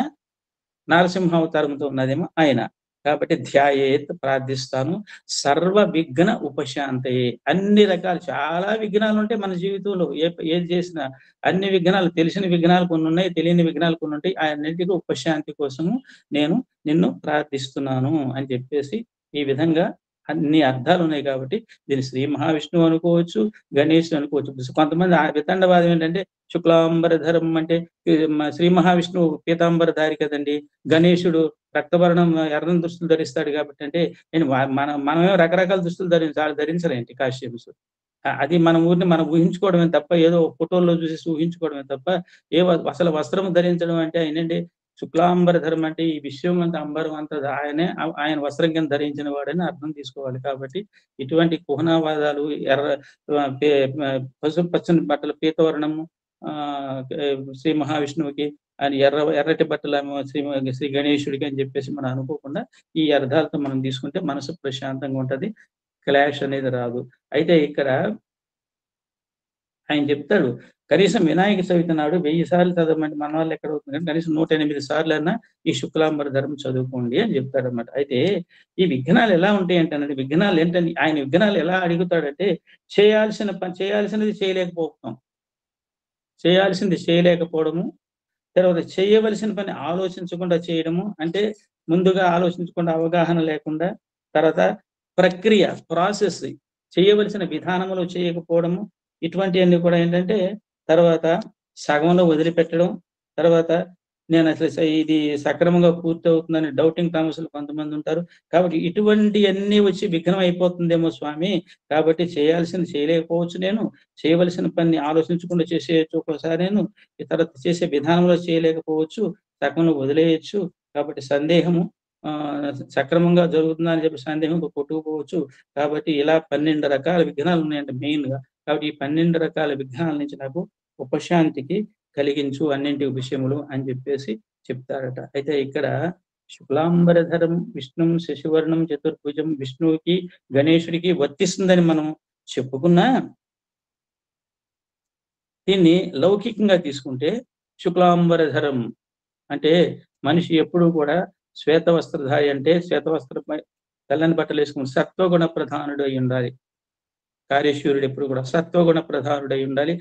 నరసింహావతారంతో ఉన్నదేమో ఆయన. కాబట్టి ధ్యాయేత్ ప్రార్థిస్తాను సర్వ విఘ్న ఉపశాంతయే. అన్ని రకాలు చాలా విఘ్నాలు ఉంటాయి మన జీవితంలో, ఏది చేసినా అన్ని విఘ్నాలు, తెలిసిన విఘ్నాలు కొన్ని ఉన్నాయి, తెలియని విఘ్నాలు కొన్ని ఉంటాయి. అన్నింటికీ ఉపశాంతి కోసము నేను నిన్ను ప్రార్థిస్తున్నాను అని చెప్పేసి ఈ విధంగా అన్ని అర్థాలు ఉన్నాయి. కాబట్టి దీన్ని శ్రీ మహావిష్ణువు అనుకోవచ్చు, గణేష్ అనుకోవచ్చు. కొంతమంది వితండవాదం ఏంటంటే శుక్లాంబరధరం అంటే శ్రీ మహావిష్ణువు పీతాంబరధారి కదండి, గణేశుడు రక్తవర్ణం ఎర్రని దుస్తులు ధరిస్తాడు కాబట్టి అంటే నేను మనమే రకరకాల దుస్తులు ధరించలేంటి కాశ్యపుసు. అది మన ఊరిని మనం ఊహించుకోవడమే తప్ప, ఏదో ఫోటోల్లో చూసి ఊహించుకోవడమే తప్ప అసలు వస్త్రం ధరించడం అంటే ఏంటంటే శుక్లాంబరధరం అంటే ఈ విశ్వం అంతా అంబరం అంతా ఆయన వస్త్రం కింద ధరించిన వాడని అర్థం తీసుకోవాలి. కాబట్టి ఇటువంటి కుహనావాదాలు, పసుపు పచ్చని బట్టల పీతవర్ణము శ్రీ మహావిష్ణువుకి, ఆయన ఎర్రటి బట్టలేమో శ్రీ గణేశుడికి అని చెప్పేసి మనం అనుకోకుండా ఈ అర్థాలతో మనం తీసుకుంటే మనసు ప్రశాంతంగా ఉంటది, క్లాష్ అనేది రాదు. అయితే ఇక్కడ ఆయన చెప్తాడు కనీసం వినాయక చవితి నాడు 1000 సార్లు చదవమంటే మన వాళ్ళు ఎక్కడ అవుతుంది కానీ కనీసం 108 సార్లు అన్నా ఈ శుక్లాంబర ధర్మం చదువుకోండి అని చెప్తాడు అనమాట. అయితే ఈ విఘ్నాలు ఎలా ఉంటాయి అంటే, విఘ్నాలు ఏంటంటే ఆయన విఘ్నాలు ఎలా అడుగుతాడంటే, చేయాల్సినది చేయలేకపోవడము, తర్వాత చేయవలసిన పని ఆలోచించకుండా చేయడము, అంటే ముందుగా ఆలోచించకుండా అవగాహన లేకుండా, తర్వాత ప్రక్రియ ప్రాసెస్ చేయవలసిన విధానంలో చేయకపోవడము, ఇటువంటివన్నీ కూడా ఏంటంటే, తర్వాత సగంలో వదిలిపెట్టడం, తర్వాత నేను అసలు ఇది సక్రమంగా పూర్తి అవుతుందని డౌటింగ్ థామస్లు కొంతమంది ఉంటారు. కాబట్టి ఇటువంటివన్నీ వచ్చి విఘ్నం అయిపోతుందేమో స్వామి, కాబట్టి చేయాల్సింది చేయలేకపోవచ్చు, నేను చేయవలసిన పని ఆలోచించకుండా చేసేయచ్చు ఒక్కోసారి, నేను తర్వాత చేసే విధానంలో చేయలేకపోవచ్చు, సగంలో వదిలేయచ్చు. కాబట్టి సందేహము సక్రమంగా జరుగుతుందా అని చెప్పి సందేహం కొట్టుకుపోవచ్చు. కాబట్టి ఇలా 12 రకాల విఘ్నాలు ఉన్నాయంటే మెయిన్గా. కాబట్టి ఈ 12 రకాల విఘ్నాల నుంచి నాకు ఉపశాంతికి కలిగించు అన్నింటి విషయములు అని చెప్పేసి చెప్తారట. అయితే ఇక్కడ శుక్లాంబరధరం విష్ణుం శశివర్ణం చతుర్భుజం విష్ణువుకి గణేశుడికి వర్తిస్తుందని మనం చెప్పుకున్నా, దీన్ని లౌకికంగా తీసుకుంటే శుక్లాంబరధరం అంటే మనిషి ఎప్పుడూ కూడా శ్వేత వస్త్రధారి అంటే శ్వేత వస్త్రపై తెల్లని బట్టలు వేసుకుని సత్వగుణ ప్రధానుడు అయి ఉండాలి. కార్యేశ్వరుడు ఎప్పుడు కూడా సత్వగుణ ప్రధానుడై ఉండాలి.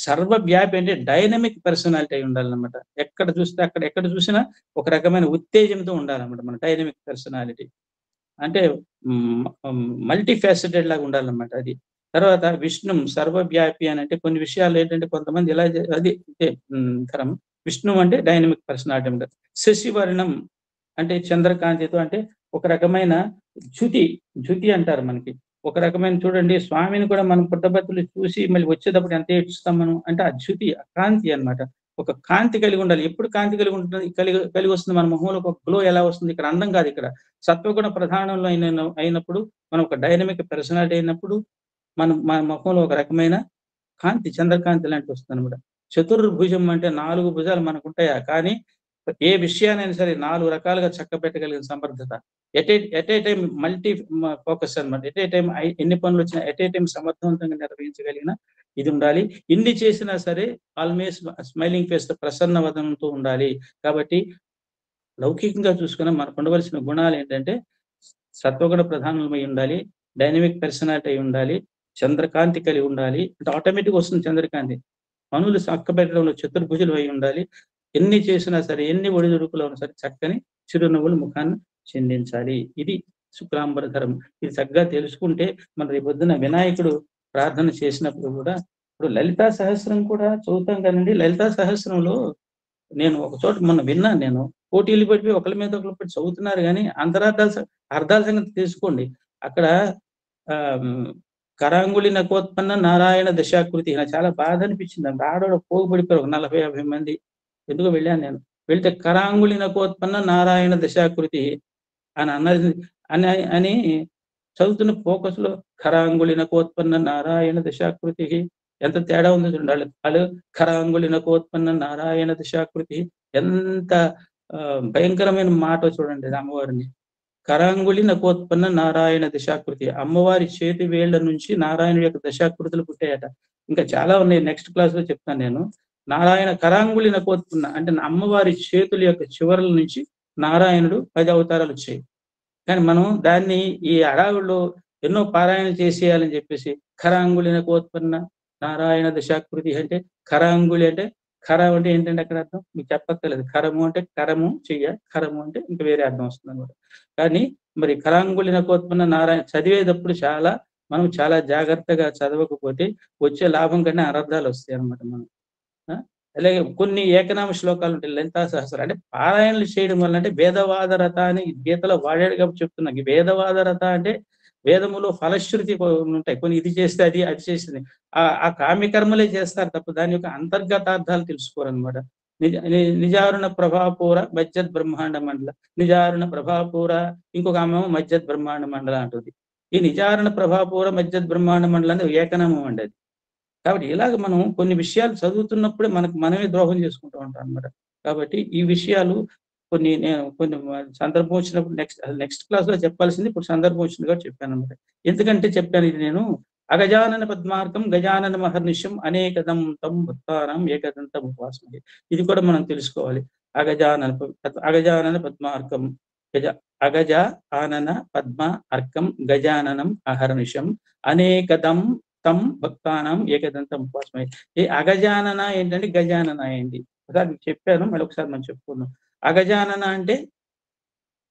సర్వవ్యాపి అంటే డైనమిక్ పర్సనాలిటీ అయి ఉండాలన్నమాట. ఎక్కడ చూస్తే ఎక్కడ చూసినా ఒక రకమైన ఉత్తేజంతో ఉండాలన్నమాట. మన డైనమిక్ పర్సనాలిటీ అంటే మల్టీ ఫ్యాసెటెడ్ లాగా ఉండాలన్నమాట. అది తర్వాత విష్ణు సర్వవ్యాపి అని అంటే కొన్ని విషయాలు ఏంటంటే కొంతమంది ఎలా అది తరం విష్ణు అంటే డైనమిక్ పర్సనాలిటీ ఉంటుంది. శశివర్ణం అంటే చంద్రకాంతితో అంటే ఒక రకమైన జ్యుతి అంటారు మనకి. ఒక రకమైన చూడండి స్వామిని కూడా మనం పుట్టపత్తులు చూసి మళ్ళీ వచ్చేటప్పుడు ఎంత ఏడుస్తాం మనం అంటే ఆ జ్యుతి ఆ కాంతి అన్నమాట. ఒక కాంతి కలిగి ఉండాలి. ఎప్పుడు కాంతి కలిగి ఉంటుంది కలిగి వస్తుంది మన మొహంలో ఒక గ్లో ఎలా వస్తుంది? ఇక్కడ అందం కాదు, ఇక్కడ సత్వగుణ ప్రధానంలో అయినప్పుడు మనం ఒక డైనమిక్ పర్సనాలిటీ అయినప్పుడు మన ముఖంలో ఒక రకమైన కాంతి చంద్రకాంతి లాంటి వస్తుంది అనమాట. చతుర్భుజం అంటే 4 భుజాలు మనకు ఉంటాయా, కానీ ఏ విషయానైనా సరే 4 రకాలుగా చక్కబెట్టగలిగిన సమర్థత. At a time multi focus అనమాట. ఎట్ ఏ టైం ఎన్ని పనులు వచ్చినా ఎట్ ఏ టైం సమర్థవంతంగా నిర్వహించగలిగిన ఇది ఉండాలి. ఇన్ని చేసినా సరే ఆల్వేస్ స్మైలింగ్ ఫేస్ తో ప్రసన్న వదనంతో ఉండాలి. కాబట్టి లౌకికంగా చూసుకున్న మనకు ఉండవలసిన గుణాలు ఏంటంటే సత్వగుణ ప్రధానమై ఉండాలి, డైనమిక్ పర్సనాలిటీ అయి ఉండాలి, చంద్రకాంతి కలిగి ఉండాలి. అంటే ఆటోమేటిక్ వస్తుంది చంద్రకాంతి. పనులు చక్కబెట్టడంలో చతుర్భుజులు అయి ఉండాలి. ఎన్ని చేసినా సరే ఎన్ని ఒడిదుడుకులు ఉన్నా సరే చక్కని చిరునవ్వులు ముఖాన్ని చెందించాలి. ఇది శుక్లాంబరధరం. ఇది చక్కగా తెలుసుకుంటే మన రేపొద్దున వినాయకుడు ప్రార్థన చేసినప్పుడు కూడా ఇప్పుడు లలితా సహస్రం కూడా చదువుతాం కదండి. లలితా సహస్రంలో నేను ఒక చోట మొన్న విన్నాను, నేను పోటీలు పెట్టి ఒకరి మీద ఒకరు పెట్టి చదువుతున్నారు కానీ అర్థాల సంగతి తెలుసుకోండి. అక్కడ కరాంగుళి నకోత్పన్న నారాయణ దశాకృతి నాకు చాలా బాధ అనిపించింది. ఆడవాడు పోగుపడిపోయారు 40-50 మంది. ఎందుకో వెళ్ళాను నేను. వెళ్తే కరాంగుళి నకోత్పన్న నారాయణ దశాకృతి అని అన్నది అని చదువుతున్న ఫోకస్ లో కరాంగుళి నకోత్పన్న నారాయణ దశాకృతి ఎంత తేడా ఉందో చూడండి. వాళ్ళు కరాంగుళి నకోత్పన్న నారాయణ దశాకృతి ఎంత భయంకరమైన మాట చూడండి. అమ్మవారిని కరాంగుళి నకోత్పన్న నారాయణ దశాకృతి, అమ్మవారి చేతి వేళ్ల నుంచి నారాయణుడి యొక్క దశాకృతులు పుట్టాయట. ఇంకా చాలా ఉన్నాయి, నెక్స్ట్ క్లాస్ లో చెప్తాను నేను. నారాయణ కరాంగుళి నకోత్పన్న అంటే అమ్మవారి చేతుల యొక్క చివరల నుంచి నారాయణుడు 10 అవతారాలు వచ్చాయి. కానీ మనం దాన్ని ఈ అడావుల్లో ఎన్నో పారాయణలు చేసేయాలని చెప్పేసి కరాంగుళి నకోత్పన్న నారాయణ దశాకృతి అంటే కరాంగుళి అంటే కరం అంటే ఏంటంటే అక్కడ అర్థం మీకు చెప్పక్కర్లేదు. కరము అంటే కరము చెయ్య, కరము అంటే ఇంకా వేరే అర్థం వస్తుంది అనమాట. కానీ మరి కరాంగుళి నకోత్పన్న నారాయణ చదివేటప్పుడు మనం చాలా జాగ్రత్తగా చదవకపోతే వచ్చే లాభం కన్నా అనర్థాలు వస్తాయి అనమాట. మనం అలాగే కొన్ని ఏకనామ శ్లోకాలు ఉంటాయి లలితా సహస్రం అంటే పారాయణలు చేయడం వల్ల అంటే వేదవాద రథ అని గీతలో వాడాడు కాబట్టి చెప్తున్నా. వేదవాద రథ అంటే వేదములో ఫలశ్రుతి ఉంటాయి, కొన్ని ఇది చేస్తే అది చేసింది ఆ కామ్యకర్మలే చేస్తారు తప్ప దాని యొక్క అంతర్గతార్థాలు తెలుసుకోరనమాట. నిజారుణ ప్రభాపూర మజ్జత్ బ్రహ్మాండ మండల, నిజారుణ ప్రభాపూర ఇంకొక ఆమె మజ్జత్ బ్రహ్మాండ మండల అంటుంది. ఈ నిజారుణ ప్రభాపూర మజ్జత్ బ్రహ్మాండ మండలం అనేది ఏకనామం అండి అది. కాబట్టి ఇలాగ మనం కొన్ని విషయాలు చదువుతున్నప్పుడే మనమే ద్రోహం చేసుకుంటూ ఉంటాం అనమాట. కాబట్టి ఈ విషయాలు నేను కొన్ని సందర్భం వచ్చినప్పుడు నెక్స్ట్ క్లాస్ లో చెప్పాల్సింది ఇప్పుడు సందర్భం వచ్చిందిగా చెప్పాను అనమాట. ఎందుకంటే చెప్పాను ఇది నేను అగజానన పద్మార్కం గజానన మహర్నిశం అనేకదం తం భక్తానం ఏకదంతం ఉపాసన. ఇది కూడా మనం తెలుసుకోవాలి. అగజానన పద్మార్కం అగజ ఆనన పద్మ అర్కం గజాననం అహర్నిశం అనేకదం తం భక్తానం ఏకదంతం ఉపాసన. ఈ అగజానన ఏంటంటే గజానన ఏంటి ఒకసారి చెప్పాను, మళ్ళీ ఒకసారి మనం చెప్పుకుందాం. అగజానన అంటే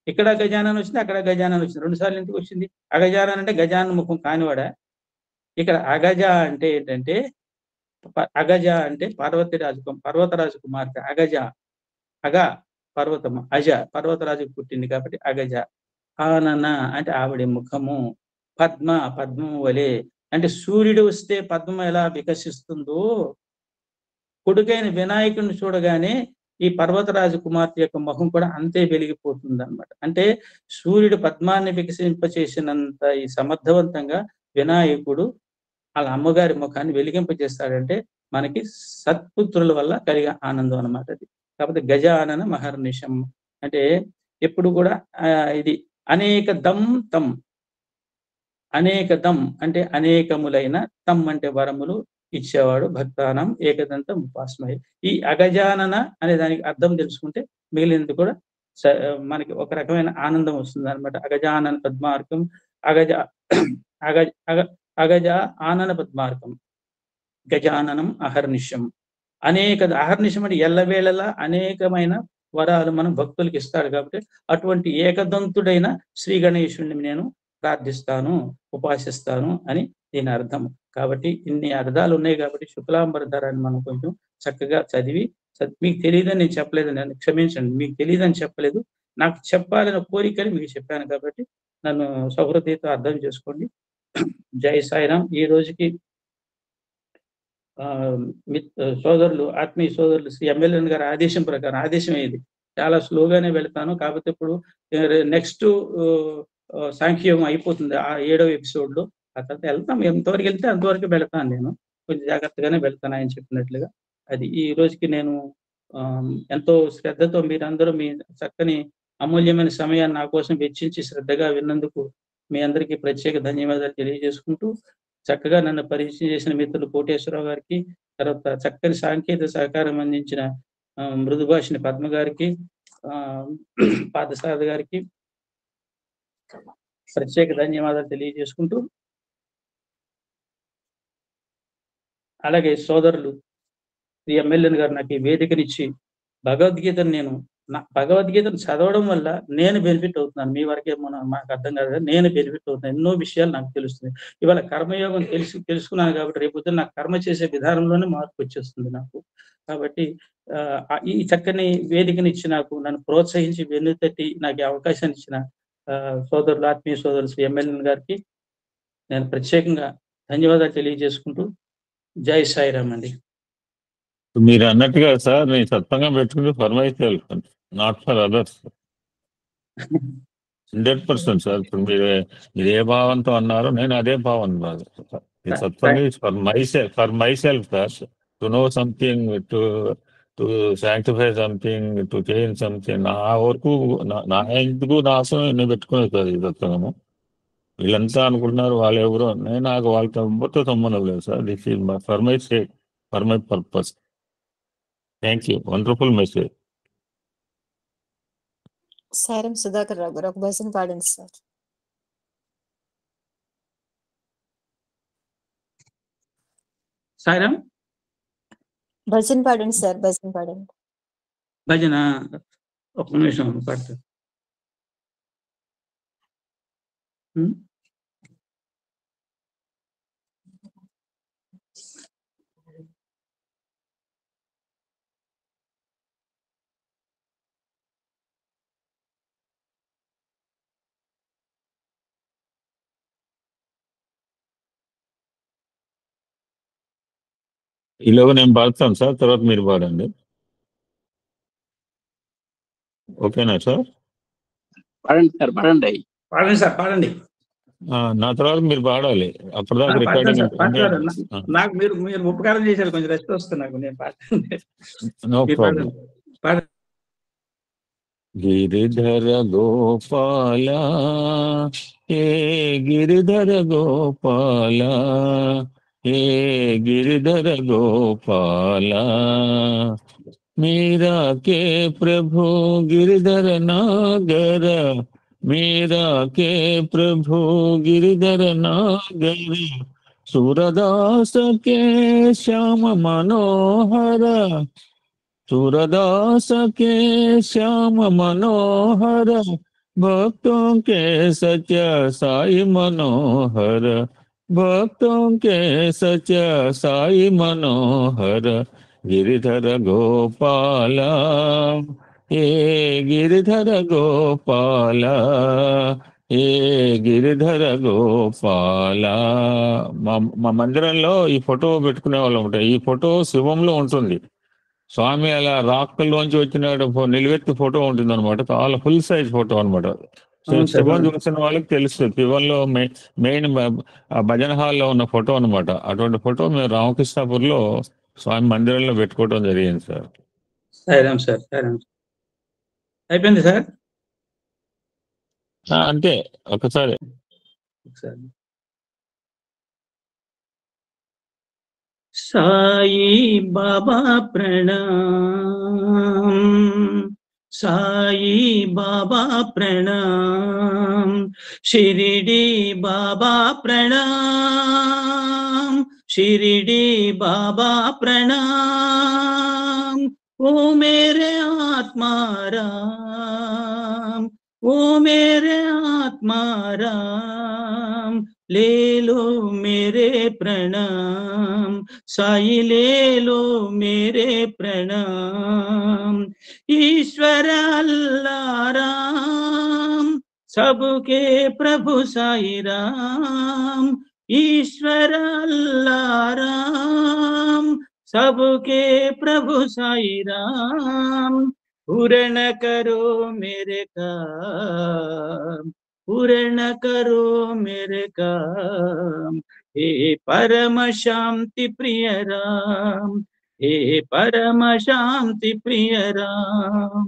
ఇక్కడ గజానన వచ్చింది, అక్కడ గజానన వచ్చింది, 2 సార్లు ఎందుకు వచ్చింది? అగజానన అంటే గజానన ముఖం కానివాడా? ఇక్కడ అగజ అంటే ఏంటంటే అగజ అంటే పర్వతరాజు కుమార్తె అగ పర్వతము, అజ పర్వతరాజుకు పుట్టింది కాబట్టి అగజ. ఆనన అంటే ఆవిడ ముఖము, పద్మము వలె అంటే సూర్యుడు వస్తే పద్మం ఎలా వికసిస్తుందో కొడుకైన వినాయకుడిని చూడగానే ఈ పర్వతరాజు కుమార్తె యొక్క ముఖం కూడా అంతే వెలిగిపోతుంది అనమాట. అంటే సూర్యుడు పద్మాన్ని వికసింపచేసినంత ఈ సమర్థవంతంగా వినాయకుడు వాళ్ళ అమ్మగారి ముఖాన్ని వెలిగింపజేస్తాడంటే మనకి సత్పుత్రుల వల్ల కలిగే ఆనందం అన్నమాట అది. కాకపోతే గజానన మహర్నిశం అంటే ఎప్పుడు కూడా ఇది అనేక దం తం, అనేక దం అంటే అనేకములైన, తం అంటే వరములు ఇచ్చేవాడు, భక్తానం ఏకదంతం ఉపాస్మహే. ఈ అగజానన అనే దానికి అర్థం తెలుసుకుంటే మిగిలినది కూడా మనకి ఒక రకమైన ఆనందం వస్తుంది అనమాట. అగజానన పద్మార్కం, అగజ అగజ అగ అగజ ఆనన పద్మార్కం, గజాననం అహర్నిశం. అహర్నిశం అంటే ఎల్లవేళలా అనేకమైన వరాలు మనం భక్తులకు ఇస్తాడు కాబట్టి అటువంటి ఏకదంతుడైన శ్రీ గణేశుడిని నేను ప్రార్థిస్తాను, ఉపాసిస్తాను అని దీని అర్థం. కాబట్టి ఇన్ని అర్థాలు ఉన్నాయి కాబట్టి శుక్లాంబరధరాన్ని మనం కొంచెం చక్కగా చదివి, మీకు తెలియదని నేను చెప్పలేదని నన్ను క్షమించండి, మీకు తెలియదని చెప్పలేదు, నాకు చెప్పాలన్న కోరికని మీకు చెప్పాను కాబట్టి నన్ను సౌహృదయతో అర్థం చేసుకోండి. జై సాయిరాం. ఈ రోజుకి సోదరులు, ఆత్మీయ సోదరులు శ్రీ ఎమ్మెల్యే గారి ఆదేశం ప్రకారం, ఆదేశం ఇది చాలా స్లోగానే వెళ్తాను కాకపోతే ఇప్పుడు నెక్స్ట్ సాంఖ్యయోగం అయిపోతుంది ఆ 7వ ఎపిసోడ్ లో. ఆ తర్వాత వెళ్తాం, ఎంతవరకు వెళ్తే అంతవరకు వెళ్తాను, నేను కొంచెం జాగ్రత్తగానే వెళ్తాను ఆయన చెప్పినట్లుగా. అది ఈ రోజుకి నేను ఎంతో శ్రద్ధతో మీరందరూ మీ చక్కని అమూల్యమైన సమయాన్ని నా కోసం వెచ్చించి శ్రద్ధగా విన్నందుకు మీ అందరికీ ప్రత్యేక ధన్యవాదాలు తెలియజేసుకుంటూ, చక్కగా నన్ను పరిచయం చేసిన మిత్రులు కోటేశ్వరరావు గారికి, తర్వాత చక్కని సాంకేతిక సహకారం అందించిన మృదుభాషిని పద్మ గారికి, పాదసారథి గారికి ప్రత్యేక ధన్యవాదాలు తెలియజేసుకుంటూ, అలాగే సోదరులు శ్రీ ఎమ్మెల్యే గారు నాకు ఈ వేదికనిచ్చి భగవద్గీతను చదవడం వల్ల నేను బెనిఫిట్ అవుతున్నాను. మీ వరకే మాకు అర్థం కాదు కదా, నేను బెనిఫిట్ అవుతున్నాను. ఎన్నో విషయాలు నాకు తెలుస్తుంది. ఇవాళ కర్మయోగం తెలుసుకున్నాను కాబట్టి రేపు నాకు కర్మ చేసే విధానంలోనే మార్పు వచ్చేస్తుంది నాకు. కాబట్టి ఈ చక్కని వేదికనిచ్చి నన్ను ప్రోత్సహించి వెన్నుతట్టి నాకు అవకాశాన్ని ఇచ్చిన సోదరులు, ఆత్మీయ సోదరులు శ్రీ ఎమ్మెల్యే గారికి నేను ప్రత్యేకంగా ధన్యవాదాలు తెలియజేసుకుంటూ జై సాయిరామ్ అండి. మీరు అన్నట్టుగా సార్ నేను సత్సంగం పెట్టుకుంటే for my self, not for others. 100% sir. ఇప్పుడు మీరు ఏ భావంతో అన్నారో నేను అదే భావం. సత్సంగం for my self sir, to know something, to sanctify something, to change something. నా వరకు నా ఎందుకు నా అవసరం నేను పెట్టుకునేది సార్ ఈ సత్సంగము. వీళ్ళంతా అనుకుంటున్నారు వాళ్ళు ఎవరో, నాకు వాళ్ళతో ఎవరితో సంబంధం లేదు sir. This is for my sake, for my purpose. Thank you, wonderful message. Sairam Sudhakar Rao గారు ఒక భజన పాడండి సార్. సాయిరాం భజన పాడండి సార్, భజన పాడండి. భజన ఒక నిమిషం పాడతా. ఈలోగా నేను పాడతాను సార్, తర్వాత మీరు పాడండి. ఓకేనా సార్? పాడండి సార్, పాడండి. పాడండి సార్, పాడండి. నా తర్వాత మీరు పాడాలి. అప్పటిదాకా రికార్డింగ్ నాకు మీరు ఉపకారం చేశారు, కొంచెం రెస్ట్ వస్తుంది నాకు. నేను పాడండి. No problem. గిరిధర గోపాల, హే గిరిధర గోపాల, హే గిరిధర గోపాల, మీరా కే ప్రభు గిరిధర నాగర, మీరా కే ప్రభు గిరిధర నాగర, सूरदास के श्याम मनोहर, सूरदास के श्याम मनोहर, भक्तों के सच्चा साई मनोहर, भक्तों के सच्चा साई मनोहर, गिरिधर गोपाल, हे गिरिधर गोपाल, ఏ గిరిధర గోపాల. మా మందిరంలో ఈ ఫోటో పెట్టుకునే వాళ్ళం ఉంటాయి. ఈ ఫోటో శివంలో ఉంటుంది. స్వామి అలా రాక్కల్లోంచి వచ్చిన నిలువెత్తి ఫోటో ఉంటుంది అనమాట. చాలా ఫుల్ సైజ్ ఫోటో అనమాట. అవును సార్, శివం అవును. చూసిన వాళ్ళకి తెలుస్తుంది. శివంలో మెయిన్ భజన హాల్లో ఉన్న ఫోటో అనమాట. అటువంటి ఫోటో మేము రామకృష్ణాపూర్లో స్వామి మందిరంలో పెట్టుకోవడం జరిగింది సార్. సాయిరామ్ సార్, సాయిరామ్. అయిపోయింది సార్. అంతే ఒకసారి. ఒకసారి సాయి బాబా ప్రణామ్, సాయి బాబా ప్రణామ్, షిరిడి బాబా ప్రణామ్, షిరిడి బాబా ప్రణామ్, ఓ మేరే ఆత్మారాम, ओ मेरे आत्माराम, ले लो मेरे प्रणाम, साई ले लो मेरे प्रणाम, ईश्वर अल्लाह राम, सबके प्रभु साई राम, ईश्वर अल्लाह राम, सबके प्रभु साई राम, पूर्ण करो मेरे काम, पूर्ण करो मेरे काम, हे परम शांति प्रिय राम, हे परम शांति प्रिय राम।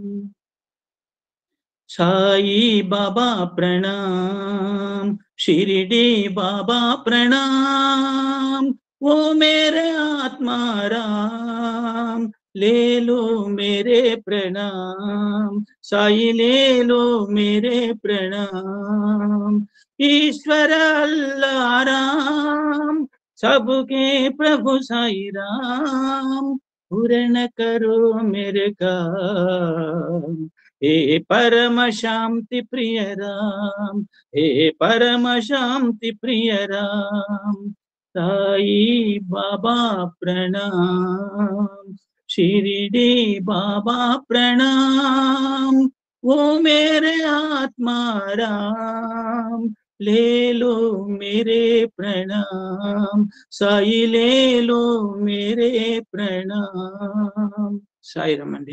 साई बाबा प्रणाम, शिरडी बाबा प्रणाम, वो मेरे आत्माराम, ले लो मेरे प्रणाम, साई ले लो मेरे प्रणाम, ईश्वर अल्लाह राम, सबके प्रभु साई राम, पूर्ण करो मेरे काम, हे परम शांति प्रिय राम, हे परम शांति प्रिय राम। साई बाबा प्रणाम, शिरडी बाबा प्रणाम, वो मेरे आत्माराम, ले लो मेरे प्रणाम, साई ले लो मेरे प्रणाम। साई रमन।